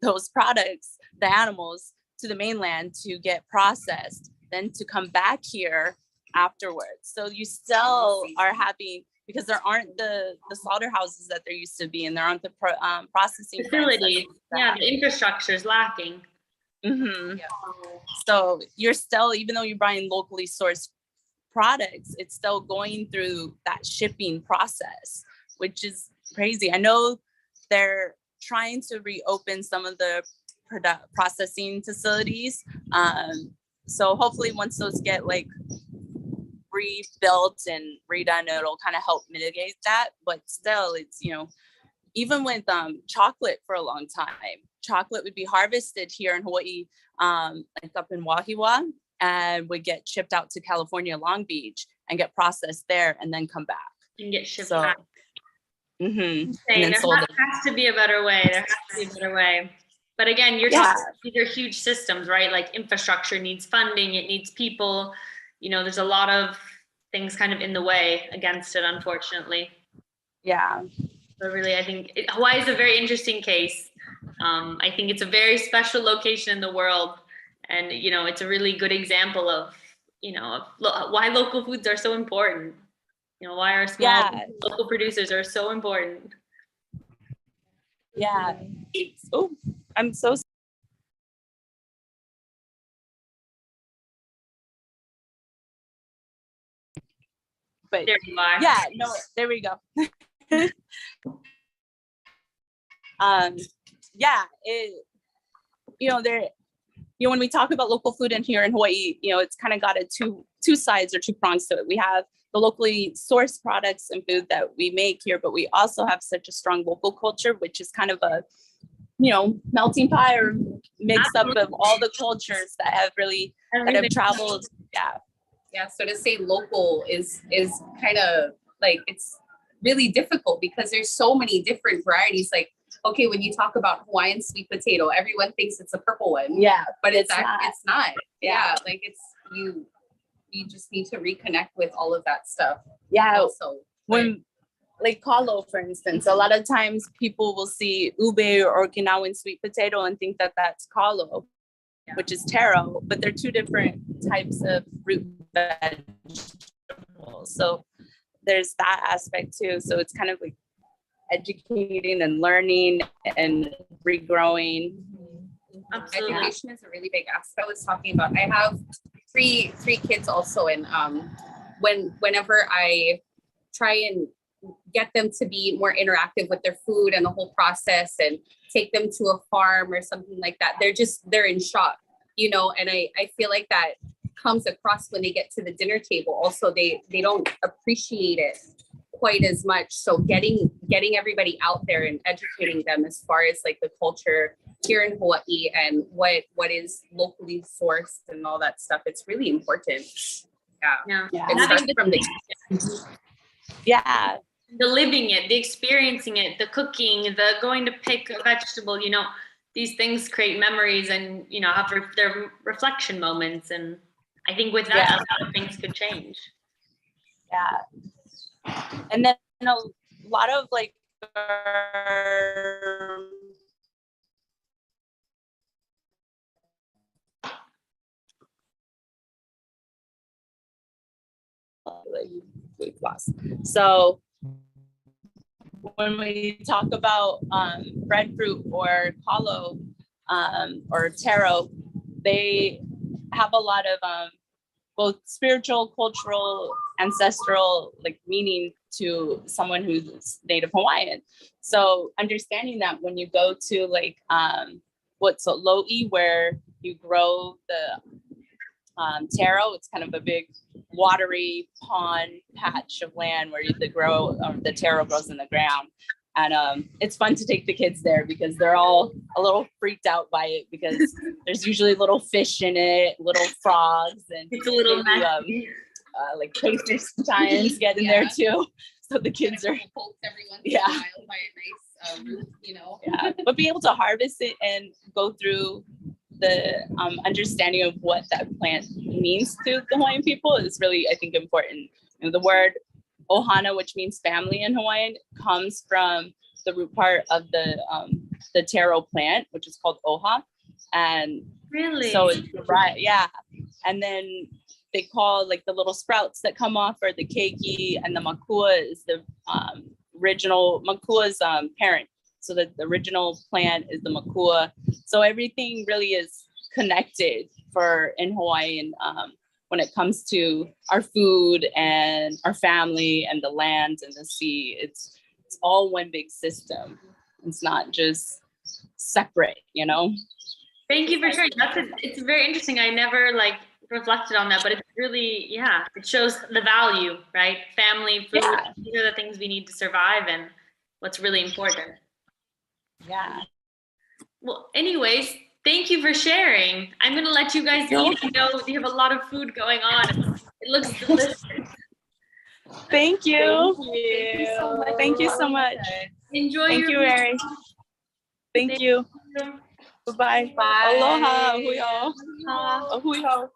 those products, the animals, to the mainland to get processed, then to come back here afterwards. So you still are having, because there aren't the slaughterhouses that there used to be, and there aren't the processing facilities. Yeah, the infrastructure is lacking. So you're still, even though you're buying locally sourced products, it's still going through that shipping process, which is crazy. I know they're trying to reopen some of the processing facilities. So hopefully once those get like rebuilt and redone, it'll kind of help mitigate that. But still, it's, you know, even with chocolate for a long time, chocolate would be harvested here in Hawaii, like up in Wahiawa, and would get shipped out to California, Long Beach, and get processed there and then come back. And get shipped back. And There then sold has to be a better way. There has to be a better way. But again, you're talking, these are huge systems, right? Like infrastructure needs funding, it needs people. You know, there's a lot of things kind of in the way against it, unfortunately. Yeah. So really, I think Hawaii is a very interesting case. I think it's a very special location in the world. And, you know, it's a really good example of, you know, of why local foods are so important. You know, why our small local producers are so important. Yeah. Oh, I'm so sorry. But there you are. Yeah, no, there we go. Yeah, you know, there, you know, when we talk about local food in here in Hawaii, you know, it's kind of got a two sides or two prongs to it. We have the locally sourced products and food that we make here, but we also have such a strong local culture, which is kind of a, you know, melting pot or mix up of all the cultures that have really that have traveled. Yeah, so to say local is kind of like, it's really difficult because there's so many different varieties. Like, okay, when you talk about Hawaiian sweet potato, everyone thinks it's a purple one. Yeah, but it's not. Yeah, like it's you just need to reconnect with all of that stuff. Yeah. Also, when like kalo, for instance, a lot of times people will see ube or Okinawan sweet potato and think that that's kalo, which is taro, but they're two different types of root vegetables. So there's that aspect too. So it's kind of like educating and learning and regrowing. Absolutely. Education is a really big aspect. I was talking about, I have three kids also, and whenever I try and get them to be more interactive with their food and the whole process and take them to a farm or something like that, they're in shock, you know, and I feel like that comes across when they get to the dinner table. Also, they don't appreciate it quite as much. So getting everybody out there and educating them as far as like the culture here in Hawaii and what is locally sourced and all that stuff, it's really important. Yeah. It starts from the the living it, the experiencing it, the cooking, the going to pick a vegetable, you know, these things create memories and, you know, have their reflection moments. And I think with that, a lot of things could change. Yeah. And then a lot of like so when we talk about breadfruit or kalo or taro, they have a lot of both spiritual, cultural, ancestral like meaning to someone who's Native Hawaiian. So understanding that when you go to like what's a lo'i, where you grow the taro, it's kind of a big watery pond patch of land where the taro grows in the ground. And it's fun to take the kids there because they're all a little freaked out by it because there's usually little fish in it, little frogs, and it's a little maybe, like crayfish giants get in there too. So the kids are you know. But be able to harvest it and go through the understanding of what that plant means to the Hawaiian people is really, I think, important. And the word ohana, which means family in Hawaiian, comes from the root part of the taro plant, which is called oha. And really, so it's and then they call like the little sprouts that come off are the keiki, and the makua is the original makua's parent. So the original plant is the makua. So everything really is connected in Hawaiian when it comes to our food and our family and the land and the sea. It's all one big system. It's not just separate, you know? Thank you for sharing. It's very interesting. I never like reflected on that, but it's really, yeah, it shows the value, right? Family, food, these are the things we need to survive and what's really important. Yeah. Well, anyways, thank you for sharing. I'm going to let you guys eat. I know you have a lot of food going on. It looks delicious. Thank you. Thank you so much. Thank you so much. Enjoy Thank your you, Mary. Thank you. Bye-bye. Bye. Aloha. Ahuyo. Ahuyo.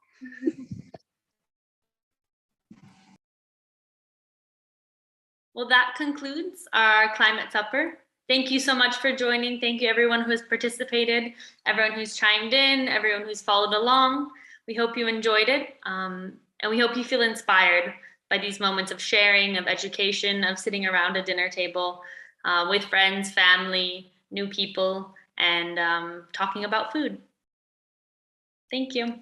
Well, that concludes our climate supper. Thank you so much for joining. Thank you everyone who has participated, everyone who's chimed in, everyone who's followed along. We hope you enjoyed it. And we hope you feel inspired by these moments of sharing, of education, of sitting around a dinner table with friends, family, new people, and talking about food. Thank you.